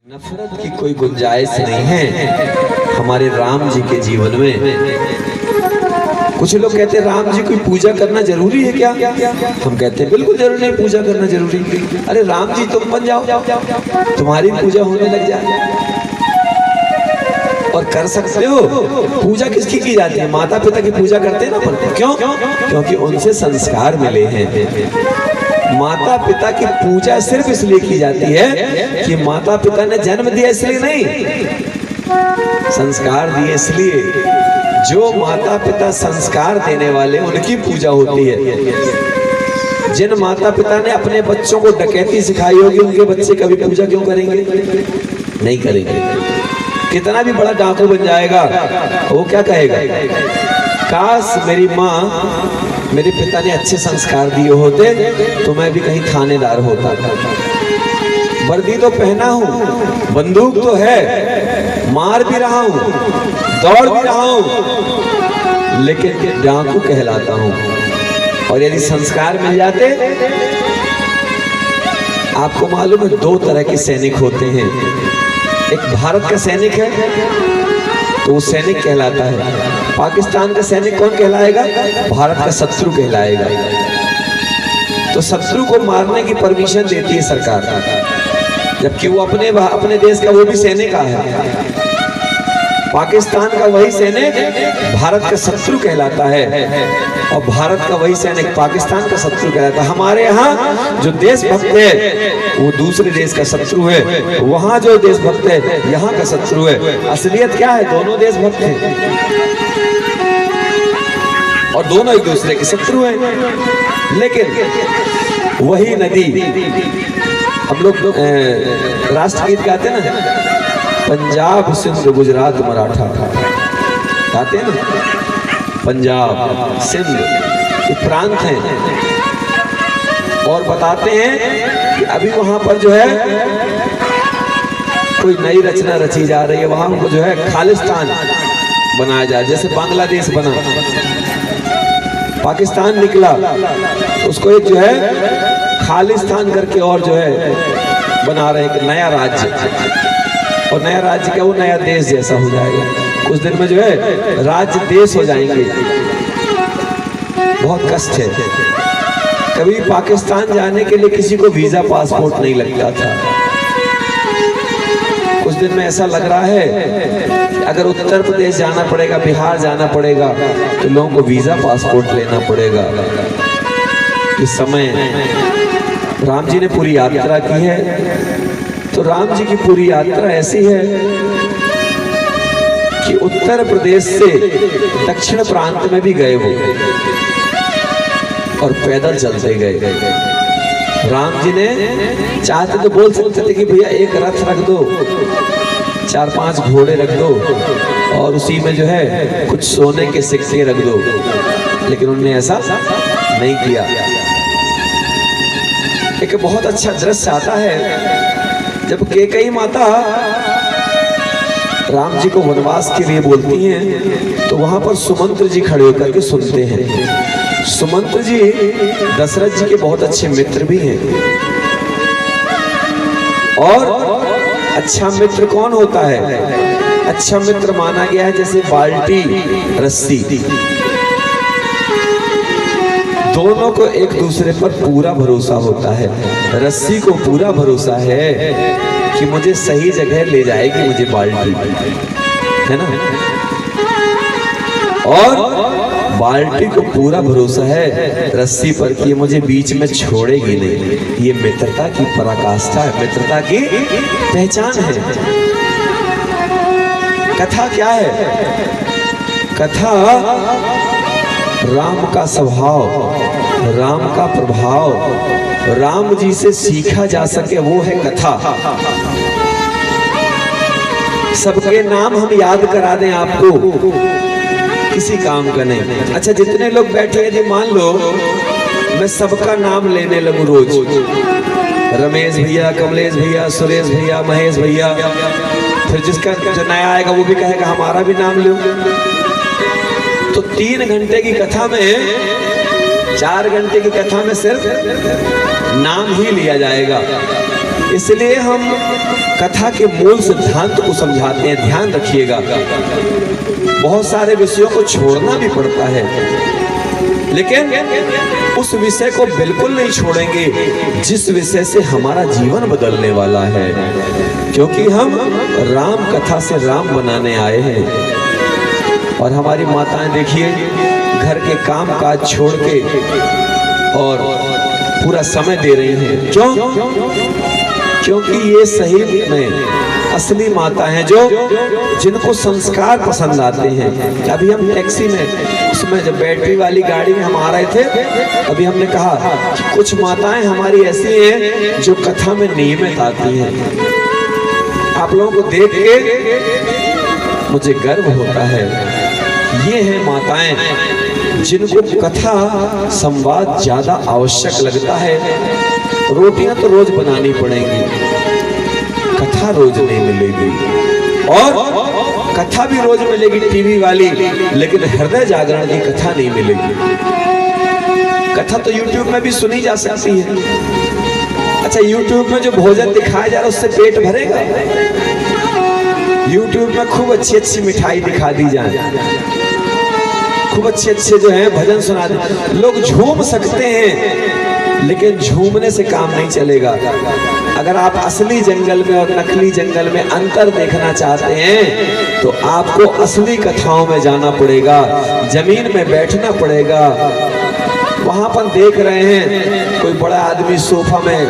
नफरत की कोई गुंजाइश नहीं है हमारे राम जी के जीवन में। कुछ लोग कहते हैं राम जी की पूजा करना जरूरी है क्या? हम कहते हैं बिल्कुल जरूरी नहीं, पूजा करना जरूरी। अरे राम जी तुम बन जाओ, तुम्हारी पूजा होने लग जाए और कर सकते हो। पूजा किसकी की जाती है? माता पिता की पूजा करते हैं ना। क्यों? क्योंकि उनसे संस्कार मिले हैं। माता पिता की पूजा सिर्फ इसलिए की जाती है कि माता पिता ने जन्म दिया इसलिए नहीं, संस्कार दिए इसलिए। जो माता पिता संस्कार देने वाले उनकी पूजा होती है। जिन माता पिता ने अपने बच्चों को डकैती सिखाई होगी उनके बच्चे कभी पूजा क्यों करेंगे? नहीं करेंगे। कितना भी बड़ा डाकू बन जाएगा वो क्या कहेगा? काश मेरी माँ मेरे पिता ने अच्छे संस्कार दिए होते तो मैं भी कहीं थानेदार होता। वर्दी तो पहना हूँ, बंदूक तो है, मार भी रहा हूँ, दौड़ भी रहा हूँ, लेकिन डाकू कहलाता हूँ। और यदि संस्कार मिल जाते, आपको मालूम है दो तरह के सैनिक होते हैं। एक भारत का सैनिक है तो वो सैनिक कहलाता है। पाकिस्तान का सैनिक कौन कहलाएगा? भारत का शत्रु कहलाएगा। तो शत्रु को मारने की परमिशन देती है सरकार, जबकि वो अपने देश का वो भी सैनिक है। पाकिस्तान का वही सैनिक भारत का शत्रु कहलाता है और भारत का वही सैनिक पाकिस्तान का शत्रु कहलाता है। हमारे यहाँ जो देशभक्त है वो दूसरे देश का शत्रु है, वहाँ जो देशभक्त है यहाँ का शत्रु है। असलियत क्या है? दोनों देशभक्त हैं और दोनों एक दूसरे के शत्रु हैं। लेकिन वही नदी, हम लोग राष्ट्रगीत गाते हैं ना, पंजाब सिंध गुजरात मराठा, गाते हैं ना। पंजाब सिंध ये प्रांत हैं और बताते हैं कि अभी वहां पर जो है कोई नई रचना रची जा रही है। वहां को जो है खालिस्तान बनाया जाए, जैसे बांग्लादेश बना, पाकिस्तान निकला, उसको एक जो है खालिस्तान करके और जो है बना रहे एक नया राज्य। और नया राज्य क्या, वो नया देश जैसा हो जाएगा। कुछ दिन में जो है राज्य देश हो जाएंगे। बहुत कष्ट है। कभी पाकिस्तान जाने के लिए किसी को वीजा पासपोर्ट नहीं लगता था। कुछ दिन में ऐसा लग रहा है कि अगर उत्तर प्रदेश जाना पड़ेगा, बिहार जाना पड़ेगा तो लोगों को वीजा पासपोर्ट लेना पड़ेगा। इस समय राम जी ने पूरी यात्रा की है। तो राम जी की पूरी यात्रा ऐसी है कि उत्तर प्रदेश से दक्षिण प्रांत में भी गए वो और पैदल चलते गए। राम जी ने चाहते तो बोल सकते थे कि भैया एक रथ रख दो, 4-5 घोड़े रख दो और उसी में जो है कुछ सोने के सिक्के रख दो, लेकिन उन्होंने ऐसा नहीं किया। एक बहुत अच्छा दृश्य आता है जब कैकेयी माता राम जी को वनवास के लिए बोलती हैं तो वहां पर सुमंत्र जी खड़े होकर के सुनते हैं। सुमंत्र जी दशरथ जी के बहुत अच्छे मित्र भी हैं। और अच्छा मित्र कौन होता है? अच्छा मित्र माना गया है जैसे बाल्टी रस्सी, दोनों को एक दूसरे पर पूरा भरोसा होता है। रस्सी को पूरा भरोसा है कि मुझे सही जगह ले जाएगी, मुझे बाल्टी, है ना। और बाल्टी को पूरा भरोसा है रस्सी पर कि मुझे बीच में छोड़ेगी नहीं। ये मित्रता की पराकाष्ठा है, मित्रता की पहचान है। कथा क्या है? कथा राम का स्वभाव, राम का प्रभाव, राम जी से सीखा जा सके, वो है कथा। सबके नाम हम याद करा दें आपको, किसी काम का नहीं। अच्छा जितने लोग बैठे हैं, मान लो मैं सबका नाम लेने लगूं रोज, रमेश भैया, कमलेश भैया, सुरेश भैया, महेश भैया, फिर जिसका जो नया आएगा वो भी कहेगा हमारा भी नाम लो, तो 3 घंटे की कथा में, 4 घंटे की कथा में सिर्फ नाम ही लिया जाएगा। इसलिए हम कथा के मूल सिद्धांत को समझाते हैं। ध्यान रखिएगा, बहुत सारे विषयों को छोड़ना भी पड़ता है, लेकिन उस विषय को बिल्कुल नहीं छोड़ेंगे जिस विषय से हमारा जीवन बदलने वाला है, क्योंकि हम राम कथा से राम बनाने आए हैं। और हमारी माताएं देखिए, घर के काम काज छोड़ के और पूरा समय दे रही हैं। क्यों? क्योंकि ये सही में असली माता हैं जो जिनको संस्कार पसंद आते हैं। अभी हम टैक्सी में, उसमें जब बैटरी वाली गाड़ी में हम आ रहे थे, अभी हमने कहा कि कुछ माताएं हमारी ऐसी हैं जो कथा में नियमित आती हैं। आप लोगों को देख के मुझे गर्व होता है। ये हैं माताएं जिनको कथा संवाद ज्यादा आवश्यक लगता है। रोटियां तो रोज बनानी पड़ेंगी, कथा रोज नहीं मिलेगी, और कथा भी रोज मिलेगी टीवी वाली, लेकिन हृदय जागरण की कथा नहीं मिलेगी। कथा तो यूट्यूब में भी सुनी जा सकती है। अच्छा, यूट्यूब में जो भोजन दिखाया जा रहा है उससे पेट भरेगा? यूट्यूब में खूब अच्छी अच्छी मिठाई दिखा दी जाए, खूब अच्छे अच्छे जो है भजन सुना दे, लोग झूम सकते हैं, लेकिन झूमने से काम नहीं चलेगा। अगर आप असली जंगल में और नकली जंगल में अंतर देखना चाहते हैं तो आपको असली कथाओं में जाना पड़ेगा, जमीन में बैठना पड़ेगा। वहां पर देख रहे हैं कोई बड़ा आदमी सोफा में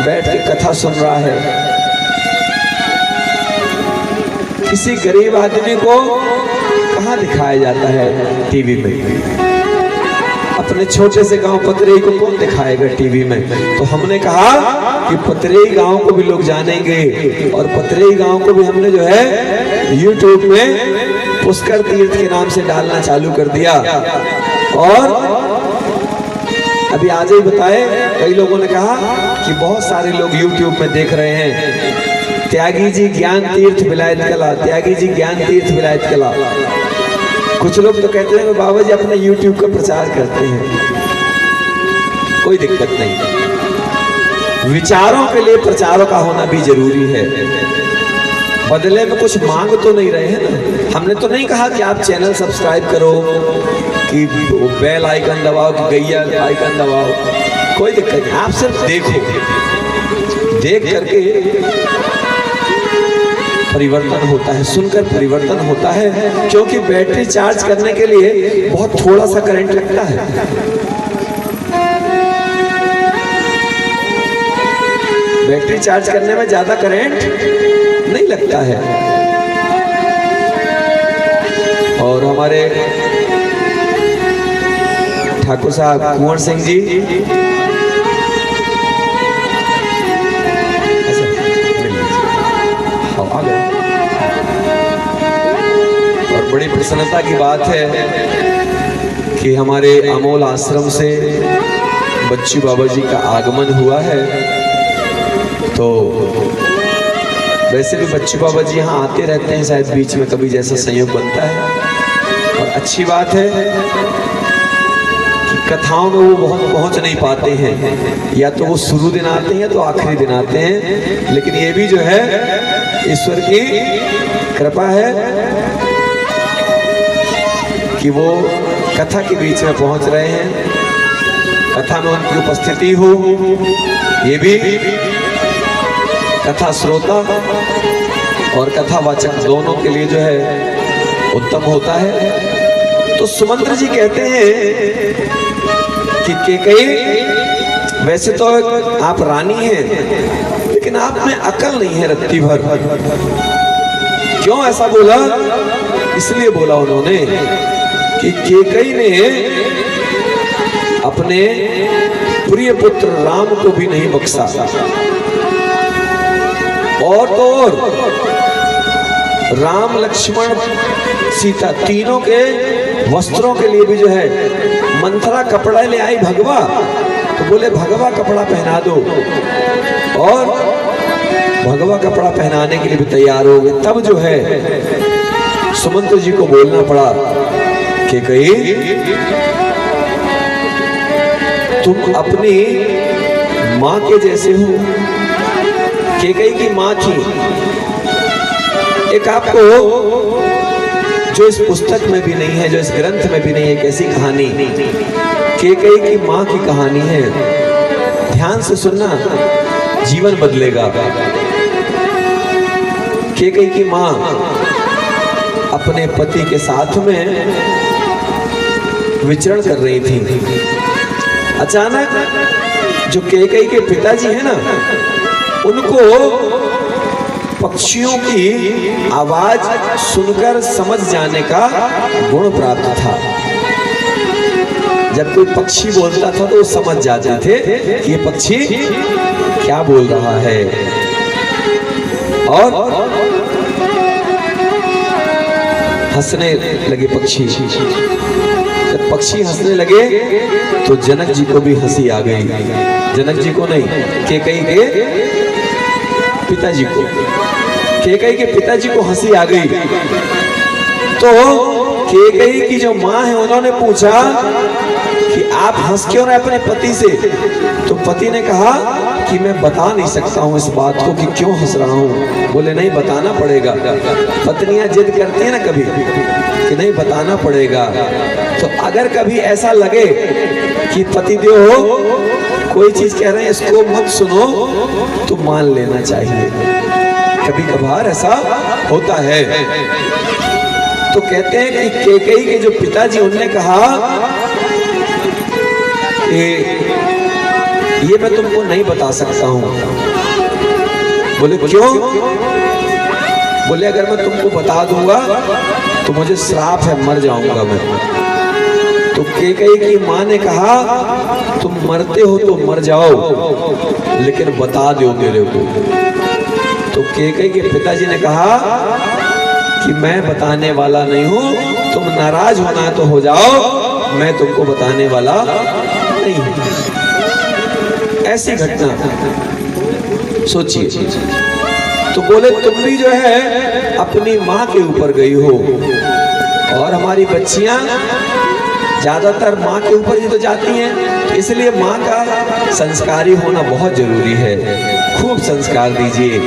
बैठ के कथा सुन रहा है, किसी गरीब आदमी को कहाँ दिखाया जाता है? टीवी में। अपने छोटे से गांव पतरेई को कौन दिखाएगा टीवी में? तो हमने कहा कि पतरेई गांव को भी लोग जानेंगे, और पतरेई गांव को भी हमने जो है यूट्यूब में पुष्कर तीर्थ के नाम से डालना चालू कर दिया। और अभी आज ही बताए, कई लोगों ने कहा कि बहुत सारे लोग यूट्यूब में देख रहे हैं त्यागी जी ज्ञान तीर्थ विलायत कला, त्यागी जी ज्ञान तीर्थ विलायत कला। कुछ लोग तो कहते हैं बाबा जी अपने YouTube का प्रचार करते हैं। कोई दिक्कत नहीं, विचारों के लिए प्रचारों का होना भी जरूरी है। बदले में कुछ मांग तो नहीं रहे हैं ना। हमने तो नहीं कहा कि आप चैनल सब्सक्राइब करो, कि बेल आइकन दबाओ, कि गैया आइकन दबाओ, कोई दिक्कत नहीं। आप सिर्फ देखो, देख करके परिवर्तन होता है, सुनकर परिवर्तन होता है, क्योंकि बैटरी चार्ज करने के लिए बहुत थोड़ा सा करंट लगता है। बैटरी चार्ज करने में ज्यादा करंट नहीं लगता है। और हमारे ठाकुर साहब कुंवर सिंह जी बड़ी प्रसन्नता की बात है कि हमारे अमोल आश्रम से बच्चू बाबा जी का आगमन हुआ है। तो वैसे भी बच्चू बाबा जी यहाँ आते रहते हैं, शायद बीच में कभी जैसा संयोग बनता है। और अच्छी बात है कि कथाओं में वो बहुत पहुँच नहीं पाते हैं, या तो वो शुरू दिन आते हैं या तो आखिरी दिन आते हैं, लेकिन ये भी जो है ईश्वर की कृपा है कि वो कथा के बीच में पहुंच रहे हैं, कथा में उनकी उपस्थिति हो, ये भी कथा श्रोता और कथावाचक दोनों के लिए जो है उत्तम होता है। तो सुमंत्र जी कहते हैं कि केकई वैसे तो आप रानी हैं, लेकिन आप में अकल नहीं है रत्ती भर। क्यों ऐसा बोला? इसलिए बोला उन्होंने कि केकई ने अपने प्रिय पुत्र राम को भी नहीं बख्शा, और तो और राम लक्ष्मण सीता तीनों के वस्त्रों के लिए भी जो है मंथरा कपड़ा ले आई भगवा, तो बोले भगवा कपड़ा पहना दो, और भगवा कपड़ा पहनाने के लिए भी तैयार हो गए। तब जो है सुमंत्र जी को बोलना पड़ा कि कहीं तुम अपनी माँ के जैसे हो, कैकेयी की माँ थी। एक आपको जो इस पुस्तक में भी नहीं है, जो इस ग्रंथ में भी नहीं है, एक ऐसी कहानी कैकेयी की माँ की कहानी है। ध्यान से सुनना, जीवन बदलेगा। कैकेयी की माँ अपने पति के साथ में विचरण कर रही थी। अचानक जो कैकेयी के पिताजी है ना, उनको पक्षियों की आवाज सुनकर समझ जाने का गुण प्राप्त था। जब कोई पक्षी बोलता था तो वो समझ जाते थे कि ये पक्षी क्या बोल रहा है। और हंसने लगे पक्षी। जब पक्षी हंसने लगे तो जनक जी को भी हंसी आ गई। जनक जी को नहीं, कैकेयी के पिताजी को। कैकेयी के पिताजी को हंसी आ गई। तो कैकेयी की जो माँ है, उन्होंने पूछा कि आप हंस क्यों रहे अपने पति से? तो पति ने कहा कि मैं बता नहीं सकता हूँ इस बात को कि क्यों हंस रहा हूँ। बोले नहीं, बताना पड़ेगा। पत्नियां जिद करती है ना कभी कि नहीं बताना पड़ेगा। तो अगर कभी ऐसा लगे कि पतिदेव हो कोई चीज कह रहे हैं इसको मत सुनो, तो मान लेना चाहिए। कभी कभार ऐसा होता है। तो कहते हैं कि कैकेयी के जो पिताजी, उन्होंने कहा कि ये मैं तुमको नहीं बता सकता हूं। बोले क्यों? बोले अगर मैं तुमको बता दूंगा तो मुझे श्राप है, मर जाऊंगा मैं। तो कैकेयी की माँ ने कहा तुम मरते हो तो मर जाओ, लेकिन बता दो मेरे को। तो कैकेयी के पिताजी ने कहा कि मैं बताने वाला नहीं हूं, तुम नाराज होना तो हो जाओ, मैं तुमको बताने वाला नहीं हूं। ऐसी घटना सोचिए। तो बोले तुम भी जो है अपनी माँ के ऊपर गई हो, और हमारी बच्चियां ज्यादातर माँ के ऊपर ही तो जाती हैं, तो इसलिए माँ का संस्कारी होना बहुत जरूरी है। खूब संस्कार दीजिए,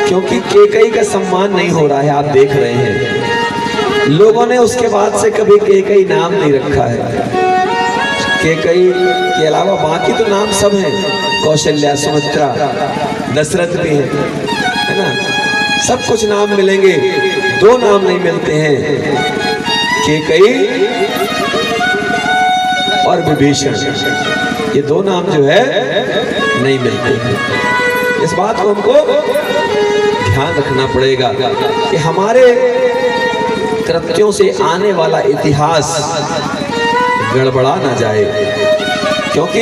क्योंकि कैकेयी का सम्मान नहीं हो रहा है। आप देख रहे हैं लोगों ने उसके बाद से कभी कैकेयी नाम नहीं रखा है। कैकेयी के अलावा बाकी तो नाम सब हैं, कौशल्या, सुमित्रा, दशरथ भी है ना, सब कुछ नाम मिलेंगे। दो नाम नहीं मिलते हैं, कैकेयी और विभीषण। ये दो नाम जो है नहीं मिलते हैं। इस बात को हमको ध्यान रखना पड़ेगा कि हमारे कृत्यों से आने वाला इतिहास गड़बड़ा ना जाए। क्योंकि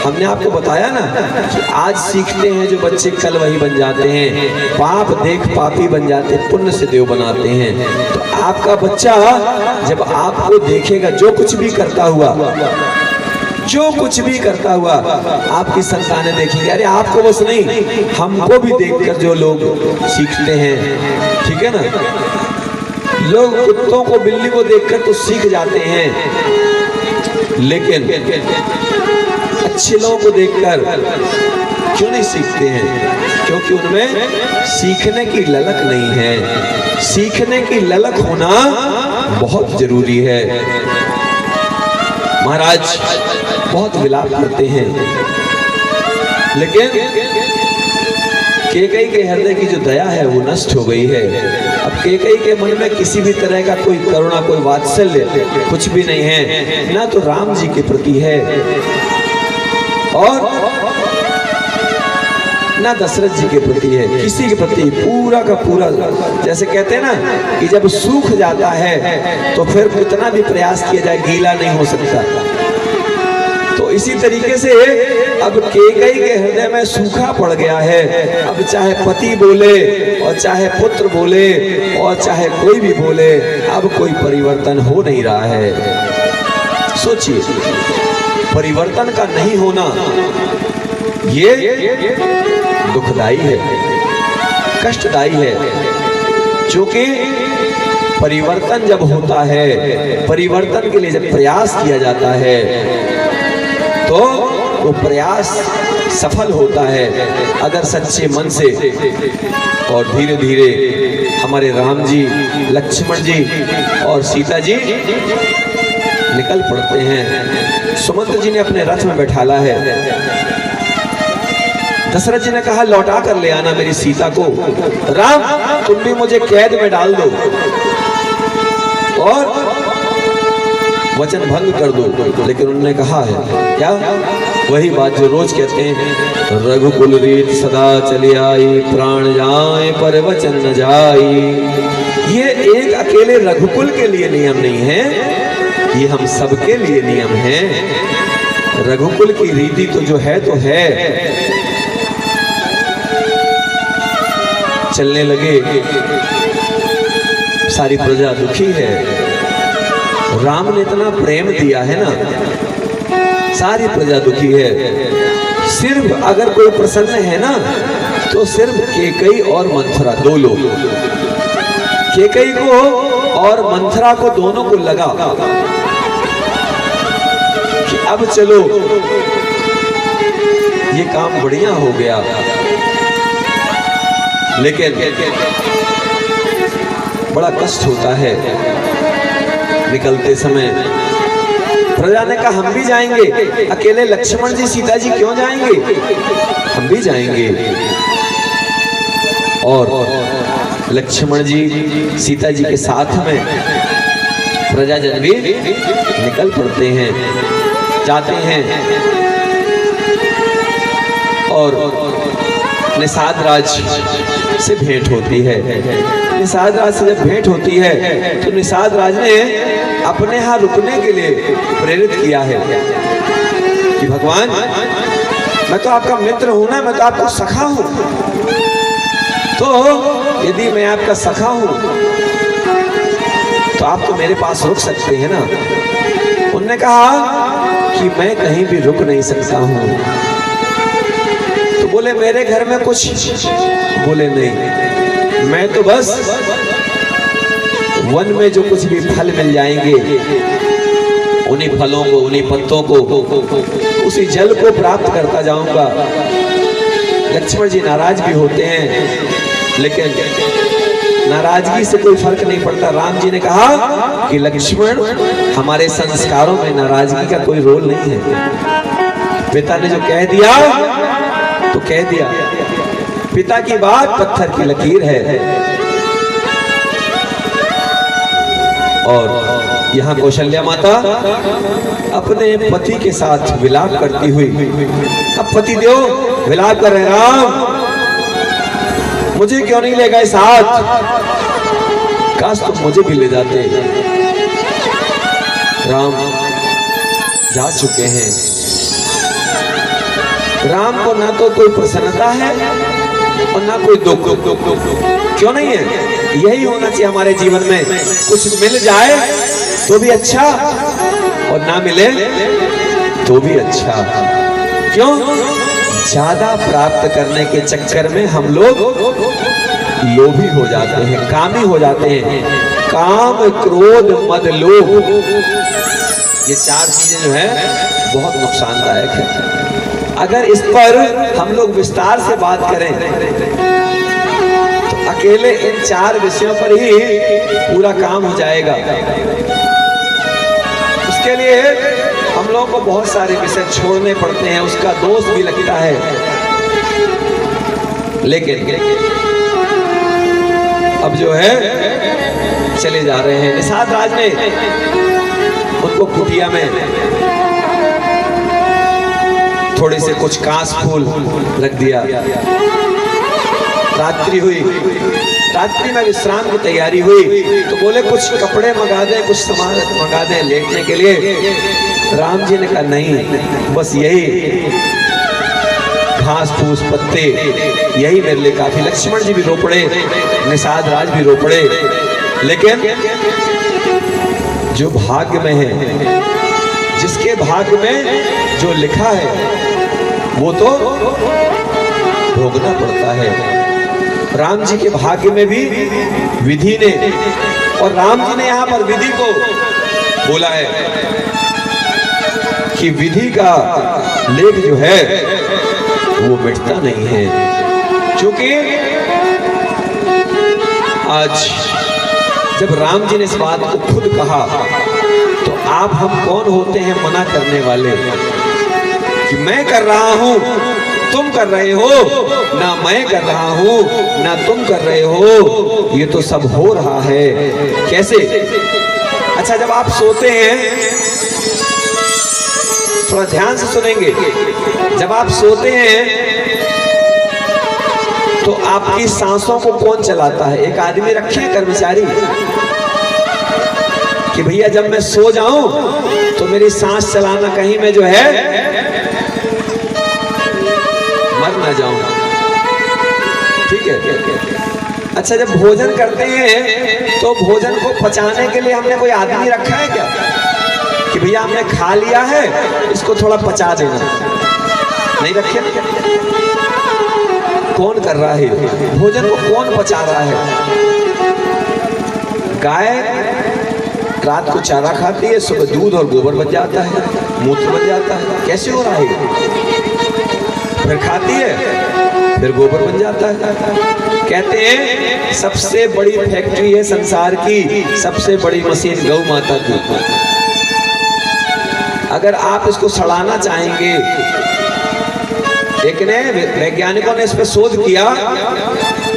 हमने आपको बताया ना कि आज सीखते हैं जो बच्चे, कल वही बन जाते हैं। पाप देख पापी बन जाते हैं, पुण्य से देव बनाते हैं। तो आपका बच्चा जब आपको देखेगा, जो कुछ भी करता हुआ, जो कुछ भी करता हुआ आपकी संतानें देखेंगे। अरे आपको बस नहीं, हमको भी देखकर जो लोग सीखते हैं, ठीक है ना। लोग कुत्तों को, बिल्ली को देखकर तो सीख जाते हैं, लेकिन अच्छे लोगों को देखकर क्यों नहीं सीखते हैं? क्योंकि उनमें सीखने की ललक नहीं है। सीखने की ललक होना बहुत जरूरी है। महाराज बहुत विलाप करते हैं, लेकिन कैकेयी के हृदय की जो दया है वो नष्ट हो गई है। अब कैकेयी के मन में किसी भी तरह का कोई करुणा, कोई वात्सल्य कुछ भी नहीं है। ना तो राम जी के प्रति है और ना दशरथ जी के प्रति है। किसी के प्रति पूरा का पूरा, जैसे कहते हैं ना कि जब सूख जाता है तो फिर कितना भी प्रयास किया जाए गीला नहीं हो सकता। तो इसी तरीके से अब कैकेयी के हृदय में सूखा पड़ गया है। अब चाहे पति बोले और चाहे पुत्र बोले और चाहे कोई भी बोले, अब कोई परिवर्तन हो नहीं रहा है। सोचिए, परिवर्तन का नहीं होना ये दुखदाई है, कष्टदायी है। क्योंकि परिवर्तन जब होता है, परिवर्तन के लिए जब प्रयास किया जाता है, तो वो प्रयास सफल होता है अगर सच्चे मन से। और धीरे धीरे हमारे राम जी, लक्ष्मण जी और सीता जी निकल पड़ते हैं। सुमंत्र जी ने अपने रथ में बैठाला है। दशरथ जी ने कहा लौटा कर ले आना मेरी सीता को। राम तुम भी मुझे कैद में डाल दो और वचन भंग कर दो। लेकिन उन्होंने कहा है क्या? वही बात जो रोज कहते हैं, रघुकुल रीत सदा चली आई, प्राण जाए पर वचन न जाई। ये एक अकेले रघुकुल के लिए नियम नहीं है, ये हम सबके लिए नियम है। रघुकुल की रीति तो जो है तो है। चलने लगे, सारी प्रजा दुखी है। राम ने इतना प्रेम दिया है ना, सारी प्रजा दुखी है। सिर्फ अगर कोई प्रसन्न है ना तो सिर्फ केकई और मंथरा, दो लोग। केकई को और मंथरा को दोनों को लगा कि अब चलो ये काम बढ़िया हो गया। लेकिन बड़ा कष्ट होता है निकलते समय। प्रजा ने कहा हम भी जाएंगे, अकेले लक्ष्मण जी सीता जी क्यों जाएंगे, हम भी जाएंगे। और लक्ष्मण जी सीता जी के साथ में प्रजाजन भी निकल पड़ते हैं, जाते हैं। और निषाद राज से भेंट होती है। निषाद राज से जब भेंट होती है तो निषाद राज ने अपने यहाँ रुकने के लिए प्रेरित किया है कि भगवान मैं तो आपका मित्र हूं ना, मैं तो आपका सखा हूं, तो यदि मैं आपका सखा हूं तो आप तो मेरे पास रुक सकते हैं ना। उन्होंने कहा कि मैं कहीं भी रुक नहीं सकता हूं। तो बोले मेरे घर में कुछ, बोले नहीं, मैं तो बस वन में जो कुछ भी फल मिल जाएंगे उन्हीं फलों को, उन्हीं पत्तों को, उसी जल को प्राप्त करता जाऊंगा। लक्ष्मण जी नाराज भी होते हैं, लेकिन नाराजगी से कोई फर्क नहीं पड़ता। राम जी ने कहा कि लक्ष्मण हमारे संस्कारों में नाराजगी का कोई रोल नहीं है। पिता ने जो कह दिया तो कह दिया, पिता की बात पत्थर की लकीर है। और यहाँ कौशल्या माता अपने पति के साथ विलाप करती हुई, अब पति देव विलाप कर रहे, राम मुझे क्यों नहीं ले गए साथ, काश तुम मुझे भी ले जाते। राम जा चुके हैं। राम को ना तो कोई प्रसन्नता है और ना कोई दुख। क्यों नहीं है? यही होना चाहिए हमारे जीवन में, कुछ मिल जाए तो भी अच्छा और ना मिले तो भी अच्छा। क्यों? ज्यादा प्राप्त करने के चक्कर में हम लोग लोभी हो जाते हैं, कामी हो जाते हैं। काम, क्रोध, मद, लोभ, ये चार चीजें जो है बहुत नुकसानदायक है। अगर इस पर हम लोग विस्तार से बात करें तो अकेले इन चार विषयों पर ही पूरा काम हो जाएगा। उसके लिए हम लोगों को बहुत सारे विषय छोड़ने पड़ते हैं, उसका दोष भी लगता है। लेकिन अब जो है चले जा रहे हैं। निषाद राज ने उनको कुटिया में थोड़े से कुछ कांस फूल रख दिया। रात्रि हुई, रात्रि में विश्राम की तैयारी हुई तो बोले कुछ कपड़े मंगा दें, कुछ सामान मंगा दें लेटने के लिए। राम जी ने कहा नहीं, बस यही घास फूस पत्ते यही मेरे लिए काफी। लक्ष्मण जी भी रो पड़े, निषाद राज भी रो पड़े। लेकिन जो भाग्य में है, जिसके भाग्य में जो लिखा है वो तो भोगना पड़ता है। राम जी के भाग्य में भी विधि ने, और राम जी ने यहाँ पर विधि को बोला है कि विधि का लेख जो है वो मिटता नहीं है। क्योंकि आज जब राम जी ने इस बात को खुद कहा तो आप हम कौन होते हैं मना करने वाले कि मैं कर रहा हूं तुम कर रहे हो, ना मैं कर रहा हूं ना तुम कर रहे हो, ये तो सब हो रहा है। कैसे? अच्छा, जब आप सोते हैं, थोड़ा ध्यान से सुनेंगे, जब आप सोते हैं तो आपकी सांसों को कौन चलाता है? एक आदमी रखे हैं कर्मचारी कि भैया जब मैं सो जाऊं तो मेरी सांस चलाना, कहीं मैं जो है मर ना जाऊं। ठीक है। अच्छा, जब भोजन करते हैं तो भोजन को पचाने के लिए हमने कोई आदमी रखा है क्या कि भैया हमने खा लिया है इसको थोड़ा पचा देना? नहीं रखे। कौन कर रहा है भोजन को? कौन पचा रहा है? गाय रात को चारा खाती है, सुबह दूध और गोबर बन जाता है, मूत्र बन जाता है। कैसे हो रहा है? फिर खाती है, फिर गोबर बन जाता है। कहते हैं सबसे बड़ी फैक्ट्री है संसार की, सबसे बड़ी मशीन गौ माता की। अगर आप इसको सड़ाना चाहेंगे, एक ने वैज्ञानिकों ने इस पर शोध किया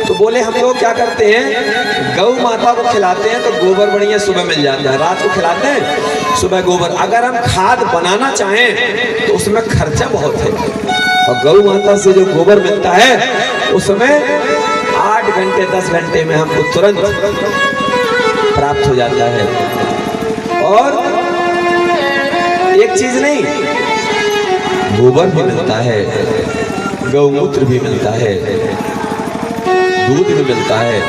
तो बोले हम लोग क्या करते हैं, गौ माता को खिलाते हैं तो गोबर बढ़िया सुबह मिल जाता है, रात को खिलाते हैं सुबह गोबर। अगर हम खाद बनाना चाहें तो उसमें खर्चा बहुत है, और गौ माता से जो गोबर मिलता है उसमें 8 घंटे 10 घंटे में हमको तुरंत प्राप्त हो जाता है। और एक चीज नहीं, गोबर भी मिलता है, गौमूत्र भी मिलता है, दूध भी मिलता है।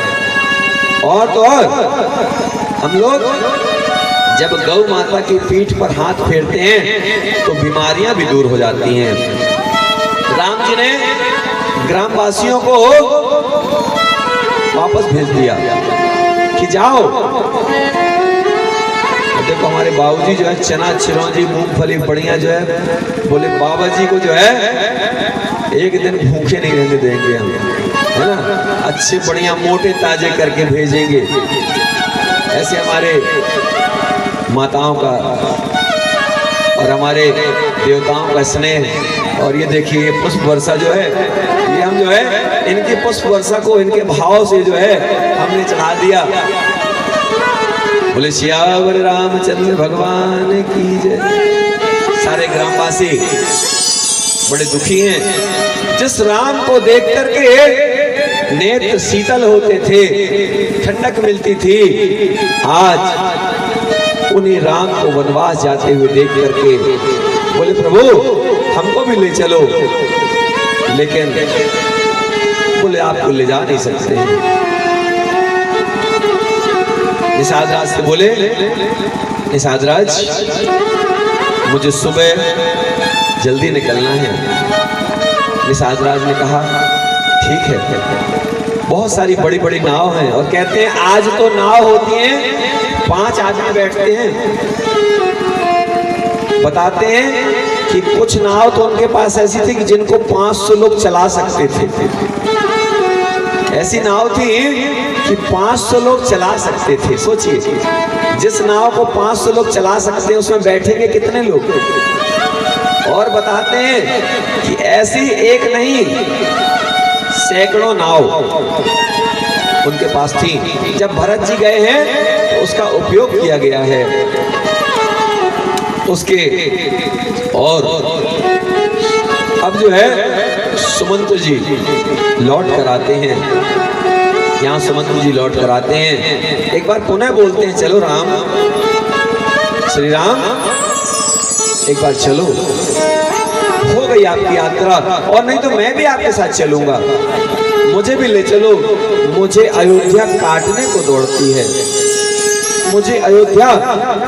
और तो और हम लोग जब गौ माता की पीठ पर हाथ फेरते हैं तो बीमारियां भी दूर हो जाती हैं। राम जी ने ग्रामवासियों को वापस भेज दिया कि जाओ। देखो हमारे बाबूजी जो है चना चिरौंजी मूंगफली बढ़िया जो है, बोले बाबा जी को जो है एक दिन भूखे नहीं रहने देंगे हम, है ना, अच्छे बढ़िया मोटे ताजे करके भेजेंगे। ऐसे हमारे माताओं का और हमारे देवताओं का स्नेह। और ये देखिए पुष्प वर्षा जो है, ये हम जो है इनकी पुष्प वर्षा को इनके भाव से जो है हमने चढ़ा दिया। बोले सियावर रामचंद्र भगवान की जय। सारे ग्रामवासी बड़े दुखी हैं। जिस राम को देख करके नेत्र शीतल होते थे, ठंडक मिलती थी, आज उन्हीं राम को वनवास जाते हुए देख करके बोले प्रभु हमको भी ले चलो। लेकिन बोले आपको ले जा नहीं सकते। निषाद राज से बोले निषाद राज मुझे सुबह जल्दी निकलना है। निषाद राज ने कहा ठीक है। बहुत सारी बड़ी बड़ी नाव हैं और कहते हैं आज तो नाव होती हैं 5 आदमी बैठते हैं। बताते हैं कि कुछ नाव तो उनके पास ऐसी थी कि जिनको 500 लोग चला सकते थे। ऐसी नाव थी कि 500 लोग चला सकते थे। सोचिए जिस नाव को 500 लोग चला सकते हैं उसमें बैठेंगे कितने लोग। और बताते हैं कि ऐसी एक नहीं सैकड़ों नाव उनके पास थी। जब भरत जी गए हैं तो उसका उपयोग किया गया है उसके। और अब जो है सुमंत्र जी लौट कर आते हैं, यहाँ सुमंत्र जी लौट कर आते हैं। एक बार पुनः बोलते हैं चलो राम, श्री राम एक बार चलो, हो गई आपकी यात्रा और नहीं तो मैं भी आपके साथ चलूंगा, मुझे भी ले चलो। मुझे अयोध्या काटने को दौड़ती है, मुझे अयोध्या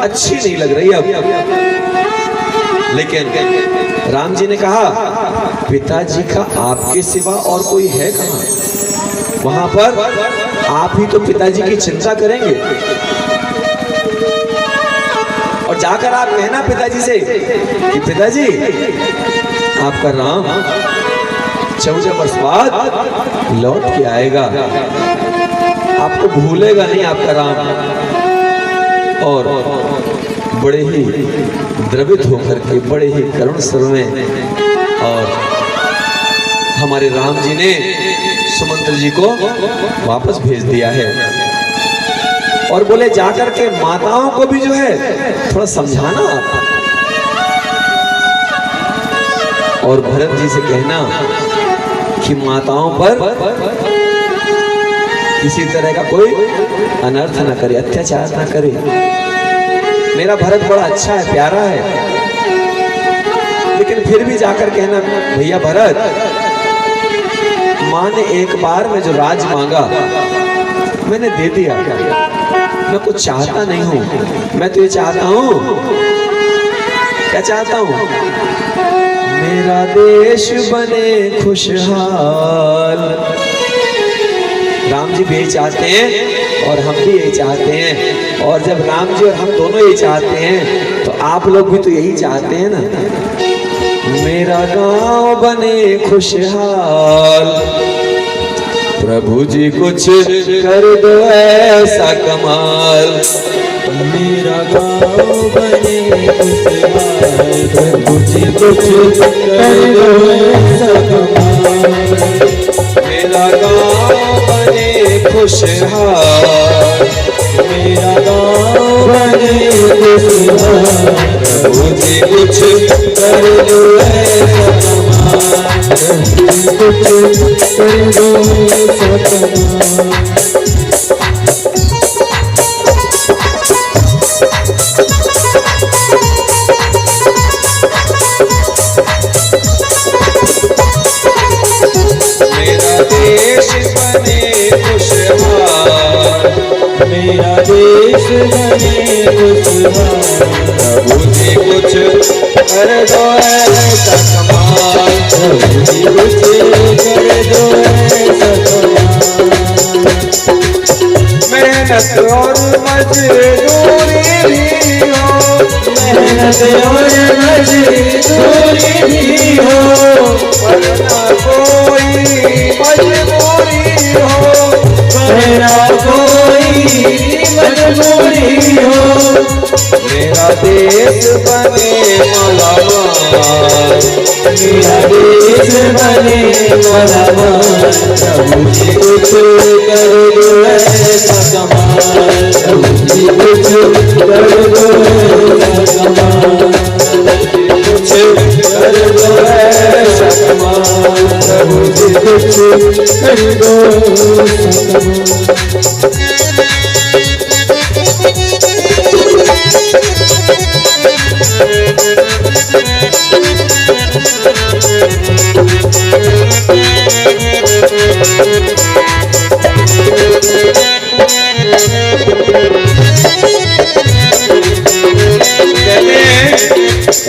अच्छी नहीं लग रही अब। लेकिन राम जी ने कहा पिताजी का आपके सिवा और कोई है कहाँ? वहां पर आप ही तो पिताजी की चिंता करेंगे। और जाकर आप कहना पिताजी से कि पिताजी आपका राम 14 वर्ष बाद लौट के आएगा, आपको भूलेगा नहीं आपका राम। और बड़े ही द्रवित होकर के, बड़े ही करुण स्वर में, और हमारे राम जी ने सुमंत्र जी को वापस भेज दिया है। और बोले जाकर के माताओं को भी जो है थोड़ा समझाना आप, और भरत जी से कहना कि माताओं पर किसी तरह का कोई अनर्थ ना करे, अत्याचार ना करे। मेरा भरत बड़ा अच्छा है, प्यारा है, लेकिन फिर भी जाकर कहना भैया भरत, माँ ने एक बार में जो राज मांगा मैंने दे दिया, मैं कुछ चाहता नहीं हूं। मैं तो ये चाहता हूं, क्या चाहता हूं, मेरा देश बने खुशहाल। राम जी भी यही चाहते हैं और हम भी यही चाहते हैं। और जब राम जी और हम दोनों यही चाहते हैं तो आप लोग भी तो यही चाहते हैं ना, मेरा गांव बने खुशहाल। प्रभु जी कुछ कर दो ऐसा कमाल, मेरा गाँव बने खुशहाल। प्रभु जी कुछ कर दो ऐसा कमाल, मेरा गांव बने खुशहाल। मेरा गाँव बने खुशहाल। प्रभु जी कुछ कर दो ऐसा कमाल, कुछ कर दो ऐसा कमाल। मेरा देश बने खुशहाल। प्रभु जी कुछ कर दो ऐसा कमाल, प्रभु जी कुछ कर दो ऐसा कमाल। मेहनत और मजदूरी भी हो, मेहनत और मजदूरी भी हो, वरना कोई मजबूरी हो, वरना कोई मजबूरी हो। मेरा देश बने मालामाल, मेरा देश बने मालामाल। प्रभु जी कुछ कर दो ऐसा कमाल, प्रभु जी कुछ कर दो ऐसा कमाल, कुछ कर दो ऐसा कमाल, प्रभु जी कुछ कर दो ऐसा कमाल।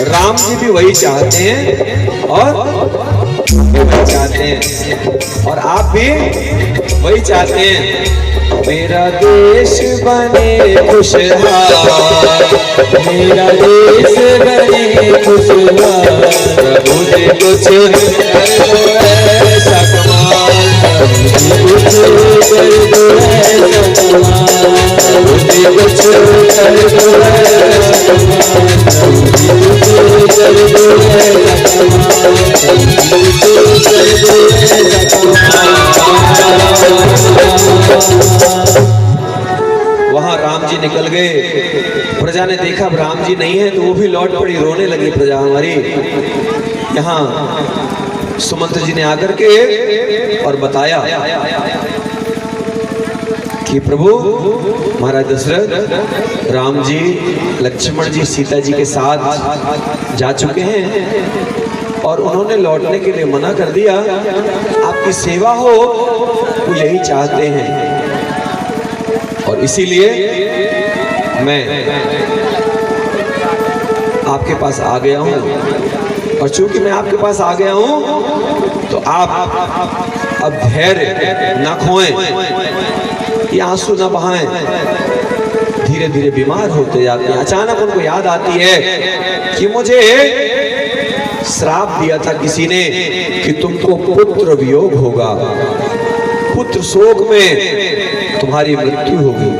राम जी भी वही चाहते हैं और भी वही चाहते हैं, और आप भी वही चाहते हैं, मेरा देश बने खुशहाल। मेरा देश बने खुशहाल। प्रभु जी कुछ कर दो ऐसा कमाल, प्रभु जी कुछ कर दो ऐसा कमाल, प्रभु जी कुछ कर दो ऐसा कमाल, प्रभु जी कुछ कर दो ऐसा कमाल, प्रभु जी कुछ कर दो ऐसा कमाल। वहां राम जी निकल गए, प्रजा ने देखा अब राम जी नहीं है तो वो भी लौट पड़ी, रोने लगी प्रजा हमारी। यहाँ सुमंत्र जी ने आकर के और बताया कि प्रभु महाराज दशरथ राम जी लक्ष्मण जी सीता जी के साथ जा चुके हैं और उन्होंने लौटने के लिए मना कर दिया। आपकी सेवा हो वो यही चाहते हैं और इसीलिए मैं आपके पास आ गया हूं। और चूंकि मैं आपके पास आ गया हूं तो आप अब धैर्य न खोएं, ये आंसू न बहाएं। धीरे धीरे बीमार होते जाते हैं। अचानक उनको याद आती है कि मुझे श्राप दिया था किसी ने कि तुमको पुत्र वियोग होगा, पुत्र शोक में तुम्हारी मृत्यु होगी,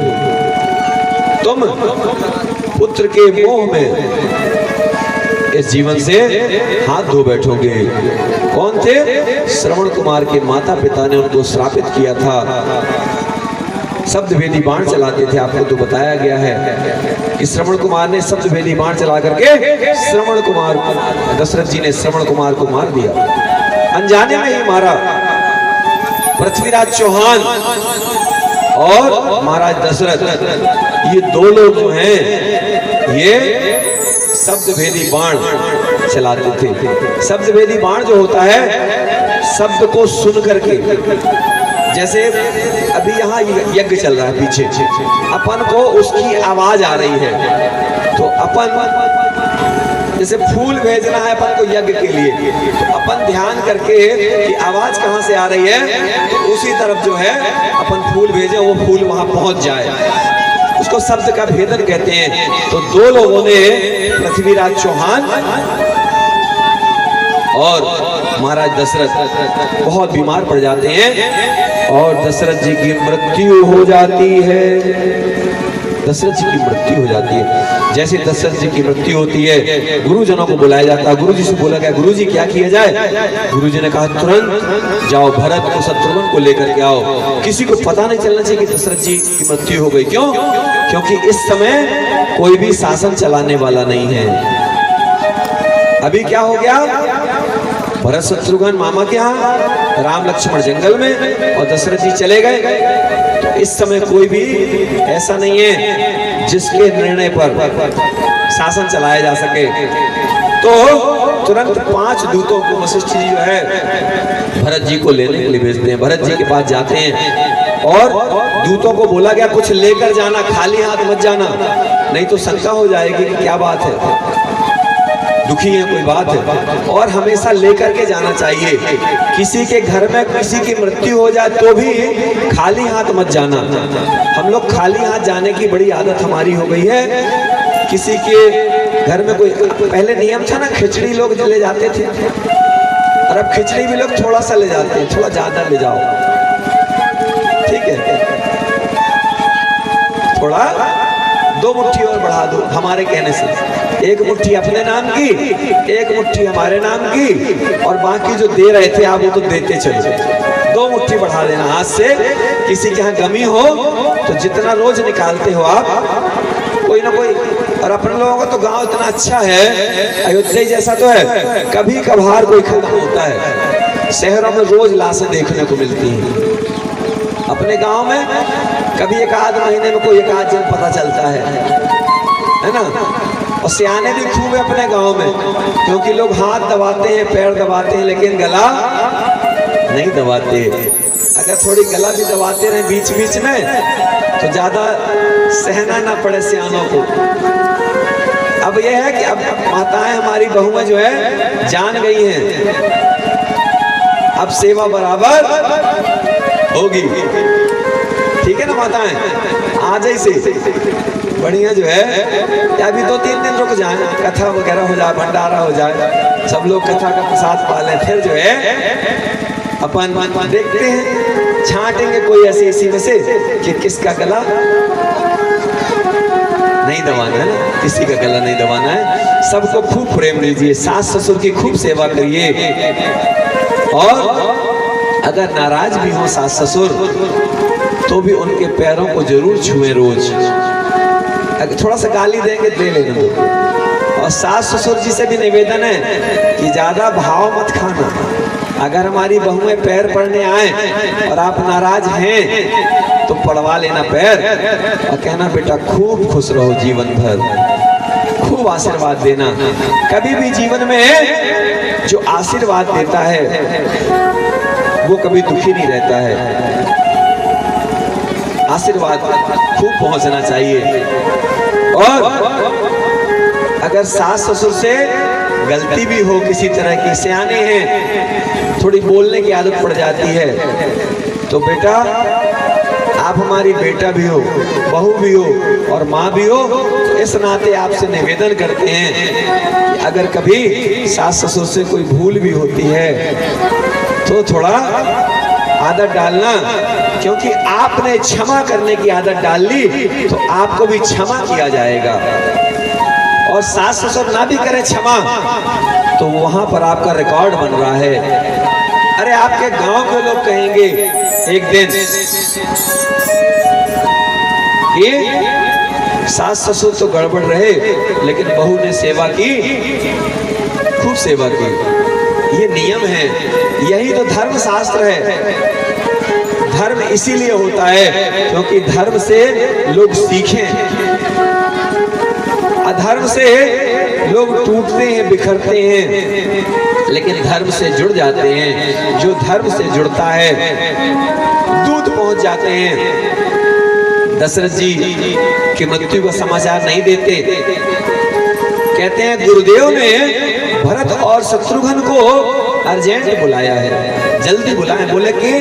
तुम पुत्र के मोह में इस जीवन से हाथ धो बैठोगे। कौन थे? श्रवण कुमार के माता पिता ने उनको श्रापित किया था। शब्द वेदी बाण चलाते थे, आपको तो बताया गया है कि श्रवण कुमार ने शब्द वेदी बाण चला करके श्रवण कुमार, दशरथ जी ने श्रवण कुमार को मार दिया, अनजाने में ही मारा। पृथ्वीराज चौहान और महाराज दशरथ, ये दो लोग जो हैं ये शब्द भेदी बाण चलाते थे। शब्द भेदी बाण जो होता है, शब्द को सुन करके, जैसे अभी यहाँ यज्ञ चल रहा है पीछे, अपन को उसकी आवाज आ रही है, तो अपन जैसे फूल भेजना है अपन को यज्ञ के लिए, तो अपन ध्यान करके कि आवाज कहाँ से आ रही है, तो उसी तरफ जो है अपन फूल भेजे, वो फूल वहां पहुंच जाए, उसको शब्द का भेदन कहते हैं। तो दो लोगों ने, पृथ्वीराज चौहान और महाराज दशरथ, बहुत बीमार पड़ जाते हैं और दशरथ जी की मृत्यु हो जाती है। दशरथ जी की मृत्यु हो जाती है। जैसे दशरथ जी की मृत्यु होती है, गुरुजनों को बुलाया जाता है। गुरुजी से बोला गया, गुरुजी क्या किया जाए? गुरुजी ने कहा तुरंत जाओ भरत को, शत्रुघ्न को लेकर के आओ। किसी को पता नहीं चलना चाहिए कि दशरथ जी की मृत्यु हो गई। क्यों? क्योंकि इस समय कोई भी शासन चलाने वाला नहीं है। अभी क्या हो गया? भरत शत्रुघ्न मामा के यहाँ, राम लक्ष्मण जंगल में और दशरथ जी चले गए। तो इस समय कोई भी ऐसा नहीं है जिसके निर्णय पर शासन चलाया जा सके। तो तुरंत 5 दूतों को वशिष्ठ जी जो है भरत जी को लेने के लिए भेजते हैं। भरत जी के पास जाते हैं और दूतों को बोला गया कुछ लेकर जाना, खाली हाथ मत जाना, नहीं तो शंका हो जाएगी कि क्या बात है, दुखी है, कोई बात है। और हमेशा लेकर के जाना चाहिए। किसी के घर में किसी की मृत्यु हो जाए तो भी खाली हाथ मत जाना। हम लोग खाली हाथ जाने की बड़ी आदत हमारी हो गई है। किसी के घर में कोई, पहले नियम था ना, खिचड़ी लोग ले जाते थे, और अब खिचड़ी भी लोग थोड़ा सा ले जाते हैं, थोड़ा ज्यादा ले जाओ, ठीक है, थोड़ा 2 मुट्ठी और बढ़ा दो हमारे कहने से। 1 मुट्ठी अपने नाम की, 1 मुट्ठी हमारे नाम की, और बाकी जो दे रहे थे आप वो तो देते चलो। 2 मुट्ठी बढ़ा देना हाथ से। किसी के यहाँ गमी हो तो जितना रोज निकालते हो आप, कोई ना कोई। और अपने लोगों का तो गांव इतना अच्छा है, अयोध्या जैसा तो है, कभी कभार कोई खत्म होता है। शहरों में रोज लाशें देखने को मिलती हैं, अपने गांव में कभी 1-8 महीने में कोई 1-8 जन पता चलता है ना। और सियाने भी खूब है अपने गांव में, क्योंकि लोग हाथ दबाते हैं, पैर दबाते हैं, लेकिन गला नहीं दबाते। अगर थोड़ी गला भी दबाते रहे बीच बीच में तो ज्यादा सहना ना पड़े सियानों को। अब यह है कि अब माताएं हमारी बहुएं जो है जान गई हैं, अब सेवा बराबर होगी, ठीक है ना माताएं? आज ही से बढ़िया जो है, अभी 2-3 दिन रुक जाए, कथा वगैरह हो जाए, भंडारा हो जाए, सब लोग कथा का प्रसाद पालें, फिर जो है अपन देखते हैं, छांटेंगे कोई ऐसी इसी में से कि किसका गला नहीं दबाना है ना, किसी का गला नहीं दबाना है। सबको खूब प्रेम दीजिए, सास ससुर की खूब सेवा करिए, और अगर नाराज भी हो सास ससुर तो भी उनके पैरों को जरूर छुए रोज। अगर थोड़ा सा गाली देंगे दे लेने दो। और सास ससुर जी से भी निवेदन है कि ज्यादा भाव मत खाना। अगर हमारी बहुएं पैर पड़ने आए और आप नाराज हैं तो पड़वा लेना पैर और कहना बेटा खूब खुश रहो जीवन भर, खूब आशीर्वाद देना। कभी भी जीवन में जो आशीर्वाद देता है वो कभी दुखी नहीं रहता है। आशीर्वाद खूब पहुंचना चाहिए। और अगर सास ससुर से गलती भी हो किसी तरह की, सियाने हैं, थोड़ी बोलने की आदत पड़ जाती है, तो बेटा आप हमारी बेटा भी हो, बहू भी हो और माँ भी हो, तो इस नाते आपसे निवेदन करते हैं कि अगर कभी सास ससुर से कोई भूल भी होती है तो थोड़ा आदत डालना, क्योंकि आपने क्षमा करने की आदत डाल ली तो आपको भी क्षमा किया जाएगा। और सास ससुर ना भी करे क्षमा तो वहां पर आपका रिकॉर्ड बन रहा है। अरे आपके गांव के लोग कहेंगे एक दिन कि सास ससुर तो गड़बड़ रहे लेकिन बहू ने सेवा की, खूब सेवा की। ये नियम है, यही तो धर्म शास्त्र है। धर्म इसीलिए होता है क्योंकि धर्म से लोग सीखें, अधर्म से लोग टूटते हैं, बिखरते हैं, लेकिन धर्म से जुड़ जाते हैं। जो धर्म से जुड़ता है दूत पहुंच जाते हैं। दशरथ जी की मृत्यु का समाचार नहीं देते, कहते हैं गुरुदेव ने भरत और शत्रुघ्न को अर्जेंट बुलाया है, जल्दी बुलाएं। बोले कि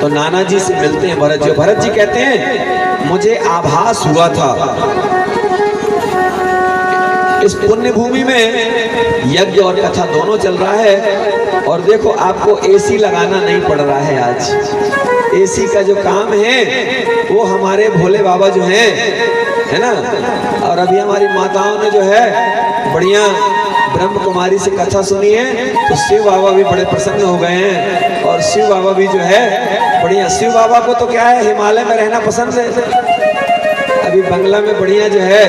तो नाना जी से मिलते हैं भरत जी। भरत जी कहते हैं मुझे आभास हुआ था इस पुण्य भूमि में यज्ञ और कथा दोनों चल रहा है, और देखो आपको एसी लगाना नहीं पड़ रहा है। आज एसी का जो काम है वो हमारे भोले बाबा जो हैं, है ना, और अभी हमारी माताओं ने जो है बढ़िया ब्रह्म कुमारी से कथा सुनी है तो शिव बाबा भी बड़े प्रसन्न हो गए हैं। और शिव बाबा भी जो है बढ़िया, शिव बाबा को तो क्या है हिमालय में रहना पसंद है। अभी बंगला में बढ़िया जो है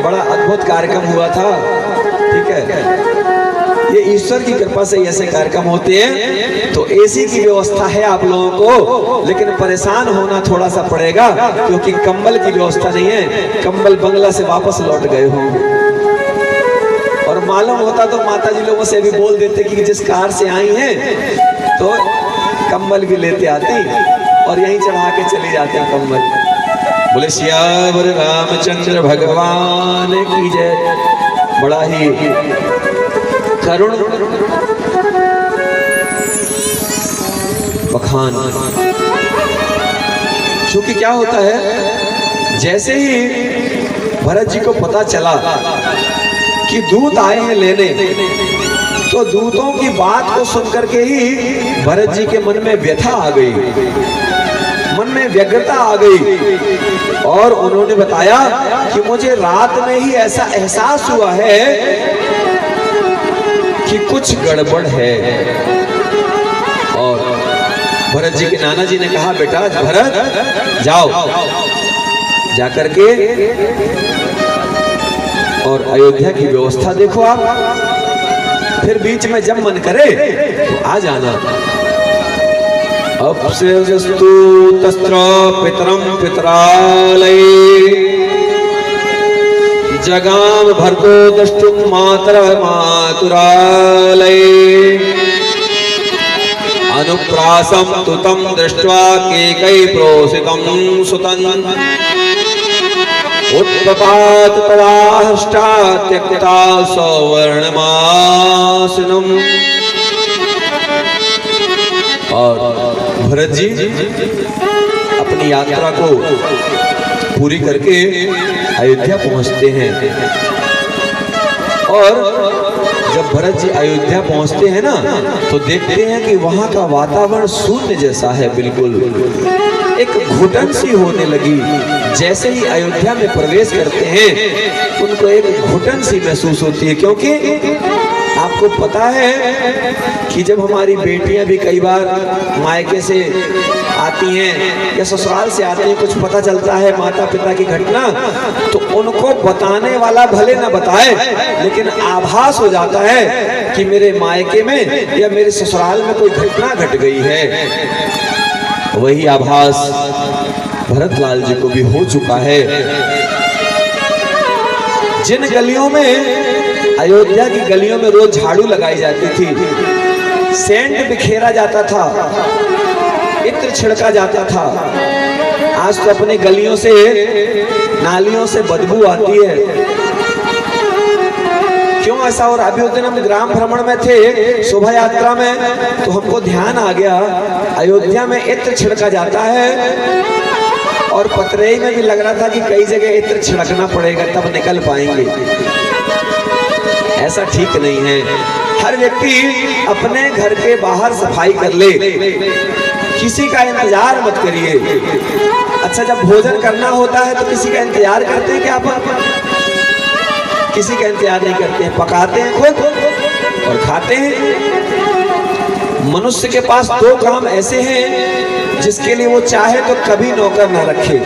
बड़ा अद्भुत कार्यक्रम हुआ था, ठीक है। ये ईश्वर की कृपा से ऐसे कार्यक्रम होते हैं। तो एसी की व्यवस्था है आप लोगों को, लेकिन परेशान होना थोड़ा सा पड़ेगा क्योंकि कंबल की व्यवस्था नहीं है। कंबल बंगला से वापस लौट गए हों, और मालूम होता तो माता जी लोगों से भी बोल देते कि जिस कार से आई हैं तो कंबल भी लेते आती और यहीं चढ़ा के चली जाते हैं कंबल। बोले सियावर रामचंद्र भगवान की जय। बड़ा ही करुण बखान। क्योंकि क्या होता है, जैसे ही भरत जी को पता चला कि दूत आए हैं लेने, तो दूतों की बात को सुनकर के ही भरत जी के मन में व्यथा आ गई, मन में व्यग्रता आ गई, और उन्होंने बताया कि मुझे रात में ही ऐसा एहसास हुआ है कि कुछ गड़बड़ है। और भरत जी के नाना जी ने कहा बेटा भरत जाओ, जाकर के और अयोध्या की व्यवस्था देखो आप, फिर बीच में जब मन करे तो आ जाना। अब से जस्तु तस्त्र पितरम पितरालय जगाम भरतो दष्टुम मातर मातुरालय अनुप्रासम तुतम दृष्ट्वा केकै प्रोसितं सुतं उत्पपात तदाहष्टा त्यक्ता सौवर्णमासनम। और भरत जी अपनी यात्रा को पूरी करके अयोध्या पहुंचते हैं। और जब भरत जी अयोध्या पहुंचते हैं ना तो देखते हैं कि वहां का वातावरण शून्य जैसा है, बिल्कुल एक घुटन सी होने लगी। जैसे ही अयोध्या में प्रवेश करते हैं उनको एक घुटन सी महसूस होती है, क्योंकि आपको पता है कि जब हमारी बेटियां भी कई बार मायके से आती हैं या ससुराल से आती हैं, कुछ पता चलता है माता पिता की घटना, तो उनको बताने वाला भले न बताए लेकिन आभास हो जाता है कि मेरे मायके में या मेरे ससुराल में कोई घटना घट गई है। वही आभास भरत लाल जी को भी हो चुका है। जिन गलियों में, अयोध्या की गलियों में रोज झाड़ू लगाई जाती थी, सेंट बिखेरा जाता था, इत्र छिड़का जाता था, आज तो अपने गलियों से नालियों से बदबू आती है। क्यों ऐसा हो रहा? अभी उस दिन हम ग्राम भ्रमण में थे, शोभा यात्रा में, तो हमको ध्यान आ गया अयोध्या में इत्र छिड़का जाता है और पतरई में भी लग रहा था कि कई जगह इत्र छिड़कना पड़ेगा तब निकल पाएंगे। ऐसा ठीक नहीं है। हर व्यक्ति अपने घर के बाहर सफाई कर ले, किसी का इंतजार मत करिए। अच्छा, जब भोजन करना होता है तो किसी का इंतजार करते हैं क्या आप? किसी का इंतजार नहीं करते हैं, पकाते हैं खुद और खाते हैं। मनुष्य के पास दो काम ऐसे हैं जिसके लिए वो चाहे तो कभी नौकर ना रखे।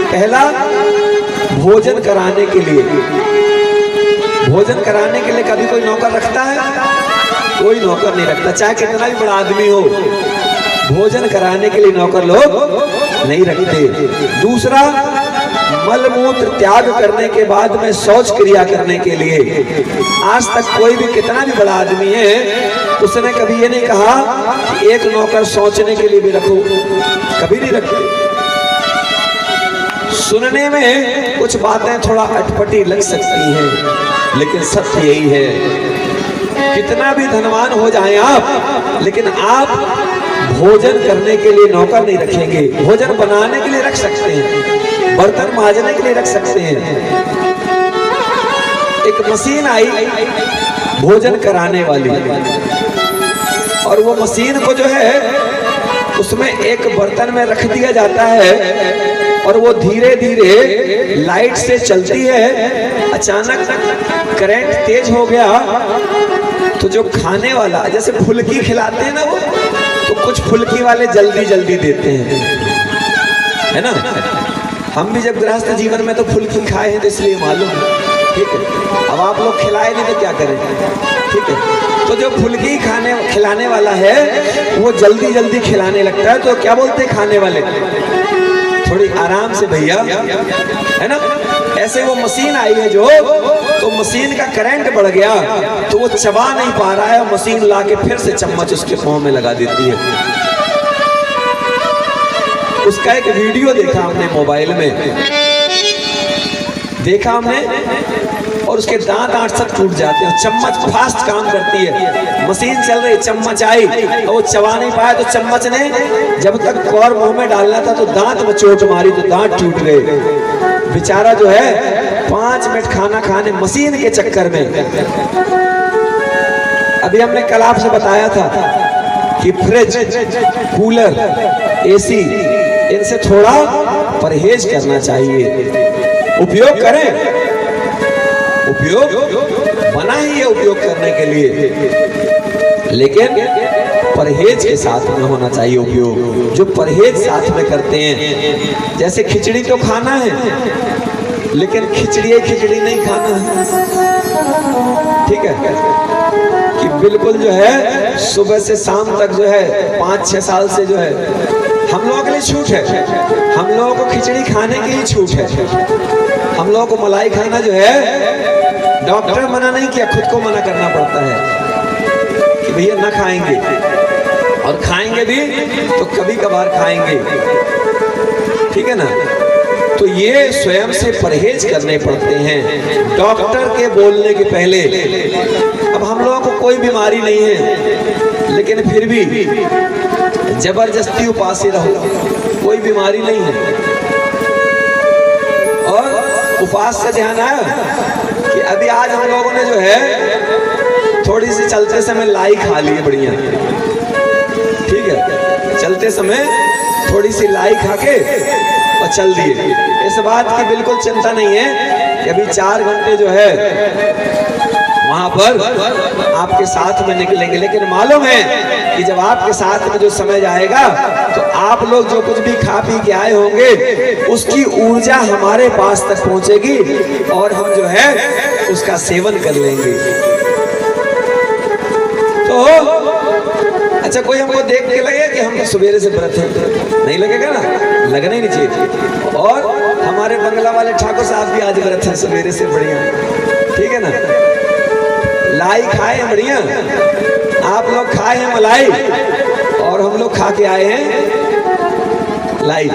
पहला, भोजन कराने के लिए। भोजन कराने के लिए कभी कोई नौकर रखता है? कोई नौकर नहीं रखता, चाहे कितना भी बड़ा आदमी हो। भोजन कराने के लिए नौकर लोग नहीं रखते। दूसरा, मल मूत्र त्याग करने के बाद में शौच क्रिया करने के लिए। आज तक कोई भी कितना भी बड़ा आदमी है उसने कभी ये नहीं कहा कि एक नौकर सोचने के लिए भी रखो, कभी नहीं रखते। सुनने में कुछ बातें थोड़ा अटपटी लग सकती हैं, लेकिन सत्य यही है। कितना भी धनवान हो जाएं आप, लेकिन आप भोजन करने के लिए नौकर नहीं रखेंगे। भोजन बनाने के लिए रख सकते हैं, बर्तन मांजने के लिए रख सकते हैं। एक मशीन आई भोजन कराने वाली, और वो मशीन को जो है उसमें एक बर्तन में रख दिया जाता है और वो धीरे धीरे लाइट से चलती है। अचानक करंट तेज हो गया तो जो खाने वाला, जैसे फुल्की खिलाते हैं ना वो, तो कुछ फुल्की वाले जल्दी जल्दी देते हैं, है ना। हम भी जब गृहस्थ जीवन में तो फुल्की खाए हैं तो इसलिए मालूम है, ठीक है। अब आप लोग खिलाए नहीं तो क्या करें, ठीक है। तो जो फुल्की खिलाने वाला है वो जल्दी जल्दी खिलाने लगता है, तो क्या बोलते हैं खाने वाले, थोड़ी आराम से भैया, है ना। ऐसे वो मशीन आई है जो, तो मशीन का करंट बढ़ गया तो वो चबा नहीं पा रहा है, मशीन लाके फिर से चम्मच उसके मुंह में लगा देती है। उसका एक वीडियो देखा हमने मोबाइल में, देखा हमने, और उसके दांत आंट सब टूट जाते हैं। चम्मच फास्ट काम करती है, मशीन चल रही, चम्मच आई और वो चबा नहीं पाया तो चम्मच ने जब तक कौर मुंह में डालना था तो दांत में चोट मारी तो दांत टूट गए। बेचारा जो है 5 मिनट खाना खाने मशीन के चक्कर में। अभी हमने कल आपसे बताया था कि फ्रिज, कूलर, एसी, इनसे थोड़ा परहेज करना चाहिए। उपयोग करें, उपयोग बना ही है उपयोग करने के लिए, लेकिन परहेज के साथ में होना चाहिए उपयोग। जो परहेज साथ में करते हैं, जैसे खिचड़ी तो खाना है लेकिन खिचड़ी नहीं खाना है, ठीक है। कि बिल्कुल जो है सुबह से शाम तक जो है 5-6 साल से जो है हम लोगों के लिए छूट है, हम लोगों को खिचड़ी खाने की ही छूट है। हम लोगों को मलाई खाना जो है डॉक्टर मना नहीं किया, खुद को मना करना पड़ता है कि भैया ना खाएंगे, और खाएंगे भी तो कभी कभार खाएंगे, ठीक है ना। तो ये स्वयं से परहेज करने पड़ते हैं डॉक्टर के बोलने के पहले। अब हम लोगों को कोई बीमारी नहीं है लेकिन फिर भी जबरदस्ती उपासी रहो, कोई बीमारी नहीं है। और उपास से ध्यान आया कि अभी आज हम लोगों ने जो है थोड़ी सी चलते समय लाई खा ली है, बढ़िया, ठीक है। चलते समय थोड़ी सी लाई खा के और चल दिए। इस बात की बिल्कुल चिंता नहीं है कि अभी 4 घंटे जो है वहां पर आपके साथ में निकलेंगे, लेकिन मालूम है कि जब आपके साथ में जो समय जाएगा तो आप लोग जो कुछ भी खा पी के आए होंगे उसकी ऊर्जा हमारे पास तक पहुंचेगी और हम जो है उसका सेवन कर लेंगे। तो अच्छा, कोई हमको देख के लगे कि हम सवेरे से व्रत हैं, नहीं लगेगा ना, लगना ही नहीं चाहिए। और हमारे बंगला वाले ठाकुर साहब भी आज व्रत हैं सवेरे से, बढ़िया, ठीक है ना। लाई खाए बढ़िया, आप लोग खाए हैं मलाई और हम लोग खा के आए हैं लाई।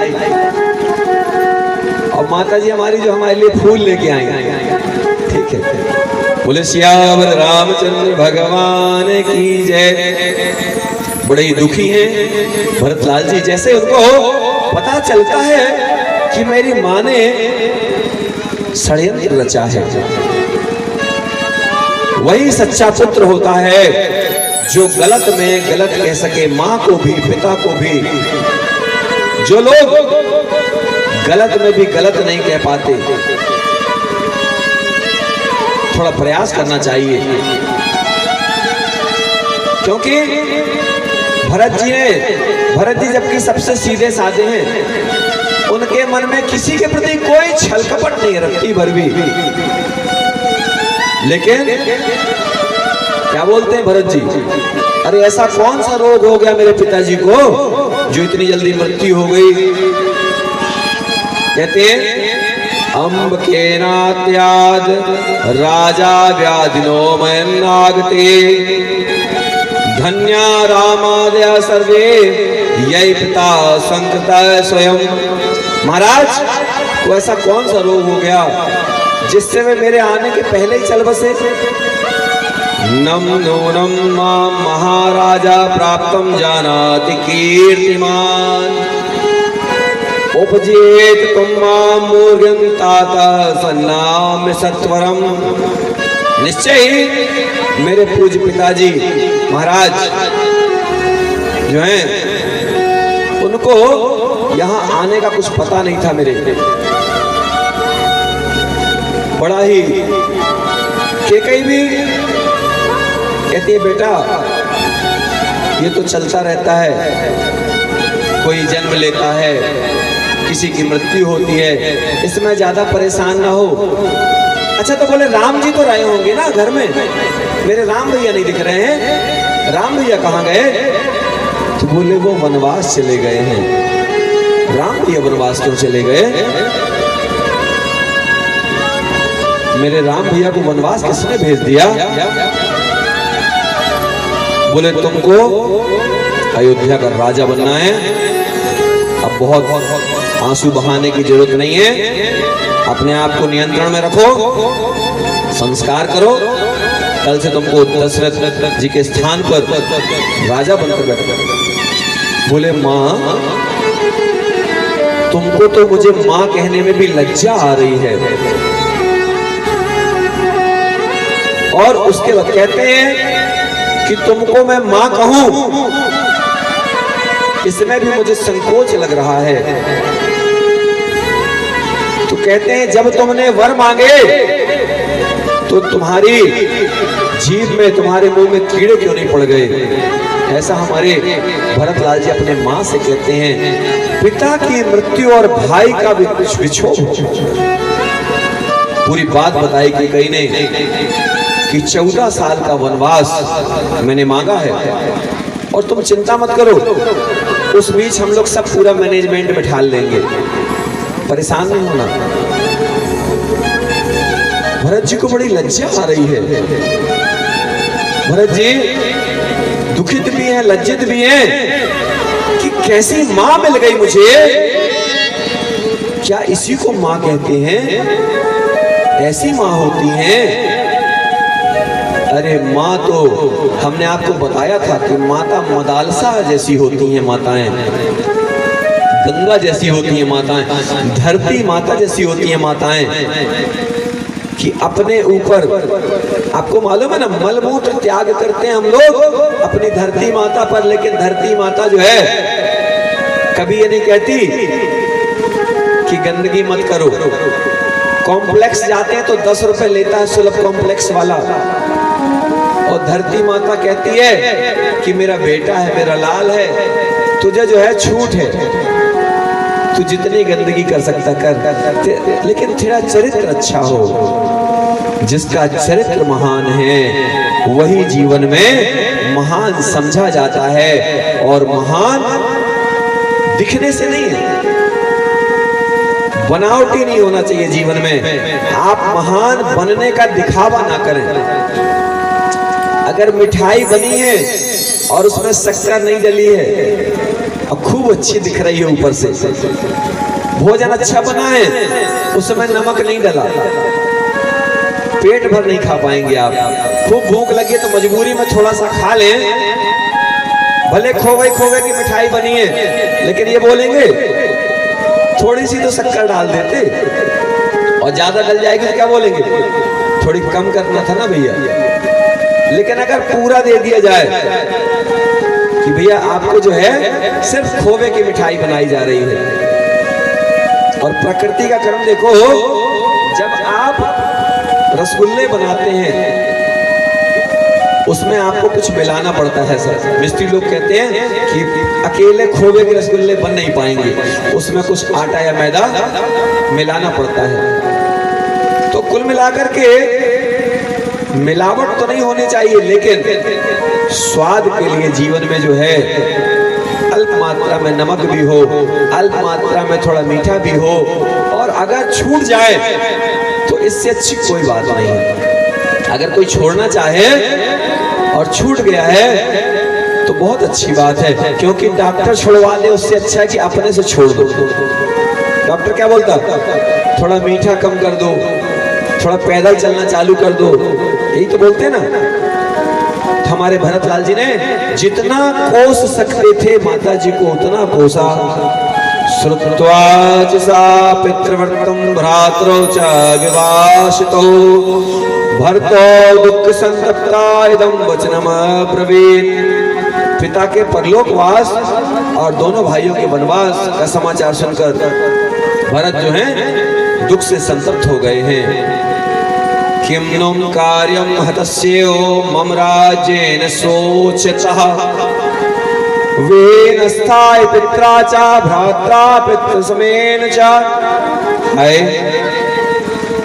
और माता जी हमारी जो हमारे लिए फूल लेके आई, ठीक है। बोले सियावर रामचंद्र भगवान की जय। बड़े ही दुखी हैं भरतलाल जी। जैसे उनको पता चलता है कि मेरी माँ ने षड्यंत्र रचा है, वही सच्चा पुत्र होता है जो गलत में गलत कह सके, माँ को भी पिता को भी। जो लोग गलत में भी गलत नहीं कह पाते, थोड़ा प्रयास करना चाहिए। क्योंकि भरत जी जबकि सबसे सीधे साधे हैं, उनके मन में किसी के प्रति कोई छल कपट नहीं रखती भर भी। लेकिन क्या बोलते हैं भरत जी, अरे ऐसा कौन सा रोग हो गया मेरे पिताजी को जो इतनी जल्दी मृत्यु हो गई। कहते हैं अम्ब के नात्याद राजा व्याधिनो मयन्नागते धन्या रामादय सर्वे यही पिता संकता स्वयं। महाराज को ऐसा कौन सा रोग हो गया जिससे वे मेरे आने के पहले ही चल बसे। नम नूनम मां महाराजा प्राप्तम जानाति कीर्तिमान उपजेत तुम मां मूर्गं ताता सन्नाम सत्वरम। निश्चय ही मेरे पूज्य पिताजी महाराज जो हैं उनको यहाँ आने का कुछ पता नहीं था मेरे। बड़ा ही केकई भी कहती है बेटा ये तो चलता रहता है, कोई जन्म लेता है, किसी की मृत्यु होती है, इसमें ज्यादा परेशान ना हो। अच्छा तो बोले राम जी तो रहे होंगे ना घर में, मेरे राम भैया नहीं दिख रहे हैं, राम भैया कहाँ गए। तो बोले वो वनवास चले गए हैं। राम भैया वनवास क्यों चले गए। मेरे राम भैया को वनवास किसने भेज दिया। बोले तुमको अयोध्या का राजा बनना है, अब बहुत आंसू बहाने की जरूरत नहीं है, अपने आप को नियंत्रण में रखो, संस्कार करो, कल से तुमको दशरथ जी के स्थान पर राजा बनकर बैठो। बोले माँ तुमको तो मुझे माँ कहने में भी लज्जा आ रही है। और उसके बाद कहते हैं कि तुमको मैं माँ कहूं, इसमें भी मुझे संकोच लग रहा है। तो कहते हैं जब तुमने वर मांगे तो तुम्हारी जीभ में, तुम्हारे मुंह में कीड़े क्यों नहीं पड़ गए। ऐसा हमारे भरतलाल जी अपने माँ से कहते हैं। पिता की मृत्यु और भाई का विछोह, पूरी बात बताई कि कहीं ने कि 14 साल का वनवास मैंने मांगा है और तुम चिंता मत करो, उस बीच हम लोग सब पूरा मैनेजमेंट बिठा लेंगे, परेशान नहीं होना। भरत जी को बड़ी लज्जा आ रही है। भरत जी दुखित भी हैं, लज्जित भी हैं कि कैसी माँ मिल गई मुझे। क्या इसी को माँ कहते हैं, ऐसी माँ होती हैं। अरे माँ तो हमने आपको बताया था कि माता मदालसा जैसी होती हैं माताएं, गंगा जैसी होती हैं माताएं, धरती माता जैसी होती हैं माताएं, कि अपने ऊपर, आपको मालूम है ना, मलमूत्र त्याग करते हैं हम लोग अपनी धरती माता पर, लेकिन धरती माता जो है कभी ये नहीं कहती कि गंदगी मत करो। कॉम्प्लेक्स जाते हैं तो 10 रुपए लेता है सुलभ कॉम्प्लेक्स वाला, और धरती माता कहती है कि मेरा बेटा है, मेरा लाल है, तुझे जो है छूट है, तू जितनी गंदगी कर सकता कर, लेकिन तेरा चरित्र अच्छा हो। जिसका चरित्र महान है वही जीवन में महान समझा जाता है, और महान दिखने से नहीं है, बनावटी नहीं होना चाहिए जीवन में। आप महान बनने का दिखावा ना करें। अगर मिठाई बनी है और उसमें शक्कर नहीं डली है और खूब अच्छी दिख रही है ऊपर से, भोजन अच्छा बना है उसमें नमक नहीं डला, पेट भर नहीं खा पाएंगे आप। खूब भूख लगी तो मजबूरी में थोड़ा सा खा लें, भले खोवे की मिठाई बनी है, लेकिन ये बोलेंगे थोड़ी सी तो शक्कर डाल देते, और ज्यादा डल जाएगी तो क्या बोलेंगे, थोड़ी कम करना था ना भैया। लेकिन अगर पूरा दे दिया जाए कि भैया आपको जो है सिर्फ खोवे की मिठाई बनाई जा रही है, और प्रकृति का कर्म देखो, जब आप रसगुल्ले बनाते हैं उसमें आपको कुछ मिलाना पड़ता है सर। मिस्त्री लोग कहते हैं कि अकेले खोवे के रसगुल्ले बन नहीं पाएंगे, उसमें कुछ आटा या मैदा मिलाना पड़ता है। तो कुल मिलाकर के मिलावट तो नहीं होनी चाहिए, लेकिन स्वाद के लिए जीवन में जो है अल्प मात्रा में नमक भी हो, अल्प मात्रा में थोड़ा मीठा भी हो, और अगर छूट जाए तो इससे अच्छी कोई बात नहीं है। अगर कोई छोड़ना चाहे और छूट गया है तो बहुत अच्छी बात है, क्योंकि डॉक्टर छुड़वा दे उससे अच्छा है कि अपने से छोड़ दो। डॉक्टर क्या बोलता, थोड़ा मीठा कम कर दो, थोड़ा पैदल चलना चालू कर दो, यही तो बोलते हैं ना। तो हमारे भरत लाल जी ने जितना कोस सकते थे माता जी को उतना कोसा। श्रुत्वा च सा पितृव्रतं भ्रातरौ च विवासितौ भरतो दुःख संतप्ता इदं वचनम अब्रवीत्। पिता के परलोकवास और दोनों भाइयों के वनवास का समाचार सुनकर भरत जो हैं दुख से संतप्त हो गए हैं। किम नो कार्यम हतस्यो मम राज्येन सोचतः वेनस्थाय पित्रा च भ्रात्रा पितृ समेन च। हाय,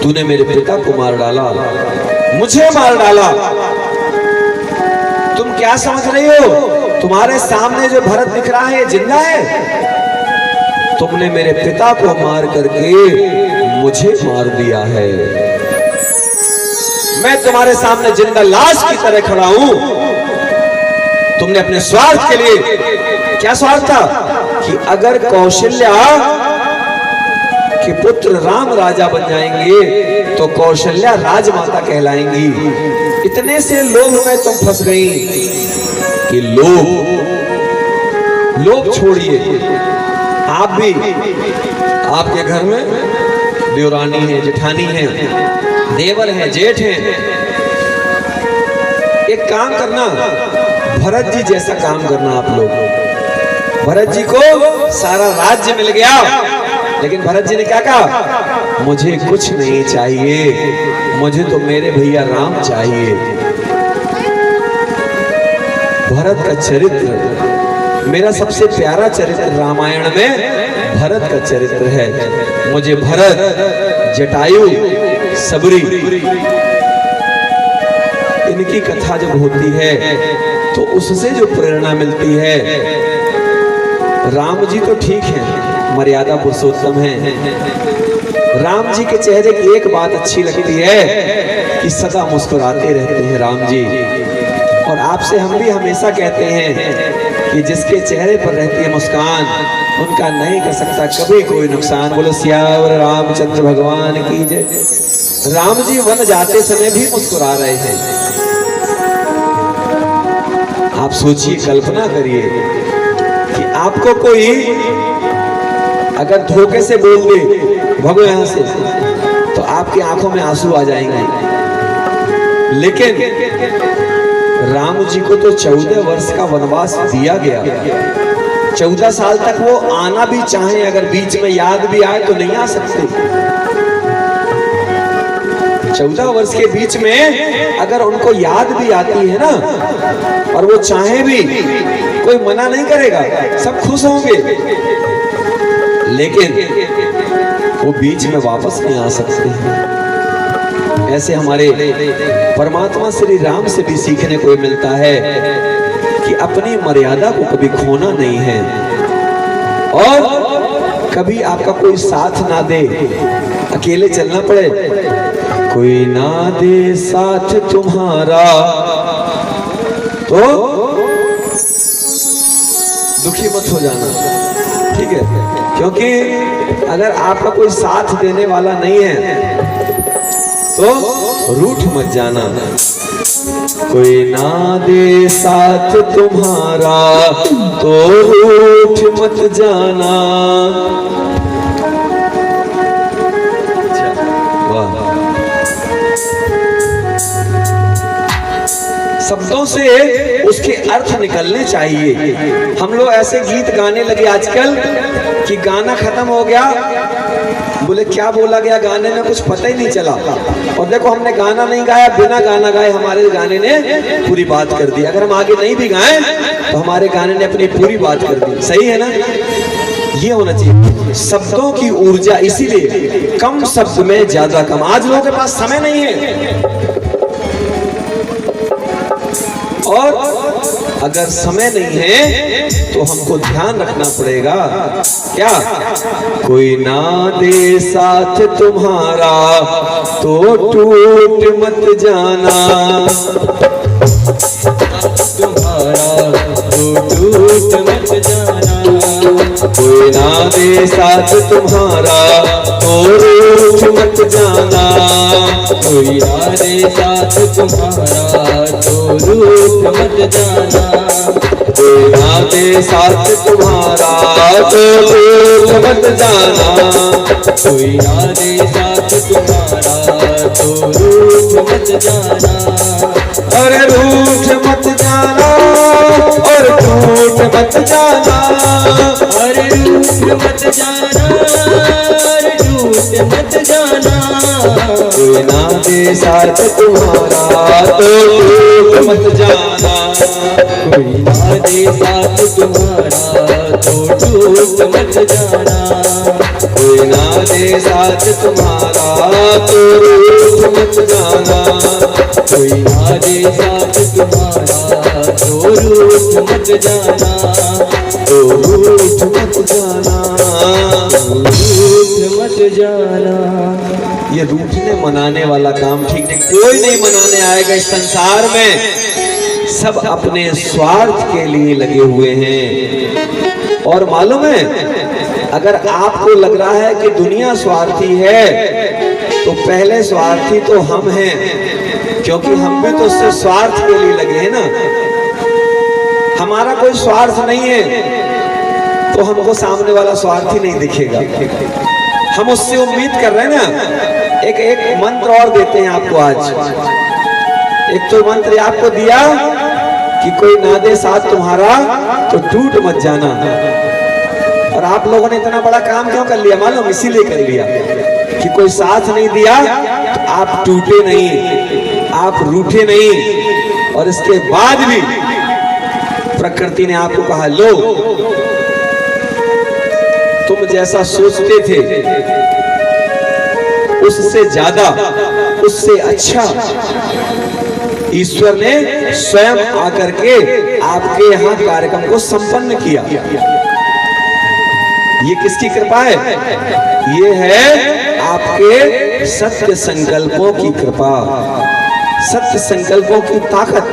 तूने मेरे पिता को मार डाला, मुझे मार डाला। तुम क्या समझ रही हो, तुम्हारे सामने जो भरत दिख रहा है जिंदा है, तुमने मेरे पिता को मार करके मुझे मार दिया है। मैं तुम्हारे सामने जिंदा लाश की तरह खड़ा हूं। तुमने अपने स्वार्थ के लिए, क्या स्वार्थ था, कि अगर कौशल्या के पुत्र राम राजा बन जाएंगे तो कौशल्या राजमाता कहलाएंगी। इतने से लोभ में तुम फंस गई कि लोभ छोड़िए। आप भी, आपके घर में देवरानी है, जेठानी है, देवर है, जेठ है। एक काम करना, भरत जी जैसा काम करना आप लोग। भरत जी को सारा राज्य मिल गया, लेकिन भरत जी ने क्या कहा, मुझे कुछ नहीं चाहिए, मुझे तो मेरे भैया राम चाहिए। भरत का चरित्र, मेरा सबसे प्यारा चरित्र रामायण में भरत का चरित्र है। मुझे भरत, जटायु, सबरी, इनकी कथा जब होती है तो उससे जो प्रेरणा मिलती है। राम जी तो ठीक है, मर्यादा पुरुषोत्तम है। राम जी के चेहरे की एक बात अच्छी लगती है कि सदा मुस्कुराते रहते हैं राम जी। और आपसे हम भी हमेशा कहते हैं कि जिसके चेहरे पर रहती है मुस्कान, उनका नहीं कर सकता कभी कोई नुकसान। बोलो सियावर रामचंद्र भगवान की जय। राम जी वन जाते समय भी मुस्कुरा रहे हैं। आप सोचिए, कल्पना करिए कि आपको कोई अगर धोखे से बोल दे भगो यहां से, तो आपकी आंखों में आंसू आ जाएंगे। लेकिन राम जी को तो 14 वर्ष का वनवास दिया गया। 14 साल तक वो आना भी चाहे, अगर बीच में याद भी आए तो नहीं आ सकते। 14 वर्ष के बीच में अगर उनको याद भी आती है ना, और वो चाहे भी, कोई मना नहीं करेगा, सब खुश होंगे। लेकिन वो बीच में वापस नहीं आ सकते। ऐसे हमारे परमात्मा श्री राम से भी सीखने को मिलता है कि अपनी मर्यादा को कभी खोना नहीं है, और कभी आपका कोई साथ ना दे, अकेले चलना पड़े, कोई ना दे साथ तुम्हारा, तो दुखी मत हो जाना, ठीक है। क्योंकि अगर आपका कोई साथ देने वाला नहीं है तो रूठ मत जाना। कोई ना दे साथ तुम्हारा तो रूठ मत जाना। शब्दों से उसके अर्थ निकलने चाहिए। हम लोग ऐसे गीत गाने लगे आजकल कि गाना खत्म हो गया, बोले क्या बोला गया गाने में कुछ पता ही नहीं चला। और देखो हमने गाना नहीं गाया, बिना गाना गाए हमारे गाने ने पूरी बात कर दी। अगर हम आगे नहीं भी गाएं तो हमारे गाने ने अपनी पूरी बात कर दी। सही है ना? ये होना चाहिए शब्दों की ऊर्जा। इसीलिए कम शब्द में ज्यादा काम। आज लोगों के पास समय नहीं है, और अगर समय नहीं है तो हमको ध्यान रखना पड़ेगा। क्या? कोई ना दे साथ तुम्हारा तो टूट मत जाना। तुम्हारा तो टूट मत जाना। कोई ना दे साथ तुम्हारा तो रूठ मत जाना। कोई ना दे साथ तुम्हारा तो रूठ मत जाना। कोई ना दे साथ तुम्हारा तो रूठ मत जाना। कोई ना दे साथ तुम्हारा तो रूठ मत जाना। अरे रूठ मत जाना और टूट मत जाना। अरे रूठ मत जाना, अरे टूट मत जाना। कोई ना दे साथ तुम्हारा तो टूट मत जाना। कोई ना दे साथ तुम्हारा तो टूट मत जाना। कोई ना दे साथ तुम्हारा तो रूठ मत जाना। कोई ना दे साथ तुम्हारा तो रूठ मत जाना। तो रूठ मत जाना। रूठ मत जाना। ये रूठने मनाने वाला काम ठीक नहीं। कोई नहीं मनाने आएगा इस संसार में। सब अपने स्वार्थ के लिए लगे हुए हैं। और मालूम है, अगर आपको लग रहा है कि दुनिया स्वार्थी है तो पहले स्वार्थी तो हम हैं, क्योंकि हम भी तो उससे स्वार्थ के लिए लगे हैं ना। हमारा कोई स्वार्थ नहीं है तो हमको सामने वाला स्वार्थी नहीं दिखेगा। हम उससे उम्मीद कर रहे हैं ना। एक मंत्र और देते हैं आपको आज। एक तो मंत्र आपको दिया कि कोई ना दे साथ तुम्हारा तो टूट मत जाना। और आप लोगों ने इतना बड़ा काम क्यों कर लिया मालूम? इसीलिए कर लिया कि कोई साथ नहीं दिया तो आप टूटे नहीं, आप रूठे नहीं। और इसके बाद भी प्रकृति ने आपको कहा, लो तुम जैसा सोचते थे उससे ज्यादा, उससे अच्छा ईश्वर ने स्वयं आकर के आपके यहाँ कार्यक्रम को संपन्न किया। ये किसकी कृपा है? ये है आपके सत्य संकल्पों की कृपा, सत्य संकल्पों की ताकत।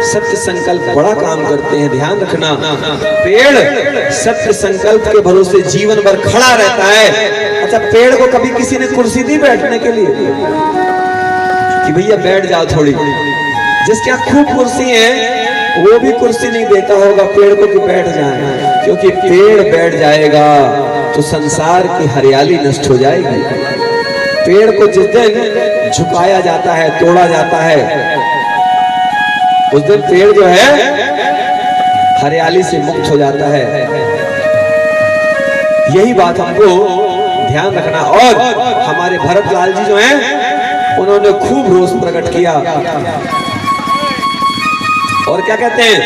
सत्य संकल्प बड़ा काम करते हैं, ध्यान रखना। पेड़ सत्य संकल्प के भरोसे जीवन भर खड़ा रहता है। अच्छा, पेड़ को कभी किसी ने कुर्सी दी बैठने के लिए कि भैया बैठ जाओ थोड़ी? जिसके यहाँ खूब कुर्सी है वो भी कुर्सी नहीं देता होगा पेड़ को कि बैठ जाए, क्योंकि पेड़ बैठ जाएगा तो संसार की हरियाली नष्ट हो जाएगी। पेड़ को जिस दिन झुकाया जाता है, तोड़ा जाता है, उस दिन पेड़ जो है हरियाली से मुक्त हो जाता है। यही बात हमको ध्यान रखना। और हमारे भरत लाल जी जो हैं उन्होंने खूब रोष प्रकट किया। और क्या कहते हैं?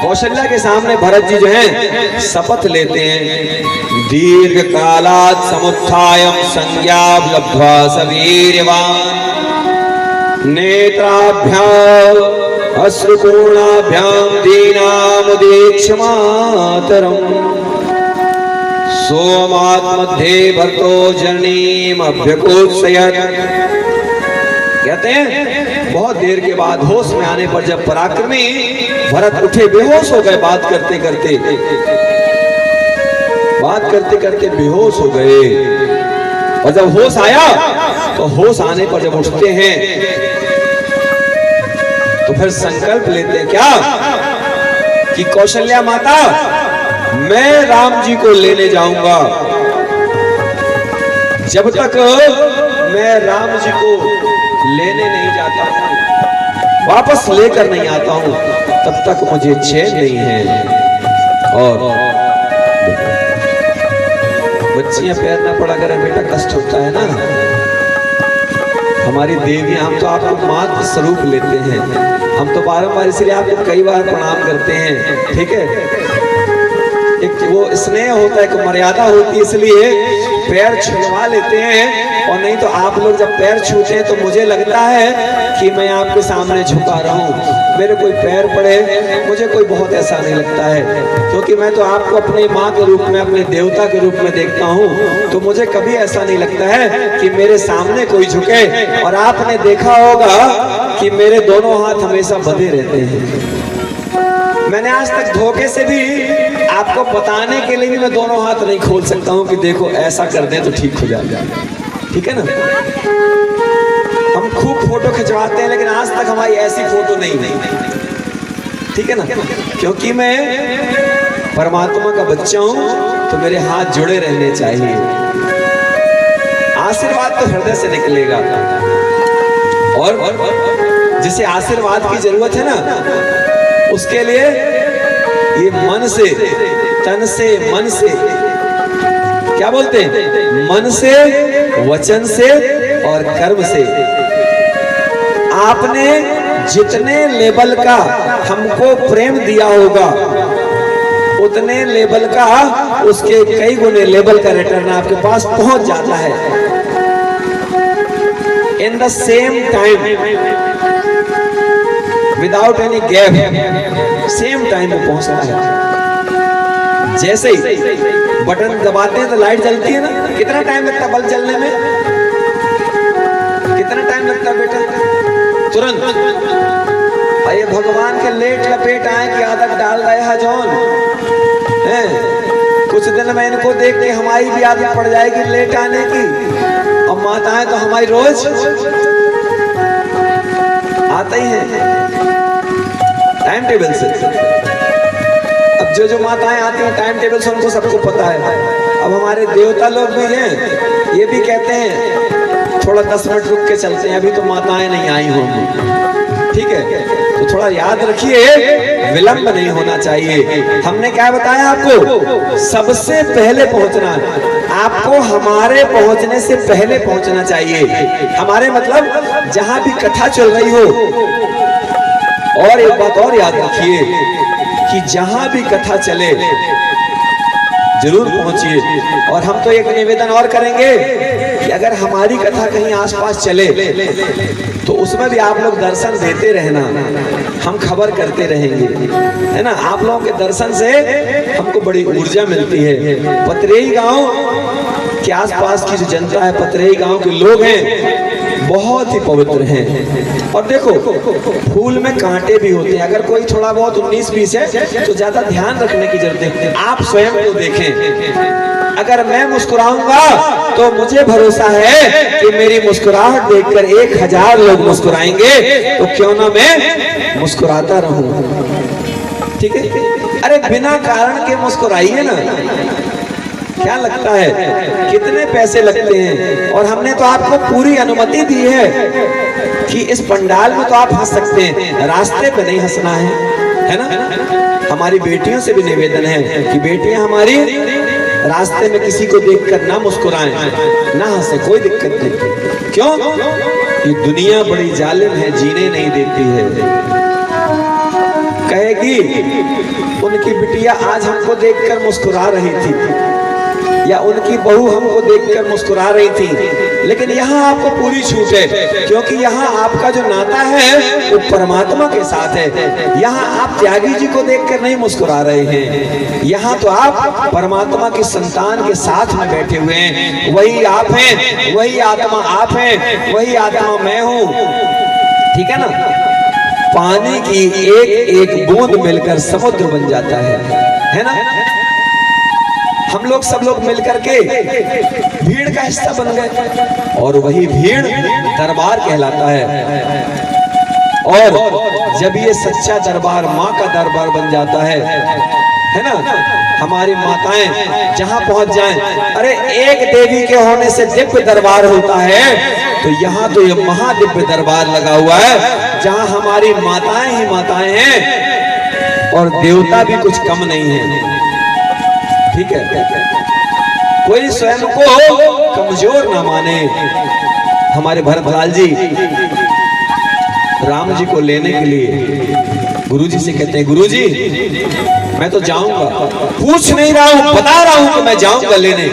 कौशल्या के सामने भरत जी जो हैं शपथ लेते हैं, दीर्घ कालात् समुत्थायं संज्ञा लब्ध्वा सवीर्यवान् नेत्राभ्याम अश्रुपूर्णाभ्याम दीनामुदीक्ष्य मातरम् सोमात्मध्ये भर्तो जनीम अभ्यकोत्सयत्। कहते हैं बहुत देर के बाद होश में आने पर जब पराक्रमी भरत उठे, बेहोश हो गए, बात करते करते बेहोश हो गए। और जब होश आया तो होश आने पर जब उठते हैं तो फिर संकल्प लेते हैं क्या कि कौशल्या माता, मैं राम जी को लेने जाऊंगा। जब तक मैं राम जी को लेने नहीं जाता हूं, वापस लेकर नहीं आता हूं, तब तक मुझे चैन नहीं है। और बच्चियां पैर ना पड़ा करें बेटा, कष्ट होता है ना। हमारी देवी, हम तो आपको मातृ स्वरूप लेते हैं, हम तो बारंबार इसलिए आपको कई बार प्रणाम करते हैं, ठीक है। एक वो स्नेह होता है, एक मर्यादा होती है, इसलिए पैर छुड़वा लेते हैं। और नहीं तो आप लोग जब पैर छूते हैं तो मुझे लगता है कि मैं आपके सामने झुका रहा हूँ, मेरे कोई पैर पड़े, मुझे कोई बहुत ऐसा नहीं लगता है, क्योंकि मैं तो आपको अपनी माँ के रूप में, अपने देवता के रूप में देखता हूँ। तो मुझे कभी ऐसा नहीं लगता है कि मेरे सामने कोई झुके। और आपने देखा होगा कि मेरे दोनों हाथ हमेशा बंधे रहते हैं। मैंने आज तक धोखे से भी आपको बताने के लिए भी मैं दोनों हाथ नहीं खोल सकता हूं कि देखो ऐसा कर दें तो ठीक हो जाएगा, ठीक है ना। हम खूब फोटो खिंचवाते हैं, लेकिन आज तक हमारी ऐसी फोटो नहीं, ठीक है ना। क्योंकि मैं परमात्मा का बच्चा हूं, तो मेरे हाथ जुड़े रहने चाहिए। आशीर्वाद तो हृदय से निकलेगा, और जिसे आशीर्वाद की जरूरत है ना, उसके लिए ये मन से, तन से, मन से, क्या बोलते हैं, मन से, वचन से और कर्म से। आपने जितने लेवल का हमको प्रेम दिया होगा, उतने लेवल का, उसके कई गुने लेवल का रिटर्न आपके पास पहुंच जाता है। In the same time, without any gap, same time में पहुंचता है। जैसे ही बटन दबाते हैं तो लाइट जलती है ना, कितना टाइम लगता है बल्ब जलने में, कितना टाइम लगता है बेटा, तुरंत। अरे भगवान के लेट लपेट आए की आदत डाल रहे हैं जौन है, कुछ दिन में इनको देख के हमारी भी आदत पड़ जाएगी लेट आने की। अब माताएं तो हमारी रोज आते ही हैं टाइम टेबल से। अब जो माताएं आती हैं टाइम टेबल से, उनको सबको पता है। अब हमारे देवता लोग भी हैं, ये भी कहते हैं थोड़ा 10 मिनट रुक के चलते हैं, अभी तो माताएं नहीं आई होंगी, ठीक है। तो थोड़ा याद रखिए, विलंब नहीं होना चाहिए। हमने क्या बताया आपको, सबसे पहले पहुंचना है। आपको हमारे पहुंचने से पहले पहुंचना चाहिए। हमारे मतलब जहां भी कथा चल रही हो। और एक बात और याद रखिए कि जहां भी कथा चले जरूर पहुंचिए। और हम तो एक निवेदन और करेंगे कि अगर हमारी कथा कहीं आसपास चले तो उसमें भी आप लोग दर्शन देते रहना, हम खबर करते रहेंगे, है ना। आप लोगों के दर्शन से हमको बड़ी ऊर्जा मिलती है। पतरेई गांव के आसपास की जो जनता है, पतरेई गांव के लोग हैं, बहुत ही पवित्र हैं। और देखो, फूल में कांटे भी होते हैं। अगर कोई थोड़ा बहुत 19-20 है तो ज्यादा ध्यान रखने की जरूरत है। आप स्वयं को देखें। अगर मैं मुस्कुराऊंगा तो मुझे भरोसा है कि मेरी मुस्कुराहट देखकर 1000 लोग मुस्कुराएंगे, तो क्यों ना मैं मुस्कुराता रहूं, ठीक है। अरे बिना कारण के मुस्कुराइए ना, क्या लगता है कितने पैसे लगते हैं। और हमने तो आपको पूरी अनुमति दी है कि इस पंडाल में तो आप हंस सकते हैं, रास्ते पे नहीं हंसना है ना। हमारी बेटियों से भी निवेदन है कि बेटियां हमारी रास्ते में किसी को देखकर ना मुस्कुराएं, ना हंसे, कोई दिक्कत नहीं। क्यों? ये दुनिया बड़ी जालिम है, जीने नहीं देती है। कहेगी उनकी बिटिया आज हमको देखकर मुस्कुरा रही थी, या उनकी बहू हमको देखकर मुस्कुरा रही थी। लेकिन यहाँ आपको पूरी छूट है, क्योंकि यहाँ आपका जो नाता है वो परमात्मा के साथ है। यहाँ आप त्यागी जी को देखकर नहीं मुस्कुरा रहे हैं, यहाँ तो आप परमात्मा की संतान के साथ में बैठे हुए हैं। वही आप हैं, वही आत्मा आप हैं, वही आत्मा मैं हूँ, ठीक है ना। पानी की एक एक बूंद मिलकर समुद्र बन जाता है ना। हम लोग सब लोग मिलकर के भीड़ का हिस्सा बन गए और वही भीड़ दरबार कहलाता है। और जब ये सच्चा दरबार माँ का दरबार बन जाता है ना, हमारी माताएं जहां पहुंच जाएं, अरे एक देवी के होने से दिव्य दरबार होता है, तो यहाँ तो ये महादिव्य दरबार लगा हुआ है जहां हमारी माताएं ही माताएं हैं और देवता भी कुछ कम नहीं है। ठीक है, कोई स्वयं को कमजोर ना माने। हमारे भरतलाल जी राम जी को लेने के लिए गुरुजी से कहते हैं, गुरुजी मैं तो जाऊंगा, पूछ नहीं रहा हूं, बता रहा हूं कि मैं जाऊंगा लेने।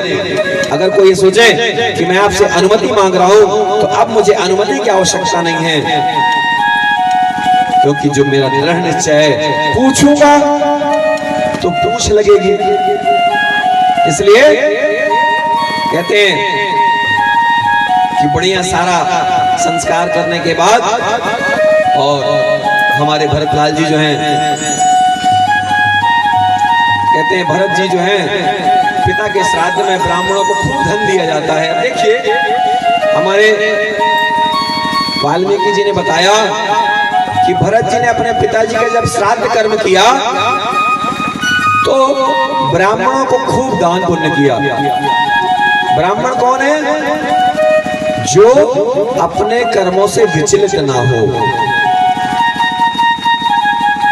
अगर कोई ये सोचे कि मैं आपसे अनुमति मांग रहा हूं तो अब मुझे अनुमति की आवश्यकता नहीं है, क्योंकि जो मेरा दृढ़ निश्चय है, पूछूंगा तो पूछ लगेगी। इसलिए कहते हैं कि बढ़िया सारा संस्कार करने के बाद और हमारे भरतलाल जी जो हैं, कहते हैं भरत जी जो हैं, पिता के श्राद्ध में ब्राह्मणों को खूब धन दिया जाता है। देखिए हमारे वाल्मीकि जी ने बताया कि भरत जी ने अपने पिताजी का जब श्राद्ध कर्म किया तो ब्राह्मणों को खूब दान पुण्य किया। ब्राह्मण कौन है? जो अपने कर्मों से विचलित ना हो।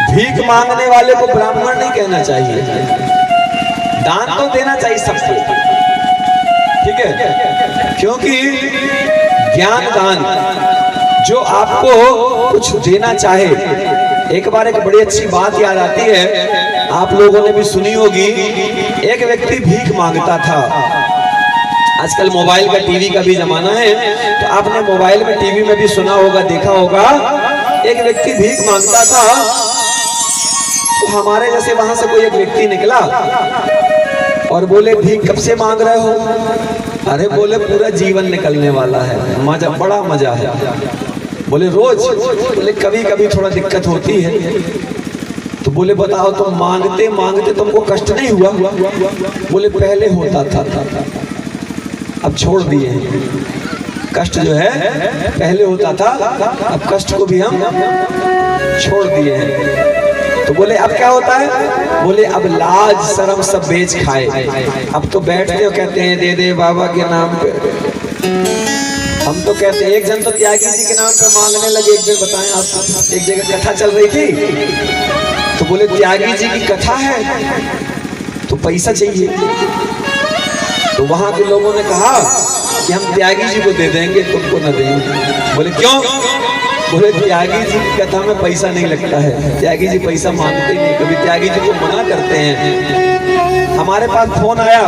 भीख मांगने वाले को ब्राह्मण नहीं कहना चाहिए, दान तो देना चाहिए सबको, ठीक है, क्योंकि ज्ञान दान जो आपको कुछ देना चाहे। एक बार एक बड़ी अच्छी बात याद आती है, आप लोगों ने भी सुनी होगी। एक व्यक्ति भीख मांगता था। आजकल मोबाइल का टीवी का भी जमाना है, तो आपने मोबाइल में टीवी में भी सुना होगा, देखा होगा। एक व्यक्ति भीख मांगता था, तो हमारे जैसे वहां से कोई एक व्यक्ति निकला और बोले भीख कब से मांग रहे हो? अरे बोले पूरा जीवन निकलने वाला है, मजा, बड़ा मजा है। बोले रोज? बोले कभी कभी थोड़ा दिक्कत होती है। तो बोले बताओ तुम मांगते मांगते तुमको कष्ट नहीं हुआ? बोले पहले होता था, अब छोड़ दिए। कष्ट जो है पहले होता था, अब कष्ट को भी हम छोड़ दिए हैं। तो बोले अब क्या होता है? बोले अब लाज शर्म सब बेच खाए। अब तो बैठते हो कहते हैं दे दे बाबा के नाम पे। हम तो कहते हैं, एक जन तो त्यागी जी के नाम पे मांगने लगे। एक जन बताएं आप, एक जगह कथा चल रही थी, तो बोले त्यागी जी की कथा है तो पैसा चाहिए। तो वहां के लोगों ने कहा कि हम त्यागी जी को दे देंगे, तुमको न देंगे। बोले क्यों? बोले त्यागी जी की कथा में पैसा नहीं लगता है, त्यागी जी पैसा मांगते नहीं, कभी त्यागी जी को मना करते हैं। हमारे पास फोन आया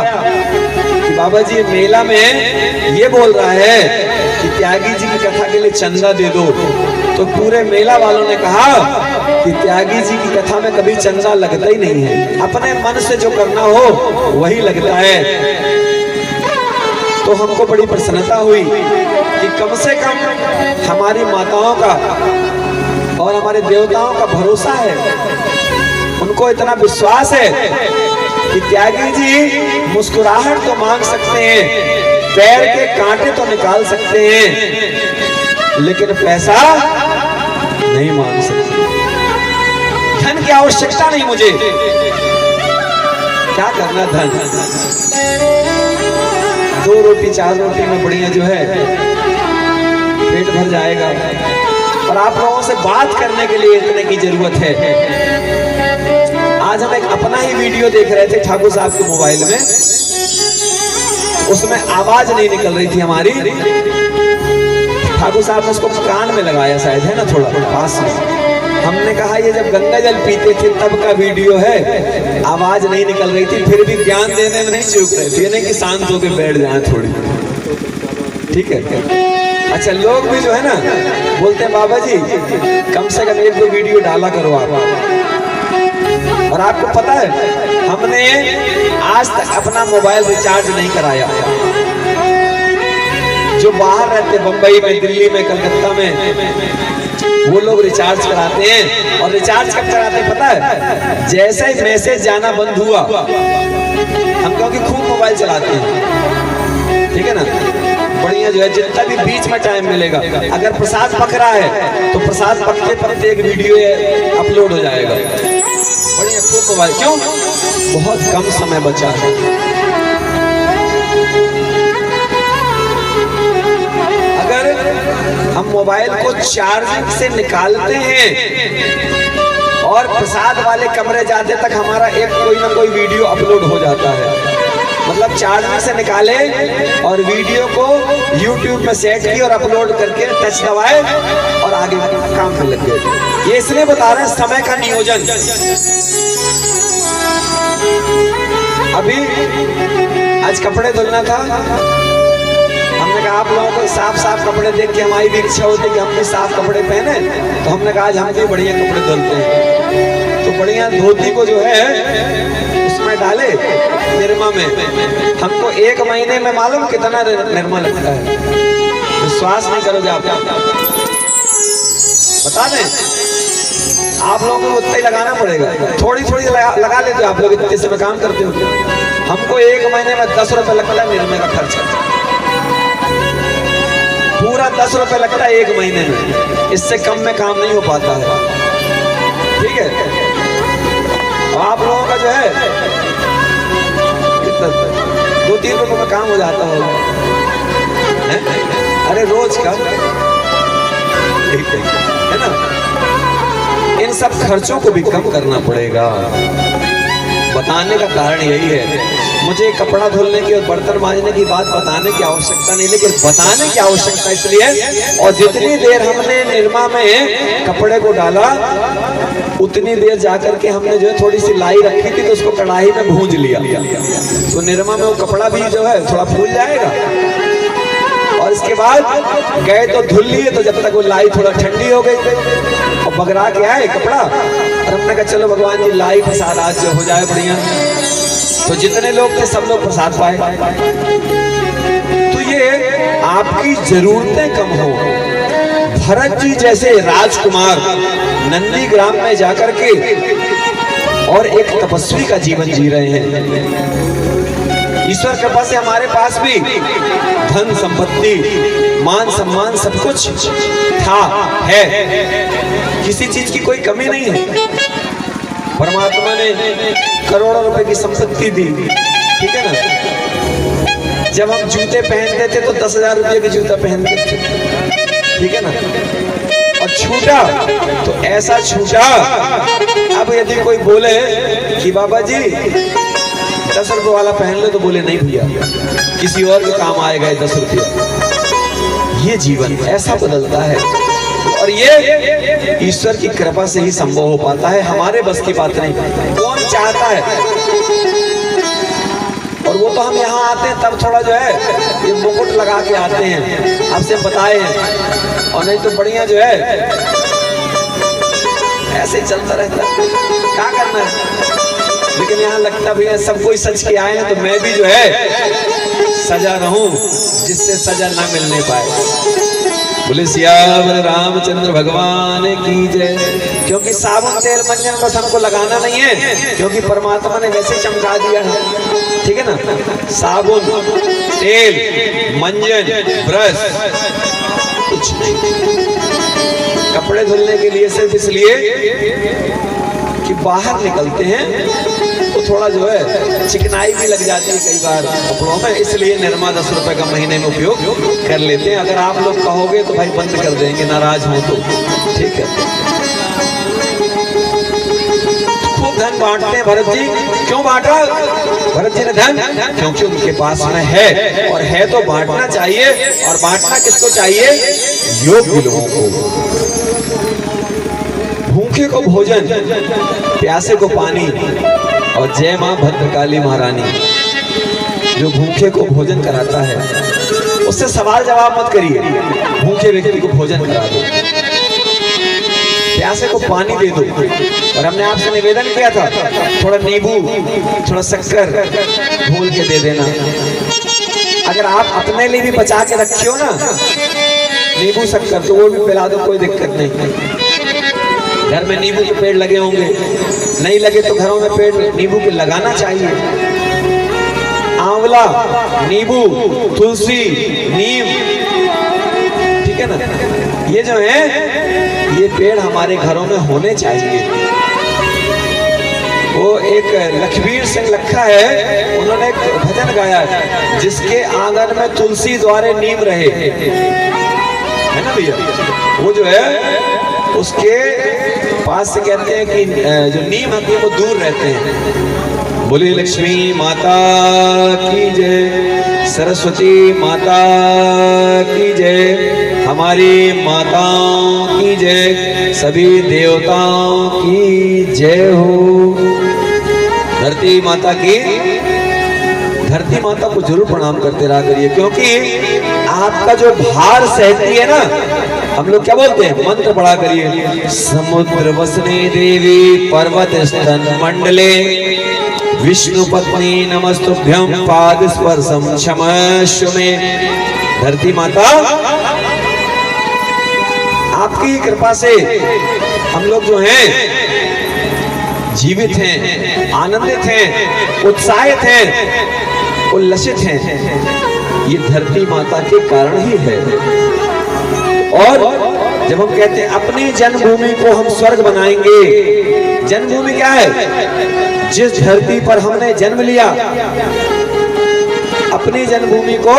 कि बाबा जी मेला में ये बोल रहा है कि त्यागी जी की कथा के लिए चंदा दे दो। तो पूरे मेला वालों ने कहा कि त्यागी जी की कथा में कभी चंदा लगता ही नहीं है, अपने मन से जो करना हो वही लगता है। तो हमको बड़ी प्रसन्नता हुई कि कम से कम हमारी माताओं का और हमारे देवताओं का भरोसा है, उनको इतना विश्वास है कि त्यागी जी मुस्कुराहट तो मांग सकते हैं, पैर के कांटे तो निकाल सकते हैं, लेकिन पैसा नहीं मांग सकते। धन की आवश्यकता नहीं मुझे, क्या करना धन, 2 रोटी 4 रोटी में बढ़िया जो है पेट भर जाएगा। और आप लोगों से बात करने के लिए इतने की जरूरत है। आज हम एक अपना ही वीडियो देख रहे थे ठाकुर साहब के मोबाइल में, उसमें आवाज नहीं निकल रही थी हमारी। ठाकुर साहब ने उसको कान में लगाया शायद, है ना, थोड़ा पास में। हमने कहा ये जब गंगा जल पीते थे तब का वीडियो है, आवाज नहीं निकल रही थी, फिर भी ज्ञान देने में नहीं चूक रहे थे। नहीं कि शांत होकर बैठ जाए थोड़ी, ठीक है। अच्छा, लोग भी जो है ना बोलते हैं बाबा जी कम से कम 1-2 वीडियो डाला करो आप। और आपको पता है हमने आज तक अपना मोबाइल रिचार्ज नहीं कराया। जो बाहर रहते, बंबई में, दिल्ली में, कलकत्ता में, वो लोग रिचार्ज कराते हैं। और रिचार्ज कब कराते हैं पता है? जैसे ही मैसेज जाना बंद हुआ, हम क्योंकि खूब मोबाइल चलाते हैं, ठीक है ना। बढ़िया जो है जितना भी बीच में टाइम मिलेगा, अगर प्रसाद पक रहा है तो प्रसाद पकते पकते एक वीडियो अपलोड हो जाएगा। बढ़िया खूब मोबाइल, क्यों? बहुत कम समय बचा है। अगर हम मोबाइल को चार्जिंग से निकालते हैं और प्रसाद वाले कमरे जाते तक हमारा एक कोई ना कोई वीडियो अपलोड हो जाता है। मतलब चार्जिंग से निकाले और वीडियो को YouTube में सेट की और अपलोड करके टच दबाए और आगे काम पे लग गए। ये इसलिए बता रहे हैं समय का नियोजन। अभी आज कपड़े धुलना था, हमने कहा आप लोगों को साफ साफ कपड़े देख के हमारी भी इच्छा होती है कि हम भी साफ कपड़े पहने, तो हमने कहा आज हम भी बढ़िया कपड़े धुलते हैं। तो बढ़िया धोती को जो है उसमें डाले निरमा में, हमको 1 महीने में मालूम कितना निरमा लगता है। विश्वास नहीं करोगे आप, बता दें आप लोगों को उतना ही लगाना पड़ेगा। थोड़ी थोड़ी लगा लेते हो आप लोग, इतने से काम करते हो। हमको 1 महीने में 10 रुपए लगता है निरमे का खर्चा, पूरा 10 रुपए लगता है 1 महीने में। इससे कम में काम नहीं हो पाता है, ठीक है। आप लोगों का जो है 2-3 रुपए में काम हो जाता है, अरे रोज का, है ना। इन सब खर्चों को भी कम करना पड़ेगा। बताने का कारण यही है, मुझे कपड़ा धुलने की और बर्तन मांजने की बात बताने की आवश्यकता नहीं, लेकिन बताने की आवश्यकता इसलिए, और जितनी देर हमने निरमा में कपड़े को डाला उतनी देर जाकर के हमने जो है थोड़ी सी लाई रखी थी तो उसको कढ़ाई में भूंज लिया, तो निरमा में वो कपड़ा भी जो है थोड़ा फूल जाएगा। और इसके बाद गए तो धुल लिए, तो जब तक वो लाई थोड़ा ठंडी हो गई और बगरा के आए कपड़ा, और हमने कहा चलो भगवान जी लाई प्रसाद आज जो हो जाए बढ़िया। तो जितने लोग थे सब लोग प्रसाद पाए। तो ये आपकी जरूरतें कम हो। भरत जी जैसे राजकुमार नंदीग्राम में जाकर के और एक तपस्वी का जीवन जी रहे हैं। ईश्वर कृपा से हमारे पास भी धन संपत्ति मान सम्मान सब कुछ था, है, किसी चीज की कोई कमी नहीं है। परमात्मा ने करोड़ों रुपए की संपत्ति दी, ठीक है ना। जब हम जूते पहनते थे तो 10,000 रुपये के जूता पहनते थे, ठीक है ना। और छूटा तो ऐसा छूटा, अब यदि कोई बोले कि बाबा जी 10 रुपये वाला पहन लो, तो बोले नहीं भैया किसी और के काम आएगा 10 रुपये। ये जीवन ऐसा बदलता है, और ये ईश्वर की कृपा से ही संभव हो पाता है, हमारे बस की बात नहीं। कौन चाहता है, और वो तो हम यहाँ आते हैं तब थोड़ा जो है ये मुकुट लगा के आते हैं, आपसे बताए हैं, और नहीं तो बढ़िया जो है ऐसे ही चलता रहता है, क्या करना है। लेकिन यहाँ लगता भैया सब कोई सच के आए हैं, तो मैं भी जो है सजा रहूं जिससे सजा ना मिलने पाए। बोले सियावर रामचंद्र भगवान की जय। क्योंकि साबुन तेल मंजन बस हमको लगाना नहीं है, क्योंकि परमात्मा ने वैसे चमका दिया है, ठीक है ना। साबुन तेल मंजन ब्रश कुछ नहीं। कपड़े धुलने के लिए सिर्फ इसलिए कि बाहर निकलते हैं तो थोड़ा जो है चिकनाई भी लग जाती है कई बार कपड़ों में, इसलिए निरमा 10 रुपए का महीने में उपयोग कर लेते हैं। अगर आप लोग कहोगे तो भाई बंद कर देंगे, नाराज हो तो, ठीक है। खूब धन बांटते हैं भरत जी। क्यों बांटा भरत जी ने धन? क्योंकि उनके पास में है, और है तो बांटना चाहिए। और बांटना किसको चाहिए? योग्य लोगों को। भूखे को भोजन, प्यासे को पानी, और जय मां भद्रकाली महारानी जो भूखे को भोजन कराता है, उससे सवाल जवाब मत करिए। भूखे व्यक्ति को भोजन करा दो, प्यासे को पानी दे दो। और हमने आपसे निवेदन किया था थोड़ा नींबू थोड़ा शक्कर घोल के दे देना। अगर आप अपने लिए भी बचा के रखे हो ना नींबू शक्कर, तो वो भी पिला दो, कोई दिक्कत नहीं। घर में नींबू के पेड़ लगे होंगे, नहीं लगे तो घरों में पेड़ नींबू के लगाना चाहिए। आंवला आंवला, नींबू, तुलसी, नीम, ठीक है ना, ये जो है ये पेड़ हमारे घरों में होने चाहिए। वो एक लखबीर सिंह लखा है, उन्होंने एक भजन गाया है, जिसके आंगन में तुलसी द्वारे नीम रहे, है ना भैया। वो जो है उसके पास से कहते हैं कि जो नीम होती है वो दूर रहते हैं। बोले लक्ष्मी माता की जय, सरस्वती माता की जय, हमारी माताओं की जय, सभी देवताओं की जय हो। धरती माता की, धरती माता को जरूर प्रणाम करते रहा करिए, क्योंकि आपका जो भार सहती है ना, हम लोग क्या बोलते हैं, मंत्र पढ़ा करिए। समुद्र वसने देवी पर्वत स्तन मंडले, विष्णु पत्नी नमस्तुभ्यं पाद स्पर्शम क्षमस्व मे। धरती माता आपकी कृपा से हम लोग जो हैं जीवित हैं, आनंदित हैं, उत्साहित हैं, उल्लसित हैं, ये धरती माता के कारण ही है। और जब हम कहते हैं अपनी जन्मभूमि को हम स्वर्ग बनाएंगे, जन्मभूमि क्या है, जिस धरती पर हमने जन्म लिया, अपनी जन्मभूमि को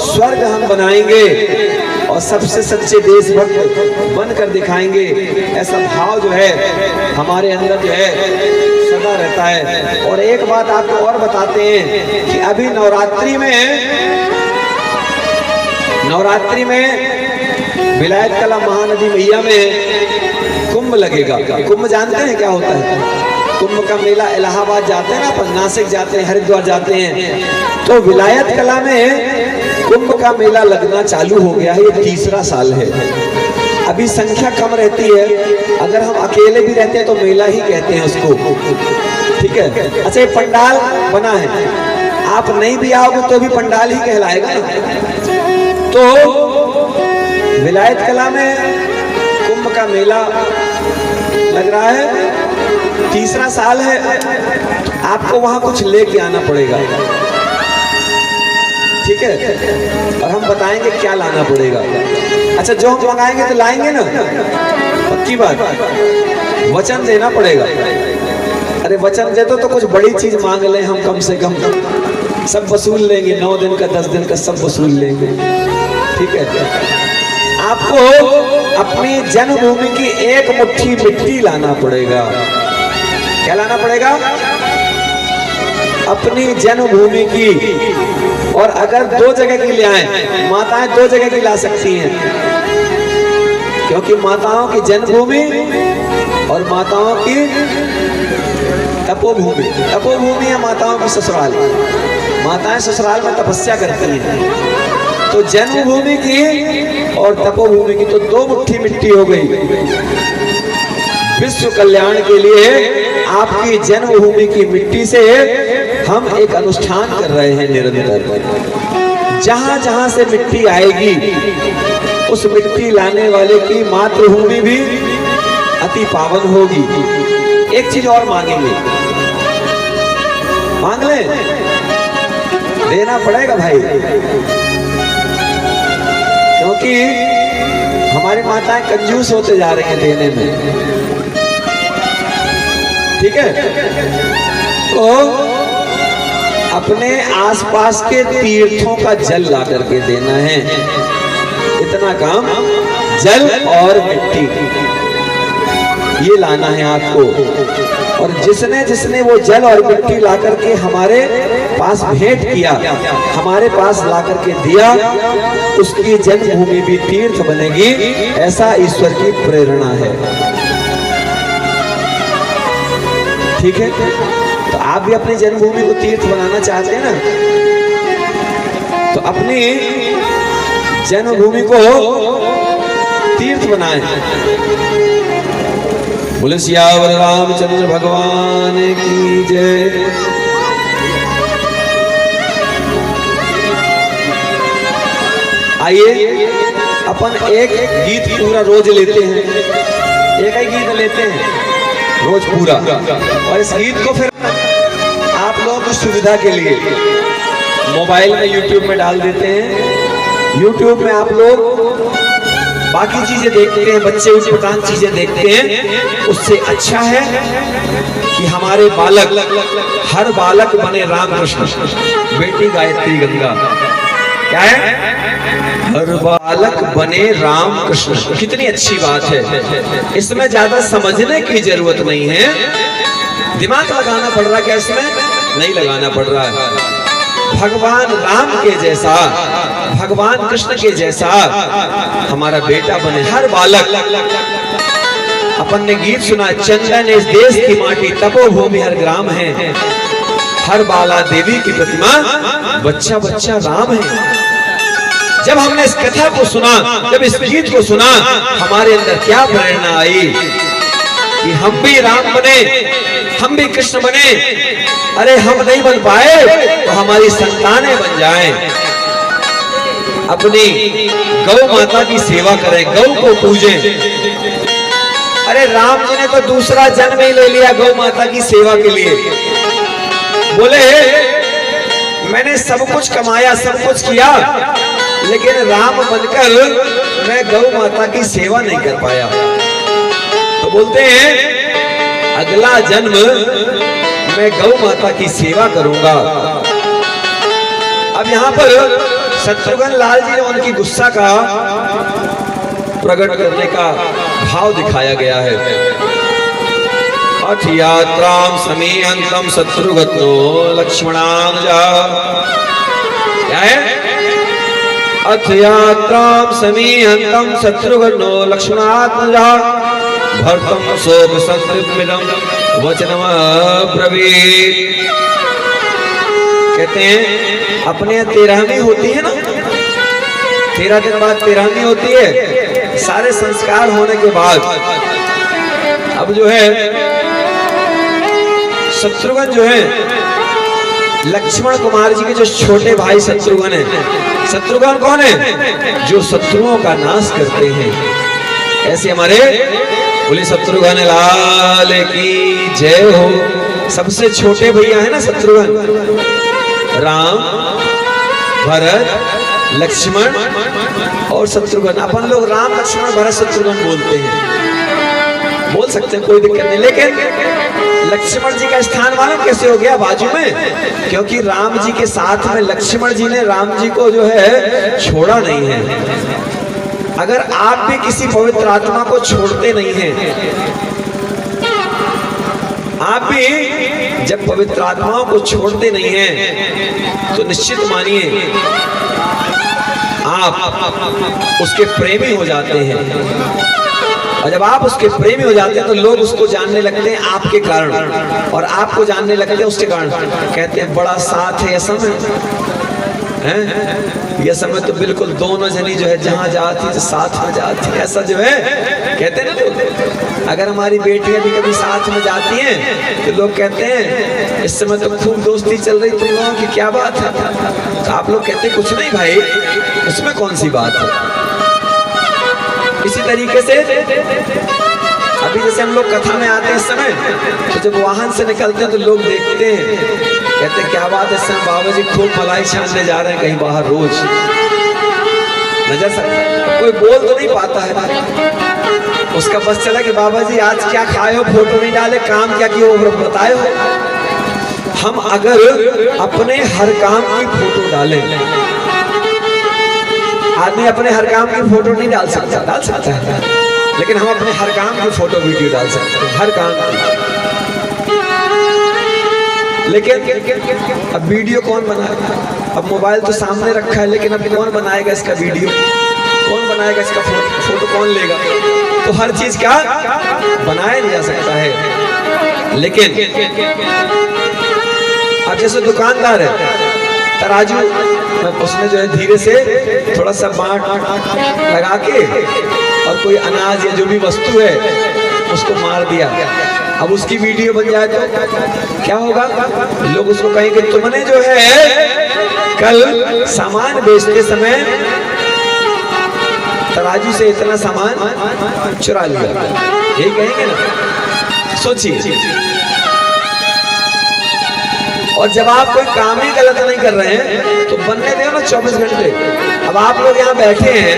स्वर्ग हम बनाएंगे और सबसे सच्चे देशभक्त बनकर दिखाएंगे। ऐसा भाव जो है हमारे अंदर जो है सदा रहता है। और एक बात आपको और बताते हैं कि अभी नवरात्रि में विलायत कला महानदी मैया में कुंभ लगेगा। कुंभ जानते हैं क्या होता है? कुंभ का मेला इलाहाबाद जाते हैं ना, अपन नासिक जाते हैं, हरिद्वार जाते हैं, तो विलायत कला में कुंभ का मेला लगना चालू हो गया है। ये तीसरा साल है। अभी संख्या कम रहती है, अगर हम अकेले भी रहते हैं तो मेला ही कहते हैं उसको, ठीक है। अच्छा, ये पंडाल बना है, आप नहीं भी आओगे तो भी पंडाल ही कहलाएगा ना। तो विलायत कला में कुंभ का मेला लग रहा है, तीसरा साल है, आपको वहां कुछ लेके आना पड़ेगा, ठीक है। और हम बताएंगे क्या लाना पड़ेगा। अच्छा, जो हम मंगाएंगे तो लाएंगे ना, पक्की बात, वचन देना पड़ेगा। अरे वचन दे तो कुछ बड़ी चीज मांग लें हम, कम से कम सब वसूल लेंगे, 9 दिन का 10 दिन का सब वसूल लेंगे, ठीक है। आपको अपनी जन्मभूमि की एक मुट्ठी मिट्टी लाना पड़ेगा। क्या लाना पड़ेगा? अपनी जन्मभूमि की। और अगर 2 जगह की ले आए, माताएं 2 जगह की ला सकती हैं, क्योंकि माताओं की जन्मभूमि और माताओं की तपोभूमि। तपोभूमि है माताओं की ससुराल, माताएं ससुराल में तपस्या करती हैं। तो जन्मभूमि की और तपोभूमि की तो 2 मुट्ठी मिट्टी हो गई। विश्व कल्याण के लिए आपकी जन्मभूमि की मिट्टी से हम एक अनुष्ठान कर रहे हैं निरंतर। जहां जहां से मिट्टी आएगी, उस मिट्टी लाने वाले की मातृभूमि भी अति पावन होगी। एक चीज और मांगेंगे, मांग ले, देना पड़ेगा भाई, क्योंकि हमारी माताएं कंजूस होते जा रही हैं देने में, ठीक है। तो अपने आसपास के तीर्थों का जल ला करके देना है। इतना काम, जल और मिट्टी ये लाना है आपको। और जिसने जिसने वो जल और मिट्टी ला करके हमारे पास भेंट किया, हमारे पास ला करके दिया, उसकी जन्मभूमि भी तीर्थ बनेगी, ऐसा ईश्वर की प्रेरणा है, ठीक है। तो आप भी अपनी जन्मभूमि को तीर्थ बनाना चाहते हैं ना, तो अपनी जन्मभूमि को तीर्थ बनाएं। बोले सियावर रामचंद्र भगवान की जय। आइए अपन एक गीत पूरा रोज लेते हैं, एक ही गीत लेते हैं रोज पूरा। और इस गीत को फिर आप लोगों की सुविधा के लिए मोबाइल में यूट्यूब में डाल देते हैं। यूट्यूब में आप लोग बाकी चीजें देखते हैं, बच्चे उटपटांग चीजें देखते हैं। उससे अच्छा है कि हमारे बालक, हर बालक बने रामकृष्ण, बेटी गायत्री गंगा। क्या है? हर बालक बने रामकृष्ण। कितनी अच्छी बात है। इसमें ज्यादा समझने की जरूरत नहीं है। दिमाग लगाना पड़ रहा है क्या इसमें? नहीं लगाना पड़ रहा है। भगवान राम के जैसा, भगवान कृष्ण के जैसा हमारा बेटा बने हर बालक। अपन ने गीत सुना, चंदन इस देश की माटी, तपोभूमि हर ग्राम है, हर बाला देवी की प्रतिमा, बच्चा बच्चा राम है। जब हमने इस कथा को सुना, जब इस गीत को सुना, हमारे अंदर क्या प्रेरणा आई कि हम भी राम बने, हम भी कृष्ण बने। अरे हम नहीं बन पाए तो हमारी संतानें बन जाएं। अपनी गौ माता की सेवा करें, गौ को पूजें। अरे राम जी ने तो दूसरा जन्म ही ले लिया गौ माता की सेवा के लिए। बोले मैंने सब कुछ कमाया, सब कुछ किया, लेकिन राम बनकर मैं गौ माता की सेवा नहीं कर पाया। तो बोलते हैं अगला जन्म मैं गौ माता की सेवा करूंगा। अब यहाँ पर शत्रुघ्न लाल जी ने उनकी गुस्सा का प्रकट करने का भाव दिखाया गया है। अथ यात्राम समीहंतम शत्रुघ्नो लक्ष्मणानुजा। क्या है? अथ यात्राम समीहंतम शत्रुघ्नो लक्ष्मणानुजा भरतम शोक संतृप्तमिदं वचनम ब्रवीत। कहते हैं अपने 13वीं होती है ना, 13 दिन बाद 13वीं होती है। सारे संस्कार होने के बाद अब जो है शत्रुघ्न जो है, लक्ष्मण कुमार जी के जो छोटे भाई शत्रुघ्न है। शत्रुघ्न कौन है? जो शत्रुओं का नाश करते हैं। ऐसे हमारे बोले शत्रुघ्न लाल की जय हो। सबसे छोटे भैया है ना शत्रुघ्न। राम, भरत, लक्ष्मण और शत्रुघ्न। अपन लोग राम, लक्ष्मण, भरत, शत्रुघ्न बोलते हैं, बोल सकते हैं, कोई दिक्कत नहीं। लेकिन लक्ष्मण जी का स्थान मालूम कैसे हो गया? बाजू में। क्योंकि राम जी के साथ में लक्ष्मण जी ने राम जी को जो है छोड़ा नहीं है। अगर आप भी किसी पवित्र आत्मा को छोड़ते नहीं हैं, आप भी जब पवित्र आत्माओं को छोड़ते नहीं हैं, तो निश्चित मानिए आप उसके प्रेमी हो जाते हैं। और जब आप उसके प्रेमी हो जाते हैं तो लोग उसको जानने लगते हैं आपके कारण, और आपको जानने लगते हैं उसके कारण। कहते हैं बड़ा साथ है। ये समय तो बिल्कुल दोनों जनी जो है जहां जाती तो साथ में जाती है। ऐसा जो है कहते हैं ना लोग। अगर हमारी बेटियां भी कभी साथ में जाती हैं तो लोग कहते हैं इस समय तो खूब दोस्ती चल रही तुम लोगों की, क्या बात है? तो आप लोग कहते कुछ नहीं भाई, उसमें कौन सी बात है। इसी तरीके से अभी जैसे हम लोग कथा में आते हैं इस समय, तो जब वाहन से निकलते हैं तो लोग देखते हैं, कहते हैं क्या बात है, इस समय बाबा जी खूब मलाई छानने जा रहे हैं कहीं बाहर रोज। नजर सकता कोई बोल तो नहीं पाता है, उसका बस चला कि बाबा जी आज क्या खाए हो, फोटो नहीं डाले, काम क्या किया वो बताए हो। हम अगर अपने हर काम की फोटो डालें, आदमी अपने हर काम की फोटो नहीं डाल सकता है, लेकिन हम अपने हर काम की फोटो वीडियो डाल सकते हैं, हर काम की। लेकिन अब वीडियो कौन बनाएगा? अब मोबाइल तो सामने रखा है, लेकिन अब कौन बनाएगा इसका वीडियो, कौन बनाएगा इसका फोटो कौन लेगा? तो हर चीज का बनाया नहीं जा सकता है। लेकिन अब जैसे दुकानदार है, तराजू उसमें जो है धीरे से थोड़ा सा बांट लगा के और कोई अनाज या जो भी वस्तु है उसको मार दिया, अब उसकी वीडियो बन जाए तो क्या होगा? लोग उसको कहेंगे तुमने जो है कल सामान बेचते समय तराजू से इतना सामान चुरा लिया, यही कहेंगे ना। सोचिए, और जब आप कोई काम ही गलत नहीं कर रहे हैं बनने दो ना 24 घंटे। अब आप लोग यहाँ बैठे हैं,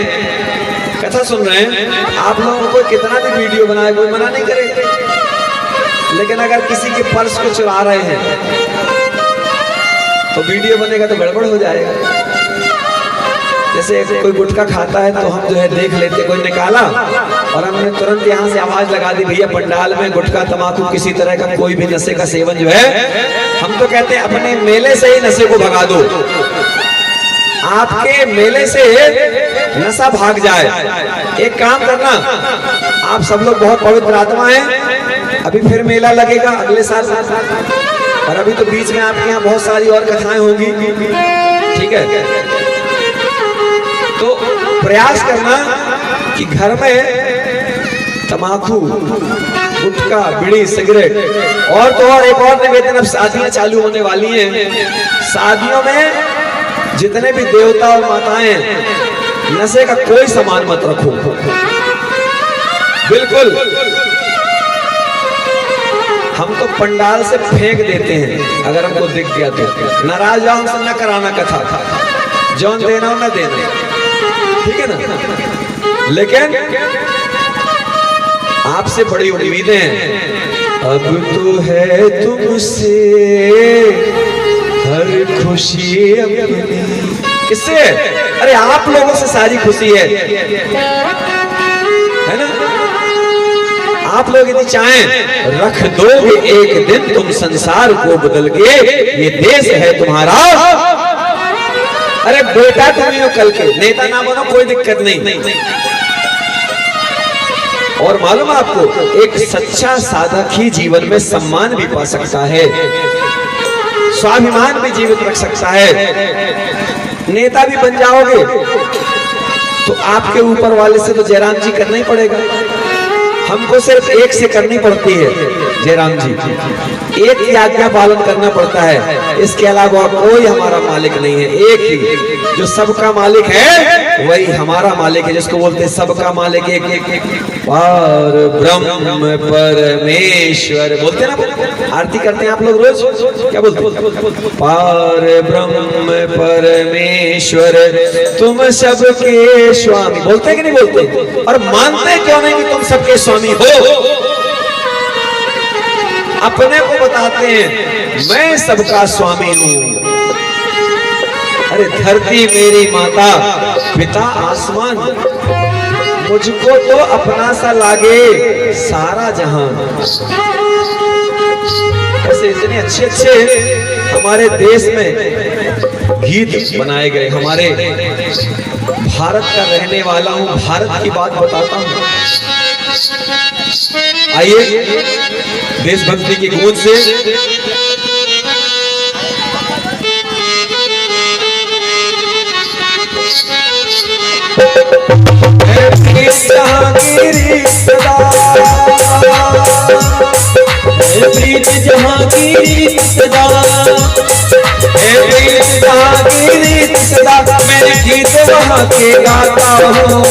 कथा सुन रहे हैं, आप लोगों को कितना भी वीडियो बनाए कोई मना नहीं करेगा, लेकिन अगर किसी के पर्स को चुरा रहे हैं तो वीडियो बनेगा तो गड़बड़ हो जाएगा। जैसे कोई गुटखा खाता है तो हम जो है देख लेते, कोई निकाला और हमने तुरंत यहाँ से आवाज लगा दी, भैया पंडाल में गुटखा तमाकू किसी तरह का कोई भी नशे का सेवन जो है, हम तो कहते हैं अपने मेले से ही नशे को भगा दो, आपके मेले से नशा भाग जाए। एक काम करना, आप सब लोग बहुत पवित्र आत्मा हैं, अभी फिर मेला लगेगा अगले साल, और अभी तो बीच में आपके यहाँ बहुत सारी और कथाएं होंगी, ठीक है। तो प्रयास करना कि घर में तमाकू, गुटखा, बीड़ी, सिगरेट और तो और एक और निवेदन, अब शादियां चालू होने वाली हैं, शादियों में जितने भी देवता और माताएं, नशे का कोई सामान मत रखो, बिल्कुल। हम तो पंडाल से फेंक देते हैं अगर हमको दिख गया तो, नाराज जाओ हमसे न कराना कथा, जौन देना हो न देना, ठीक है ना। लेकिन आपसे बड़ी उम्मीदें हैं, अब तो है तुमसे हर खुशी अपनी। किससे? अरे आप लोगों से सारी खुशी है ना। आप लोग यदि चाहें रख दोगे एक दिन तुम संसार को बदल के, ये देश है तुम्हारा। अरे बेटा तुम्हें हो कल के, नेता ना बनो कोई दिक्कत नहीं। और मालूम आपको, एक सच्चा साधक ही जीवन में सम्मान भी पा सकता है, स्वाभिमान भी जीवित रख सकता है। नेता भी बन जाओगे तो आपके ऊपर वाले से तो जयराम जी करना ही पड़ेगा, हमको सिर्फ एक से करनी पड़ती है, जयराम जी, एक की आज्ञा पालन करना पड़ता है, इसके अलावा कोई हमारा मालिक नहीं है। एक ही जो सबका मालिक है वही हमारा मालिक है, जिसको बोलते हैं सबका मालिक एक, पार ब्रह्म परमेश्वर। बोलते हैं ना, आरती करते हैं आप लोग रोज, क्या बोलते हैं? पार ब्रह्म परमेश्वर तुम सबके स्वामी। बोलते हैं कि नहीं बोलते? और मानते क्यों नहीं कि तुम सबके स्वामी हो? अपने को बताते हैं मैं सबका स्वामी हूं। अरे धरती मेरी माता, पिता आसमान, मुझको तो अपना सा लागे सारा जहां। ऐसे इतने अच्छे अच्छे हमारे देश में गीत बनाए गए। हमारे भारत का रहने वाला हूं, भारत की बात बताता हूं। आइए देशभक्ति की गूंज से जहांगीरी सदा, प्रीत जहांगीरी सदा, प्रीत जहांगीरी सदा, मैं गीत वहां के गाता हूँ।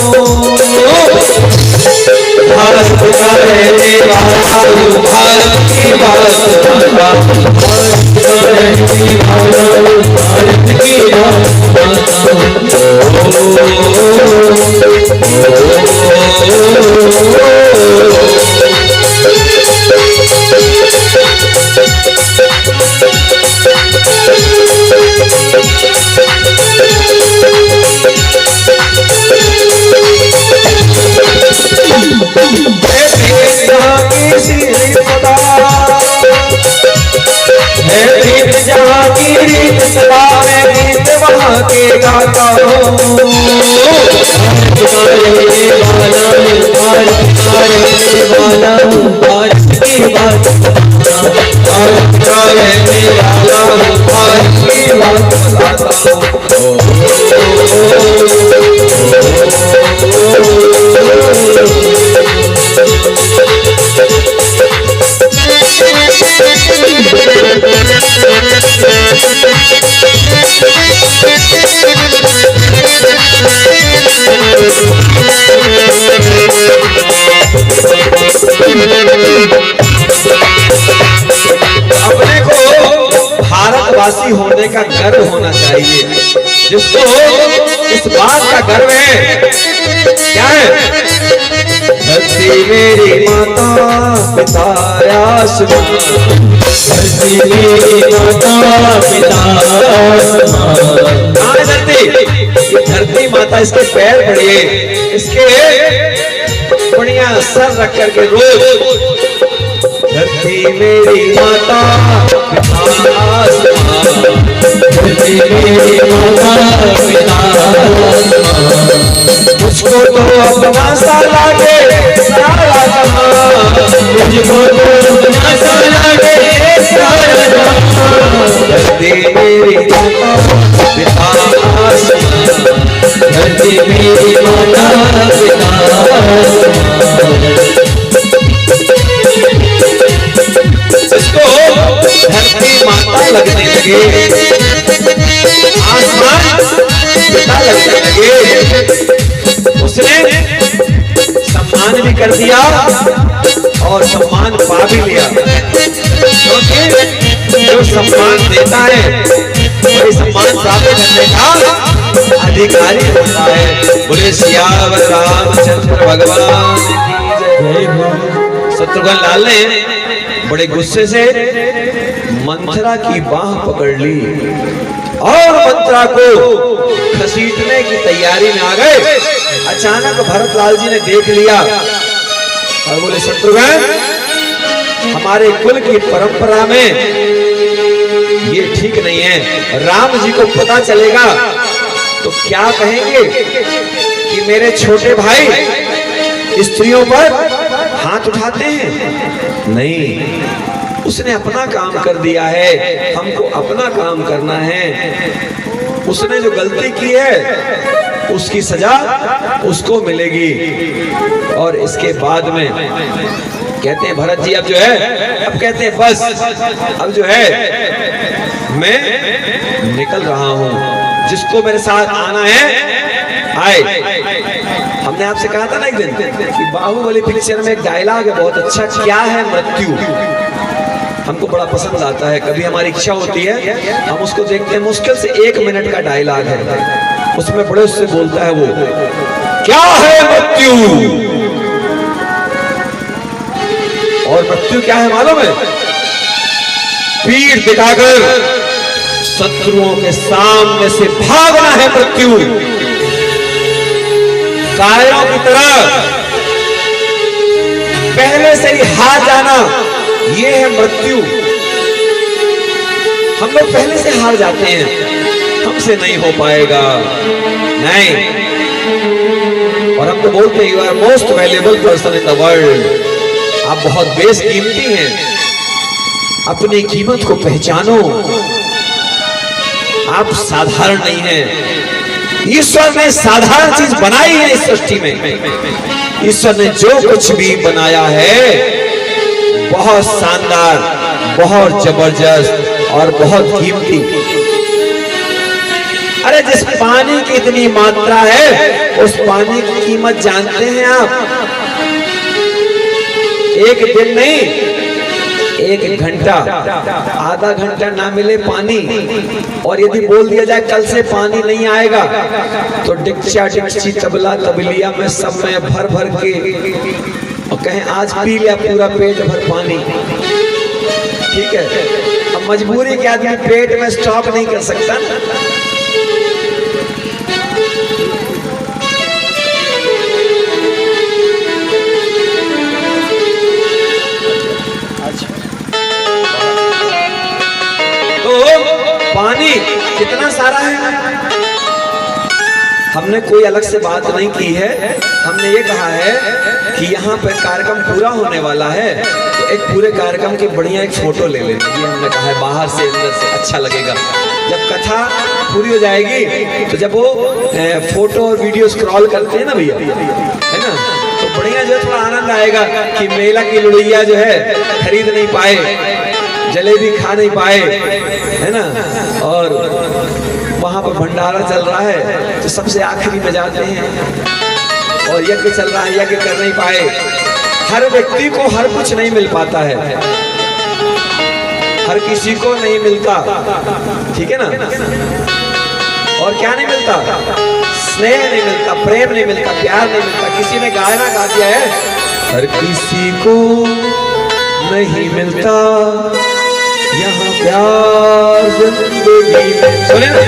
भारत का रहने वाला हूँ, भारत की बात करता हूँ, भारत का रहने वाला हूँ, भारत की बात करता हूँ। जहाँ की रीत सदा, मैं गीत वहाँ के गाता हूँ। भारत का रहने वाला हूँ, भारत का रहने वाला हूँ, भारत की बात, भारत का रहने वाला हूँ, भारत की बात बताता हूँ। अपने को भारतवासी होने का गर्व होना चाहिए। जिसको इस बात का गर्व है, क्या है? धरती मेरी माता पिता आसमान, धरती मेरी माता पिता आसमान। कहाँ है धरती? ये धरती माता, इसके पैर बढ़िए, इसके बढ़िया सर रख करके रोज धरती मेरी माता पिता आसमान, धरती मेरी माता पिता आसमान। मुझको तो अपना सा लागे सारा जहां, मुझको तो अपना सा लागे सारा जहां। धरती मेरी माता पिता आसमान, धरती मेरी माता पिता आसमान। इसको धरती माता लगने लगे, आसमान पिता लगने लगे। उसने सम्मान भी कर दिया और सम्मान पा भी लिया, क्योंकि जो सम्मान देता है वही सम्मान प्राप्त करने का अधिकारी होता है। बोले सियावर रामचंद्र भगवान की जय। शत्रुघ्न लाल ने बड़े गुस्से से मंथरा की बाह पकड़ ली और मंथरा को घसीटने की तैयारी में आ गए। अचानक भरतलाल जी ने देख लिया और बोले शत्रुघ्न, हमारे कुल की परंपरा में ये ठीक नहीं है। राम जी को पता चलेगा तो क्या कहेंगे कि मेरे छोटे भाई स्त्रियों पर हाथ उठाते हैं। नहीं, उसने अपना काम कर दिया है, हमको अपना काम करना है। उसने जो गलती की है उसकी सजा उसको मिलेगी। और इसके बाद में कहते हैं भरत जी अब जो है, अब कहते हैं बस अब जो है मैं निकल रहा हूं, जिसको मेरे साथ आना है आए। हमने आपसे कहा था ना एक दिन कि बाहुबली पिक्चर में एक डायलॉग है बहुत अच्छा, क्या है मृत्यु, हमको बड़ा पसंद आता है। कभी हमारी इच्छा होती है हम उसको देखते हैं, मुश्किल से 1 मिनट का डायलॉग है, उसमें बड़े उससे बोलता है वो, क्या है मृत्यु। और मृत्यु क्या है मालूम है? पीठ दिखाकर शत्रुओं के सामने से भागना है मृत्यु। कायरों की तरह पहले से ही हार जाना, ये है मृत्यु। हम लोग पहले से हार जाते हैं, हमसे नहीं हो पाएगा, नहीं। और हम तो बोलते हैं you are most valuable person in the world, आप बहुत बेशकीमती हैं, अपनी कीमत को पहचानो, आप साधारण नहीं हैं। ईश्वर ने साधारण चीज बनाई है इस सृष्टि में। ईश्वर ने जो कुछ भी बनाया है बहुत शानदार, बहुत जबरदस्त और बहुत कीमती। अरे जिस पानी की इतनी मात्रा है उस पानी की कीमत जानते हैं आप? एक दिन नहीं, 1 घंटा, आधा घंटा ना मिले पानी और यदि बोल दिया जाए कल से पानी नहीं आएगा तो डिक्चा डिक्ची तबला तबलिया में सब में भर भर के और कहें आज पी लिया पूरा पेट भर पानी। ठीक है, अब मजबूरी के आदमी पेट में स्टॉक नहीं कर सकता। पानी कितना सारा है, हमने कोई अलग से बात नहीं की है। हमने ये कहा है कि यहाँ पर कार्यक्रम पूरा होने वाला है तो एक पूरे कार्यक्रम की बढ़िया एक फोटो ले लेंगे। ये हमने कहा है, बाहर से अंदर से अच्छा लगेगा। जब कथा पूरी हो जाएगी तो जब वो फोटो और वीडियो स्क्रॉल करते हैं ना भैया, है ना, तो बढ़िया जो थोड़ा आनंद आएगा कि मेला की लुड़ैया जो है खरीद नहीं पाए, जलेबी खा नहीं पाए, है ना, और वहां पर भंडारा चल रहा है तो सबसे आखिरी में जाते हैं, और यज्ञ चल रहा है यज्ञ कर नहीं पाए। हर व्यक्ति को हर कुछ नहीं मिल पाता है, हर किसी को नहीं मिलता, ठीक है ना। और क्या नहीं मिलता? स्नेह नहीं मिलता, प्रेम नहीं मिलता, प्यार नहीं मिलता। किसी ने गाना गा दिया है, हर किसी को नहीं मिलता यहाँ प्यार जिंदगी में। सुने ना,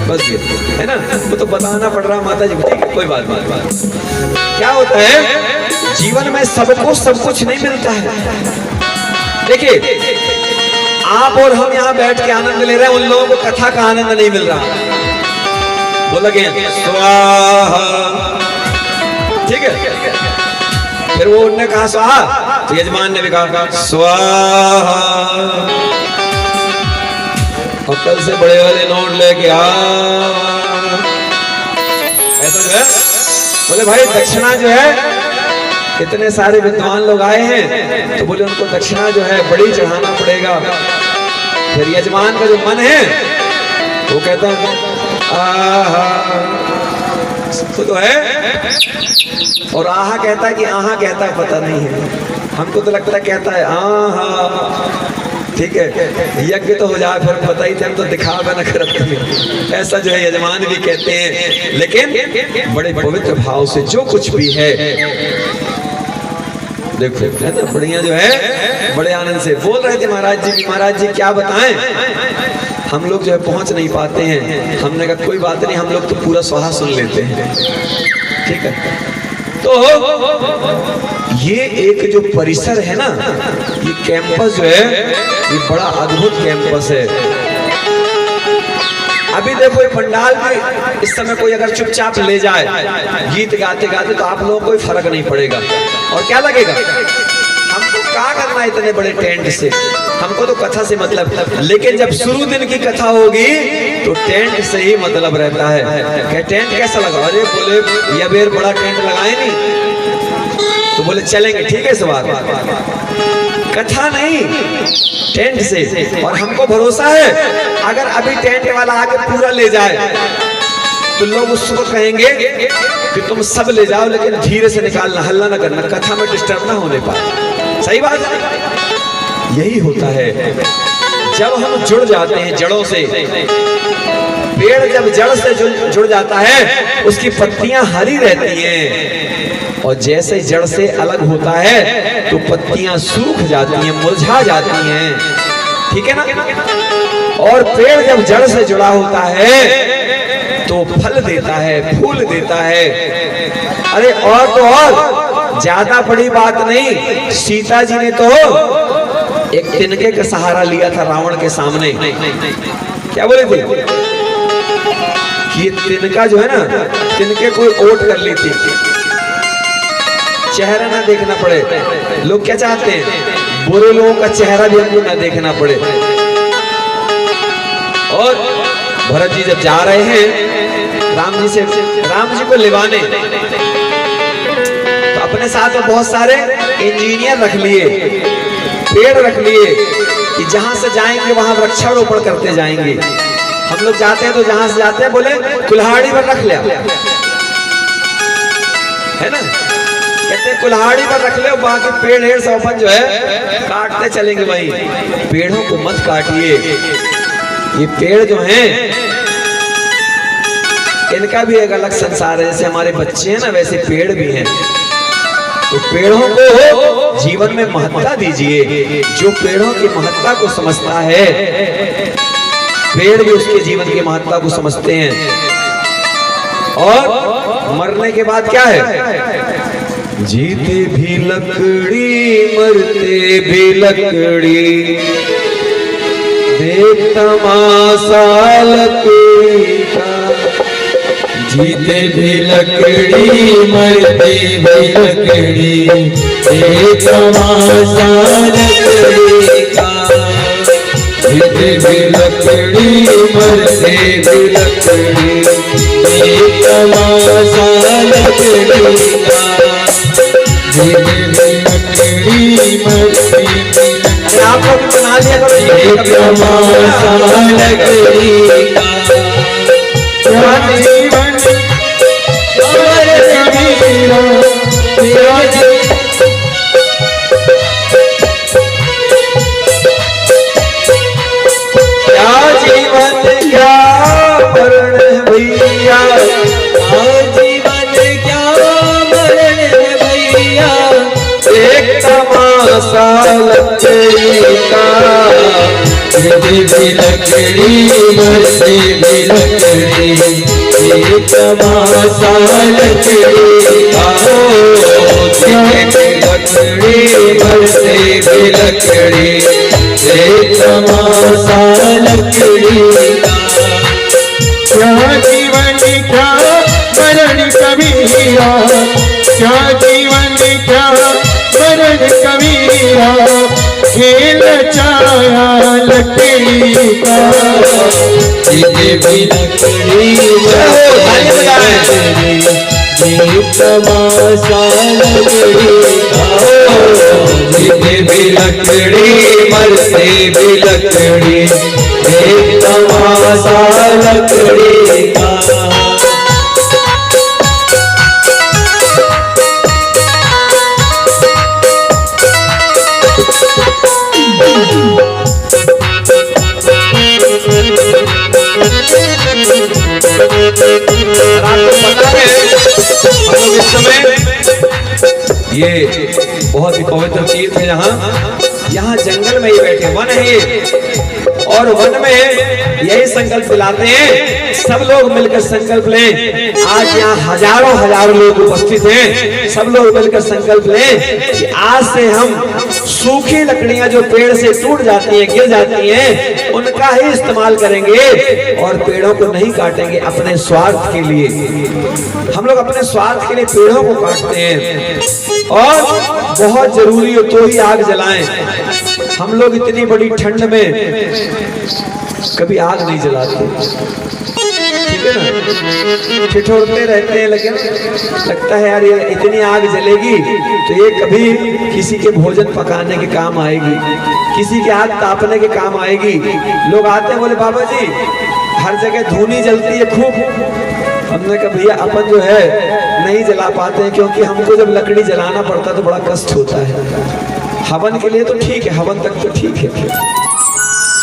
बस ये है ना, वो तो बताना पड़ रहा माता जी को, ठीक है कोई बात नहीं। क्या होता है जीवन में, सबको सब कुछ नहीं मिलता है। देखिए आप और हम यहाँ बैठ के आनंद ले रहे हैं, उन लोगों को कथा का आनंद नहीं मिल रहा। वो लगे स्वाहा, ठीक है, फिर वो उनने कहा स्वाहा, तो यजमान ने भी कहा स्वाहा, और कल से बड़े वाले नोट लेके आ। ऐसा जो है, बोले भाई दक्षिणा जो है, इतने सारे विद्वान लोग आए हैं, तो बोले उनको दक्षिणा जो है बड़ी चढ़ाना पड़ेगा। फिर यजमान का जो मन है वो कहता है आहा, तो है, और आहा कहता है कि आहा कहता है पता नहीं है, हमको तो लगता है कहता है आहा, ठीक है, यज्ञ तो हो जाए फिर पता ही थे, हम तो दिखावा न करते। ऐसा जो है यजमान भी कहते हैं, लेकिन बड़े पवित्र भाव से जो कुछ भी है, देखो है ना, बढ़िया जो है, बड़े आनंद से बोल रहे थे महाराज जी, महाराज जी क्या बताएं, हम लोग जो है पहुंच नहीं पाते हैं। हमने कहा कोई बात नहीं, हम लोग तो पूरा स्वाहा सुन लेते हैं, ठीक है। तो ये एक जो परिसर है ना, ये कैंपस जो है, ये बड़ा अद्भुत कैंपस है। अभी देखो ये पंडाल में इस समय कोई अगर चुपचाप ले जाए गीत गाते गाते, तो आप लोगों को कोई फर्क नहीं पड़ेगा। और क्या लगेगा, हमको क्या करना है इतने बड़े टेंट से, हमको तो कथा से मतलब। लेकिन जब शुरू दिन की कथा होगी तो टेंट से ही मतलब रहता है। क्या टेंट कैसा लगा? अरे बोले ये बेर बड़ा टेंट लगाए नहीं, तो बोले चलेंगे, ठीक है सवाल, कथा नहीं टेंट से। और हमको भरोसा है अगर अभी टेंट वाला आके पूरा ले जाए तो लोग उसको कहेंगे कि तुम सब ले जाओ, लेकिन धीरे से निकालना, हल्ला ना करना, कथा में डिस्टर्ब ना होने पाए। सही बात है, यही होता है जब हम जुड़ जाते हैं जड़ों से। पेड़ जब जड़ से जुड़ जाता है, उसकी पत्तियां हरी रहती हैं, और जैसे जड़ से अलग होता है तो पत्तियां सूख जाती हैं, मुरझा जाती हैं, ठीक है ना। और पेड़ जब जड़ से जुड़ा होता है तो फल देता है, फूल देता है। अरे और तो और ज्यादा बड़ी बात नहीं, सीता जी ने तो एक तिनके का सहारा लिया था रावण के सामने। क्या बोले थे कि ये तिनका जो है ना, तिनके कोई ओट कर ली थी, चेहरा ना देखना पड़े। लोग क्या चाहते हैं, बुरे लोगों का चेहरा भी हमको ना देखना पड़े। और भरत जी जब जा रहे हैं राम जी को लिवाने, तो अपने साथ में बहुत सारे इंजीनियर रख लिए, पेड़ रख लिए कि जहां से जाएंगे वहां वृक्षारोपण करते जाएंगे। हम लोग जाते हैं तो जहां से जाते हैं बोले कुल्हाड़ी पर रख लिया, है ना, कहते कुल्हाड़ी पर रख ले, बाकी पेड़ हेड़ सब अपन जो है काटते चलेंगे। वही पेड़ों को मत काटिए, ये पेड़ जो हैं इनका भी एक अलग संसार है। जैसे हमारे बच्चे हैं ना, वैसे पेड़ भी हैं। तो पेड़ों को जीवन में महत्ता दीजिए। जो पेड़ों की महत्ता को समझता है, पेड़ भी उसके जीवन की महत्ता को समझते हैं। और मरने के बाद क्या है, जीते भी लकड़ी मरते भी लकड़ी, देख तमाशा लकड़ी का। जीते भी लकड़ी मरते भी लकड़ी, देख तमाशा लकड़ी का। जीते भी लकड़ी मरते भी लकड़ी, देख तमाशा लकड़ी का। जीते भी लकड़ी मरते भी लकड़ी, आप लोग बना लिया करो, देख तमाशा लकड़ी का। जीवन क्या जीवन क्या भैया, जीवन क्या मरण है भैया, एक तमाशा लकड़ी का, भी लकड़ी मरते भी लकड़ी, एक तमाशा लकड़ी का, लकड़ी मरते भी लकड़ी, एक तमाशा लकड़ी का। क्या जीवन क्या मरण कबीरा, क्या जीवन क्या मरण कबीरा, खेल चाया लकड़ी का, भी लकड़ी तमाशा लकड़ी का, भी लकड़ी मरते भी लकड़ी, एक तमाशा लकड़ी का। हम लोग इस समय ये बहुत ही पवित्र तीर्थ है, यहाँ जंगल में ही बैठे, वन है ये, और वन में यही संकल्प दिलाते हैं, सब लोग मिलकर संकल्प लें। आज यहाँ हजारों हजारों लोग उपस्थित हैं, सब लोग मिलकर संकल्प लें कि आज से हम सूखी लकड़ियां जो पेड़ से टूट जाती हैं, गिर जाती हैं, उनका ही इस्तेमाल करेंगे और पेड़ों को नहीं काटेंगे अपने स्वार्थ के लिए। हम लोग अपने स्वार्थ के लिए पेड़ों को काटते हैं, और बहुत जरूरी हो तो ही आग जलाएं। हम लोग इतनी बड़ी ठंड में कभी आग नहीं जलाते, ठीक है ना, ठिठुरते रहते हैं, लेकिन लगता है यार ये इतनी आग जलेगी तो ये कभी किसी के भोजन पकाने के काम आएगी, किसी के हाथ तापने के काम आएगी। लोग आते हैं, बोले बाबा जी हर जगह धूनी जलती है खूब। हमने कहा भैया अपन जो है नहीं जला पाते हैं, क्योंकि हमको जब लकड़ी जलाना पड़ता है तो बड़ा कष्ट होता है। हवन के लिए तो ठीक है, हवन तक तो ठीक है,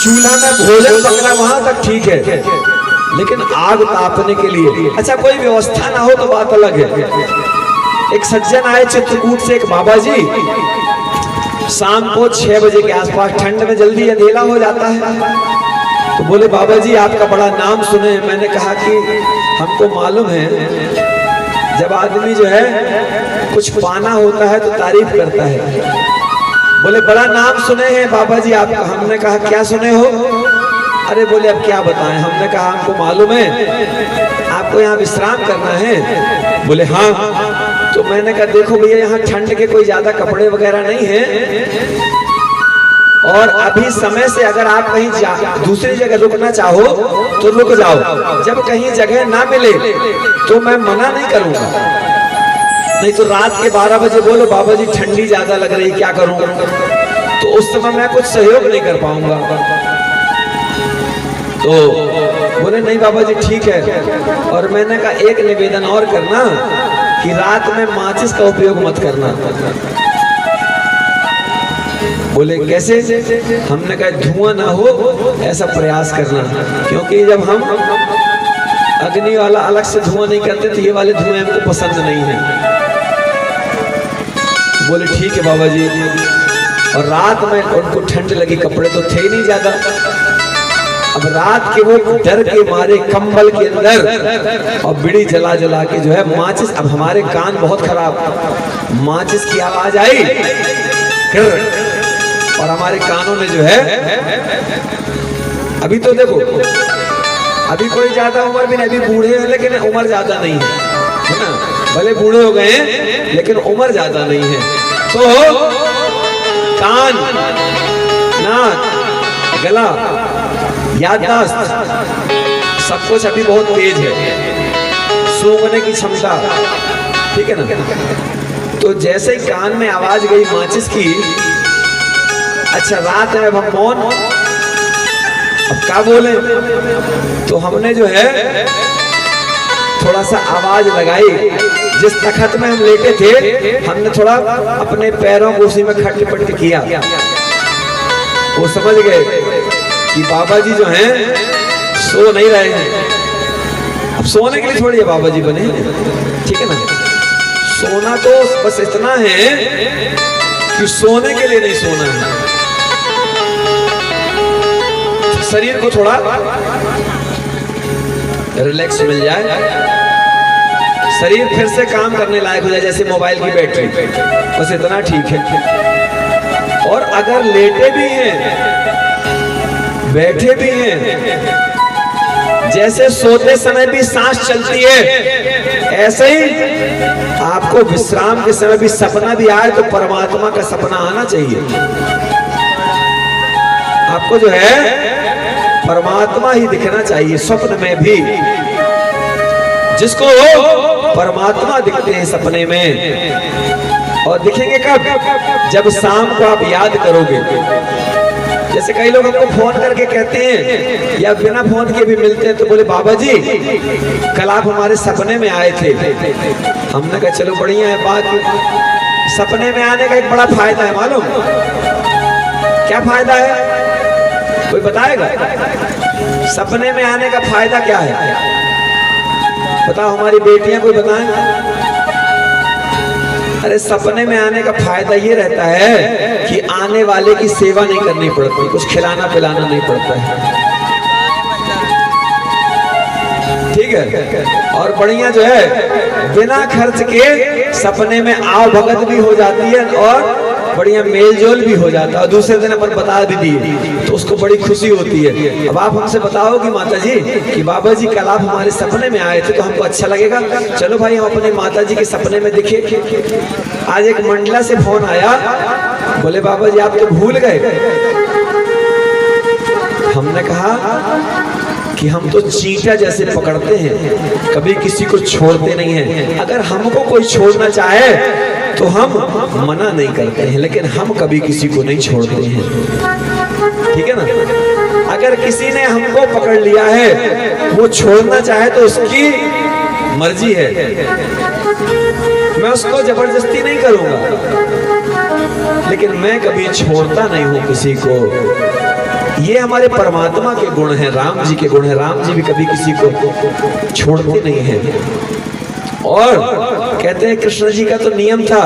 चूल्हा में भोजन पकना वहां तक ठीक है, लेकिन आग तापने के लिए अच्छा कोई व्यवस्था ना हो तो बात अलग है। एक सज्जन आए चित्रकूट से, एक बाबा जी, शाम को 6 बजे के आसपास, ठंड में जल्दी अंधेरा हो जाता है, तो बोले बाबा जी आपका बड़ा नाम सुने। मैंने कहा कि हमको मालूम है जब आदमी जो है कुछ पाना होता है तो तारीफ करता है। बोले बड़ा नाम सुने हैं बाबा जी आपका। हमने कहा क्या सुने हो? अरे बोले अब क्या बताएं। हमने कहा हमको मालूम है आपको यहाँ विश्राम करना है। बोले हाँ। तो मैंने कहा देखो भैया यहाँ ठंड के कोई ज्यादा कपड़े वगैरह नहीं है, और अभी समय से अगर आप कहीं दूसरी जगह रुकना चाहो तो रुक जाओ, जब कहीं जगह ना मिले तो मैं मना नहीं करूंगा, नहीं तो रात के 12 बजे बोलो बाबा जी ठंडी ज्यादा लग रही क्या करूं, तो उस समय मैं कुछ सहयोग नहीं कर पाऊंगा। तो बोले नहीं बाबा जी ठीक है। और मैंने कहा एक निवेदन और करना कि रात में माचिस का उपयोग मत करना। बोले कैसे? हमने कहा धुआं ना हो ऐसा प्रयास करना, क्योंकि जब हम अग्नि वाला अलग से धुआं नहीं करते तो ये वाले धुएं हमको पसंद नहीं है। बोले ठीक है बाबा जी। और रात में उनको ठंड लगी, कपड़े तो थे नहीं ज्यादा। अब रात के वो डर के मारे कंबल के अंदर और बीड़ी जला जला के जो है माचिस, अब हमारे कान बहुत खराब, माचिस की आवाज आई और हमारे कानों में जो है, अभी तो देखो अभी कोई ज्यादा उम्र भी नहीं, अभी बूढ़े हैं लेकिन उम्र ज्यादा नहीं है, है ना, भले बूढ़े हो गए हैं लेकिन उम्र ज्यादा नहीं है। तो कान, नाक, गला, याददाश्त सब कुछ अभी बहुत तेज है, सूंघने की क्षमता, ठीक है ना। तो जैसे ही कान में आवाज गई माचिस की, अच्छा रात है, अब हम मौन, अब क्या बोले, तो हमने जो है थोड़ा सा आवाज लगाई। जिस तखत में हम लेटे थे हमने थोड़ा अपने पैरों को उसी में खट-पट किया। वो समझ गए कि बाबा जी जो हैं सो नहीं रहे हैं, अब सोने के लिए छोड़िए बाबा जी बने, ठीक है ना। सोना तो बस इतना है कि सोने के लिए नहीं सोना है, शरीर को थोड़ा रिलैक्स मिल जाए, शरीर फिर से काम करने लायक हो जाए, जैसे मोबाइल की बैटरी, बस इतना ठीक है। और अगर लेटे भी हैं, बैठे भी हैं, जैसे सोते समय भी सांस चलती है, ऐसे ही आपको विश्राम के समय भी सपना भी आए तो परमात्मा का सपना आना चाहिए। आपको जो है परमात्मा ही दिखना चाहिए स्वप्न में भी। जिसको परमात्मा दिखते हैं सपने में, और दिखेंगे कब? जब शाम को आप याद करोगे। जैसे कई लोग हमको फोन करके कहते हैं या बिना फोन के भी मिलते हैं, तो बोले बाबा जी कल आप हमारे सपने में आए थे। हमने कहा चलो बढ़िया है बात। सपने में आने का एक बड़ा फायदा है, मालूम क्या फायदा है? कोई बताएगा? सपने में आने का फायदा क्या है? बताओ, हमारी बेटियां कोई बताएं? अरे सपने में आने का फायदा ये रहता है कि आने वाले की सेवा नहीं करनी पड़ती, कुछ खिलाना पिलाना नहीं पड़ता है, ठीक है। और बढ़िया जो है बिना खर्च के सपने में आओ भगत भी हो जाती है और बढ़िया मेलजोल भी हो जाता है, और दूसरे दिन अपन बता भी दिए तो उसको बड़ी खुशी होती है। अब आप हमसे बताओगे माता जी कि बाबा जी कल आप हमारे सपने में आए थे, तो हमको अच्छा लगेगा। चलो भाई हम अपने माता जी के सपने में दिखे। आज एक मंडला से फोन आया, बोले बाबा जी आप तो भूल गए। हमने कहा कि हम तो चींटा जैसे पकड़ते हैं, कभी किसी को छोड़ते नहीं हैं। अगर हमको कोई छोड़ना चाहे तो हम मना नहीं करते हैं, लेकिन हम कभी किसी को नहीं छोड़ते हैं, ठीक है ना। अगर किसी ने हमको पकड़ लिया है, वो छोड़ना चाहे तो उसकी मर्जी है, मैं उसको जबरदस्ती नहीं करूंगा, लेकिन मैं कभी छोड़ता नहीं हूं किसी को। ये हमारे परमात्मा के गुण हैं, राम जी के गुण हैं। राम जी भी कभी किसी को छोड़ते नहीं हैं। और कहते हैं कृष्ण जी का तो नियम था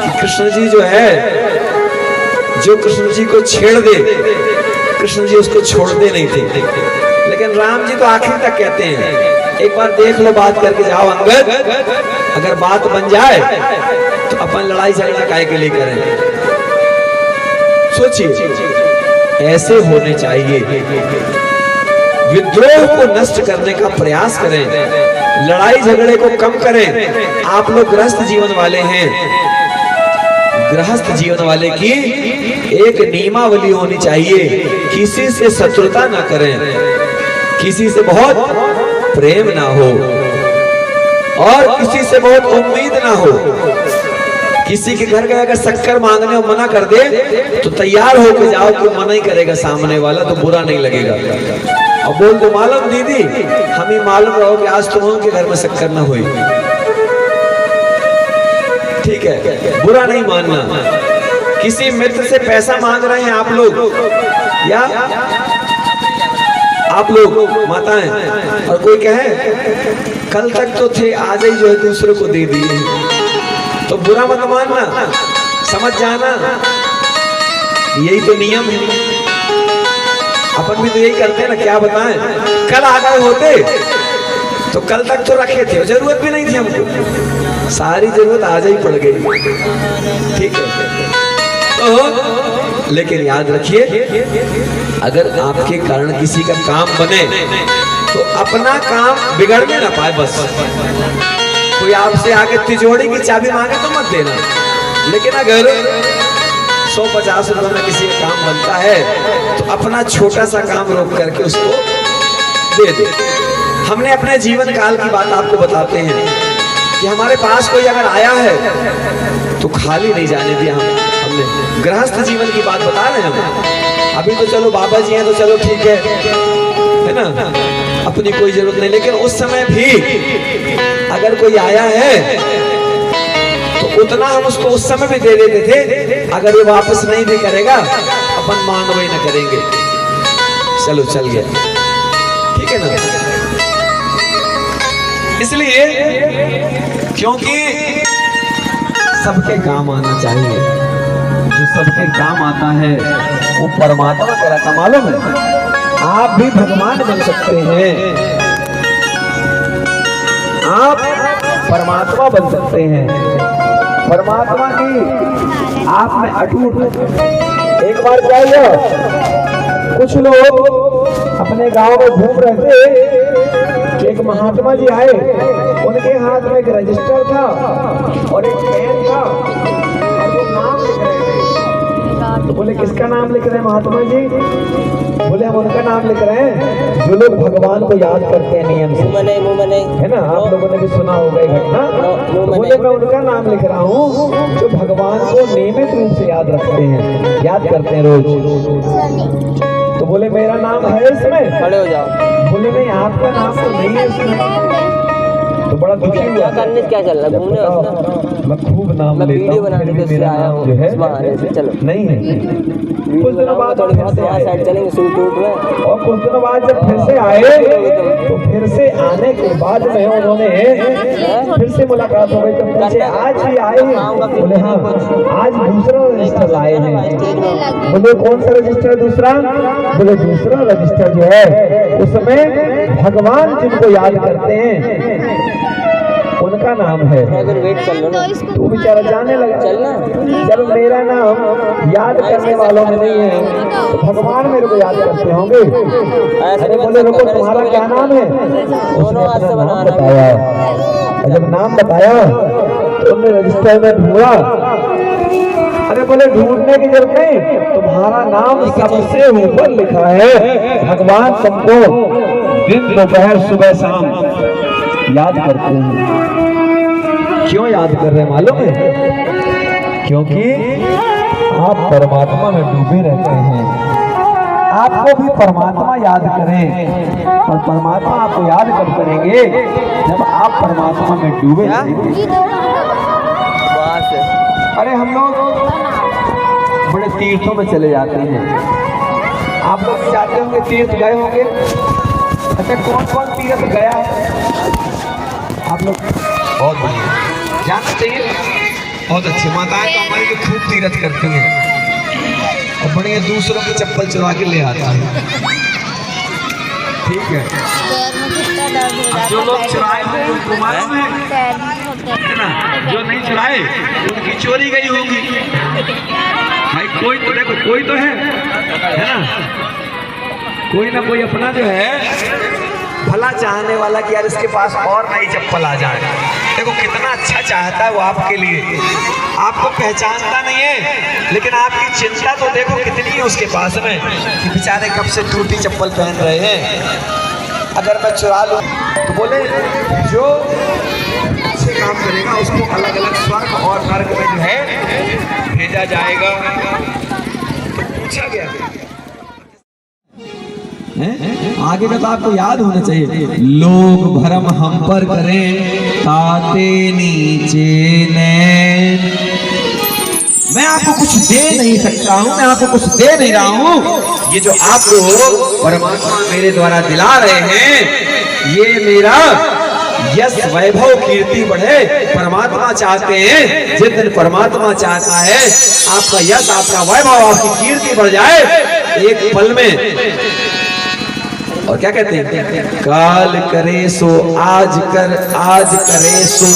कि कृष्ण जी जो है, जो कृष्ण जी को छेड़ दे, कृष्ण जी उसको छोड़ते नहीं थे। लेकिन राम जी तो आखिर तक कहते हैं एक बार देख लो, बात करके जाओ अंगद, अगर बात बन जाए तो अपन लड़ाई झगड़ा काहे के लिए करें। सोचिए, ऐसे होने चाहिए। विद्रोह को नष्ट करने का प्रयास करें, लड़ाई झगड़े को कम करें। आप लोग गृहस्थ जीवन वाले हैं, गृहस्थ जीवन वाले की एक नियमावली होनी चाहिए, किसी से शत्रुता ना करें, किसी से बहुत प्रेम ना हो और किसी से बहुत उम्मीद ना हो। किसी के घर गए अगर शक्कर मांगने और मना कर दे तो तैयार होकर जाओ कि मना ही करेगा सामने वाला, तो बुरा नहीं लगेगा। और बोल दो मालूम दीदी, हमें मालूम रहो कि आज तुम उनके घर में शक्कर ना हुई, ठीक है, बुरा नहीं मानना। किसी मित्र से पैसा मांग रहे हैं आप लोग, या आप लोग माताएं, और कोई कहे कल तक तो थे, आज ही जो है दूसरे को दे दिए, तो बुरा मत मानना, समझ जाना, यही तो नियम है। अपन भी तो यही करते हैं ना, क्या बताएं, कल आ गए होते तो कल तक तो रखे थे, जरूरत भी नहीं थी हमको, सारी जरूरत आज ही पड़ गई, ठीक है। तो लेकिन याद रखिए, अगर आपके कारण किसी का काम बने तो अपना काम बिगड़ने ना पाए। बस कोई आपसे आके तिजोरी की चाबी मांगे तो मत देना, लेकिन अगर 150 रुपए में किसी का काम बनता है तो अपना छोटा सा काम रोक करके उसको दे दे। हमने अपने जीवन काल की बात आपको बताते हैं कि हमारे पास कोई अगर आया है तो खाली नहीं जाने दिया। हमने गृहस्थ जीवन की बात बता रहे हैं हम। अभी तो चलो बाबा जी हैं तो चलो ठीक है ना, अपनी कोई जरूरत नहीं, लेकिन उस समय भी अगर कोई आया है तो उतना हम उसको उस समय भी दे देते थे। अगर ये वापस नहीं भी करेगा अपन मांग वही ना करेंगे, चलो चल गया, ठीक है ना। इसलिए क्योंकि सबके काम आना चाहिए। जो सबके काम आता है वो परमात्मा कहलाता, मालूम है? आप भी भगवान बन सकते हैं, आप परमात्मा बन सकते हैं। परमात्मा की आप में अटूट। एक बार क्या हुआ, कुछ लोग अपने गांव में घूम रहे थे, एक महात्मा जी आए, उनके हाथ में एक रजिस्टर था और एक पेन था और वो नाम लिख रहे थे। तो बोले किसका नाम लिख रहे हैं महात्मा जी? बोले हम उनका नाम लिख रहे हैं जो लोग भगवान को याद करते हैं नियम से, है ना? आप लोगों ने भी सुना होगा ये घटना। तो बोले मैं उनका नाम लिख रहा हूँ जो भगवान को नियमित रूप से याद रखते हैं, याद करते हैं रोज। तो बोले मेरा नाम है इसमें? खड़े हो जाओ। बोले नहीं, आपका नाम तो नहीं है इसमें। तो बड़ा दुखी हुआ। करने क्या चल रहा है? घूमने मैं खूब नाम लेता हूँ, बनाने के लिए आया हूँ, इस बहाने से चलो। नहीं है। कुछ दिनों बाद थोड़ी बहुत यहाँ साइड चलेंगे सूट वूट में, और कुछ दिनों बाद जब फिर से आए तो फिर से आने के बाद में उन्होंने फिर से मुलाकात हो गई। तो पूछे आज भी आए हैं? बोले हाँ, आज दूसरा रजिस्टर लाए हैं। बोले कौन सा रजिस्टर दूसरा? बोले दूसरा रजिस्टर जो है उसमें भगवान जिनको याद करते हैं उनका नाम है। अगर वेट कर लो ना तो बेचारा जाने लगा। चलना, जब मेरा नाम याद करने वालों में नहीं है तो भगवान मेरे को याद करते होंगे। अरे बोले रुको, तुम्हारा क्या नाम है? दोनों हाथ से बना बताया। जब नाम बताया तो उन्होंने रजिस्टर में ढूंढा। अरे बोले ढूंढने की जरूरत नहीं, तुम्हारा नाम सबसे ऊपर लिखा है। भगवान तुमको दिन दोपहर सुबह शाम याद करते हैं। क्यों याद कर रहे हैं मालूम है? क्योंकि आप परमात्मा में डूबे रहते हैं। आपको भी परमात्मा याद करें और परमात्मा आपको याद कब करेंगे? जब आप परमात्मा में डूबे रहेंगे। अरे हम लोग बड़े तीर्थों में चले जाते हैं, आप लोग भी जाते होंगे, तीर्थ गए होंगे। अच्छा, कौन कौन तीर्थ गया है आप लोग? बहुत बढ़िया, जाना चाहिए, बहुत अच्छी माताएं तो हमारी तो खूब तीर्थ करती हैं और बढ़िया दूसरों की चप्पल चुरा के ले आता है। ठीक है, जो लोग चुराए हैं उनको मालूम है ना, जो नहीं चुराए उनकी चोरी गई होगी। भाई कोई तो देखो, कोई तो है ना, कोई ना कोई अपना जो है भला चाहने वाला कि यार इसके पास और नई चप्पल आ जाए। देखो कितना अच्छा चाहता है वो आपके लिए, आपको पहचानता नहीं है लेकिन आपकी चिंता तो देखो कितनी है उसके पास में कि बेचारे कब से टूटी चप्पल पहन रहे हैं, अगर मैं चुरा लूँ तो बोले जो अच्छे काम करेगा उसको अलग अलग स्वर्ग और नर्क में जो है भेजा जाएगा। तो पूछा गया आगे का तो आपको याद होना चाहिए। लोग भरम हम पर करें ताते नीचे नैन। मैं आपको कुछ दे नहीं सकता हूँ, मैं आपको कुछ दे नहीं रहा हूँ। ये जो आप लोग परमात्मा मेरे द्वारा दिला रहे हैं ये मेरा यश वैभव कीर्ति बढ़े। परमात्मा चाहते हैं जिस दिन परमात्मा चाहता है आपका यश, आपका वैभव, आपकी कीर्ति बढ़ जाए एक पल में। और क्या कहते हैं? काल करे सो आज कर, आज करे सो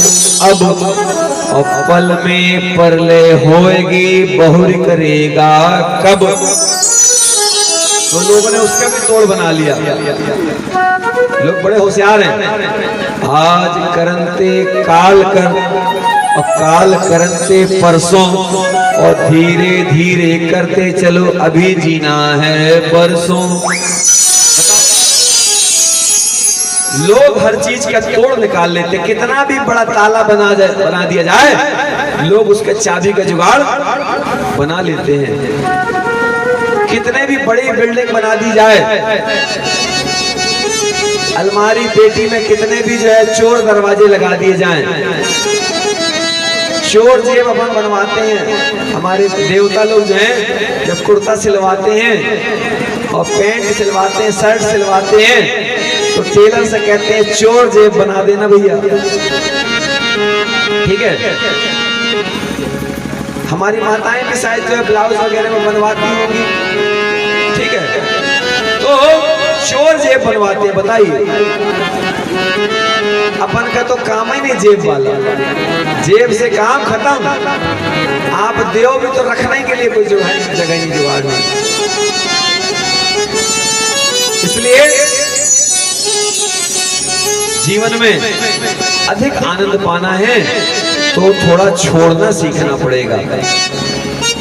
अब, और पल में परलय होएगी बहुरी करेगा कब। तो लोगों ने उसका भी तोड़ बना लिया। लोग बड़े होशियार हैं। आज करंते काल कर और काल करंते परसों, और धीरे धीरे करते चलो अभी जीना है बरसों। लोग हर चीज का तोड़ निकाल लेते, कितना भी बड़ा ताला बना दिया जाए लोग उसके चाबी का जुगाड़ बना लेते हैं। कितने भी बड़ी बिल्डिंग बना दी जाए, अलमारी पेटी में कितने भी जो है चोर दरवाजे लगा दिए जाएं, चोर जेब अपन बनवाते हैं। हमारे देवता लोग जो हैं जब कुर्ता सिलवाते हैं और पैंट सिलवाते हैं, शर्ट सिलवाते हैं तो तो टेलर से कहते हैं चोर जेब बना देना भैया, ठीक है। हमारी माताएं भी शायद जो है ब्लाउज वगैरह में बनवाती होंगी, ठीक है। तो चोर जेब बनवाते हैं, बताइए। अपन का तो काम ही नहीं जेब वाला, जेब से काम खत्म। आप देव भी तो रखने के लिए कोई जगह नहीं जुगाड़ में। इसलिए जीवन में अधिक आनंद पाना है तो थोड़ा छोड़ना सीखना पड़ेगा।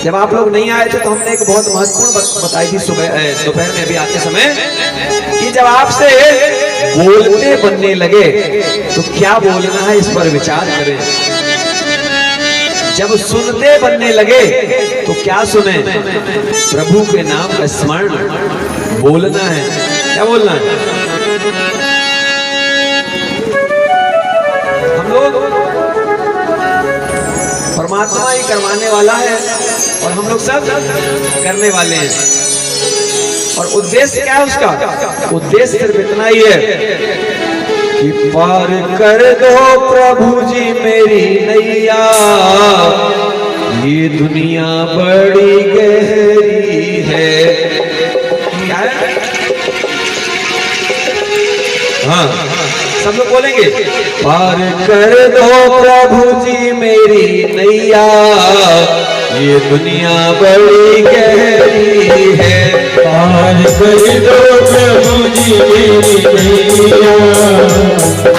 जब आप लोग नहीं आए थे तो हमने एक बहुत महत्वपूर्ण बताई थी सुबह दोपहर में अभी आते समय, कि जब आपसे बोलते बनने लगे तो क्या बोलना है इस पर विचार करें। जब सुनते बनने लगे तो क्या सुने, प्रभु के नाम का स्मरण बोलना है। क्या बोलना है? हम लोग परमात्मा ही करवाने वाला है और हम लोग सब करने वाले हैं। और उद्देश्य क्या है उसका? उद्देश्य सिर्फ इतना ही है कि पार कर दो प्रभु जी मेरी नैया, ये दुनिया बड़ी गहरी है। क्या है? हाँ, सब लोग बोलेंगे, पार कर दो प्रभु जी मेरी नैया, ये दुनिया बड़ी गहरी है। पार कर दो प्रभु जी मेरी नैया,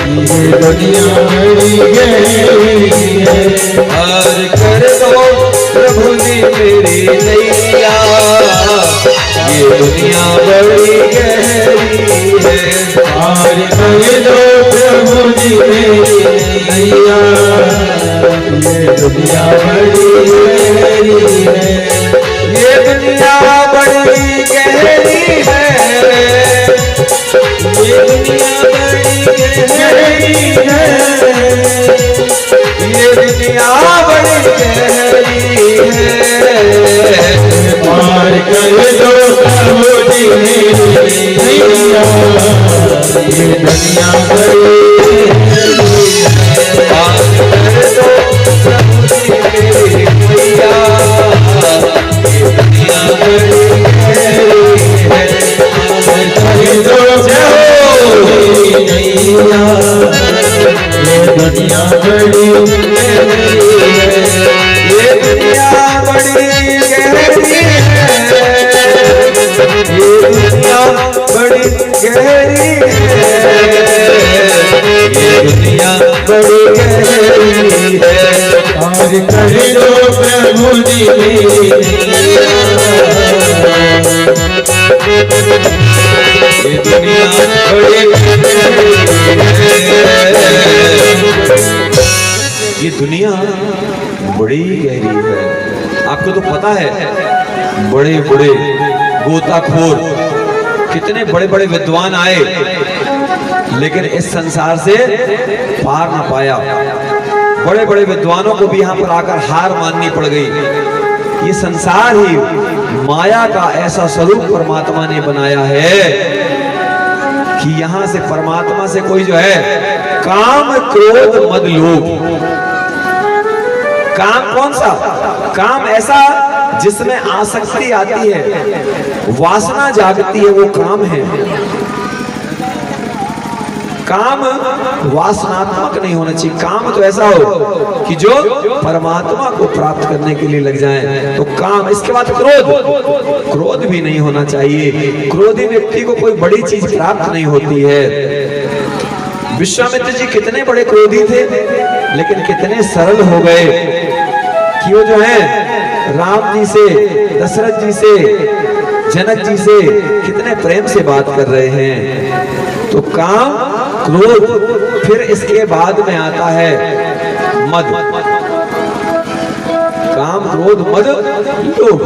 ये दुनिया बड़ी गहरी है। पार कर दो प्रभु जी मेरी नैया, ये दुनिया बड़ी गहरी है। पार कर दो प्रभु जी मेरी नैया, ये दुनिया बड़ी गहरी है। ये दुनिया बड़ी गहरी है, ये दुनिया बड़ी गहरी है। ये दुनिया बड़ी गहरी है। पार कर दो प्रभु जी मेरी नैया, ये दुनिया बड़ी गहरी है। पार कर दो प्रभु जी मेरी नैया, ये दुनिया बड़ी गहरी है। पार कर दो प्रभु जी मेरी नैया, ये दुनिया बड़ी गहरी है। ये दुनिया बड़ी गहरी है, ये दुनिया बड़ी गहरी है। ये दुनिया बड़ी गहरी है। पार कर दो प्रभु जी मेरी नैया, ये दुनिया बड़ी गहरी है। ये दुनिया बड़ी गहरी है। आपको तो पता है, बड़े बड़े गोताखोर, कितने बड़े बड़े विद्वान आए, लेकिन इस संसार से पार ना पाया। बड़े बड़े विद्वानों को भी यहाँ पर आकर हार माननी पड़ गई। ये संसार ही माया का ऐसा स्वरूप परमात्मा ने बनाया है कि यहाँ से परमात्मा से कोई जो है काम क्रोध मद लोभ, काम कौन सा? काम ऐसा जिसमें आसक्ति आती है, वासना जागती है, वो काम है। काम वासनात्मक नहीं होना चाहिए। काम तो ऐसा हो कि जो परमात्मा को प्राप्त करने के लिए लग जाए, तो काम। इसके बाद क्रोध, क्रोध भी नहीं होना चाहिए। क्रोधी व्यक्ति को कोई बड़ी चीज प्राप्त नहीं होती है। विश्वामित्र जी कितने बड़े क्रोधी थे, लेकिन कितने सरल हो गए कि वो जो है राम जी से, दशरथ जी से, जनक जी से कितने प्रेम से बात कर रहे हैं। तो काम, क्रोध, फिर इसके बाद में आता है मद। काम, क्रोध, मद, लोभ।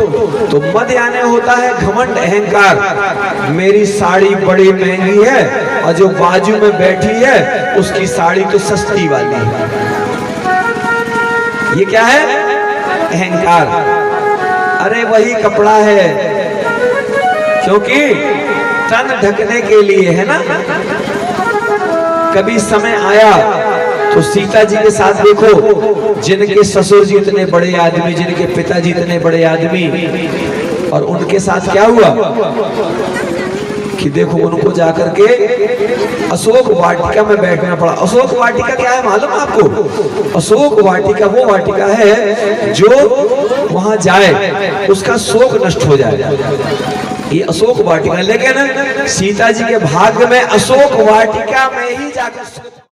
तो मद यानी होता है घमंड, अहंकार। मेरी साड़ी बड़ी महंगी है और जो बाजू में बैठी है उसकी साड़ी तो सस्ती वाली है। ये क्या है? अहंकार। अरे वही कपड़ा है, क्योंकि तन ढकने के लिए है ना, कभी समय आया तो सीता जी के साथ देखो, जिनके ससुर जी इतने बड़े आदमी, जिनके पिताजी इतने बड़े आदमी, और उनके साथ क्या हुआ कि देखो उनको जाकर के अशोक वाटिका में बैठना पड़ा। अशोक वाटिका क्या है मालूम आपको? अशोक वाटिका वो वाटिका है जो वहां जाए उसका शोक नष्ट हो जाए, ये अशोक वाटिका। लेकिन सीता जी के भाग्य में अशोक वाटिका में ही जाकर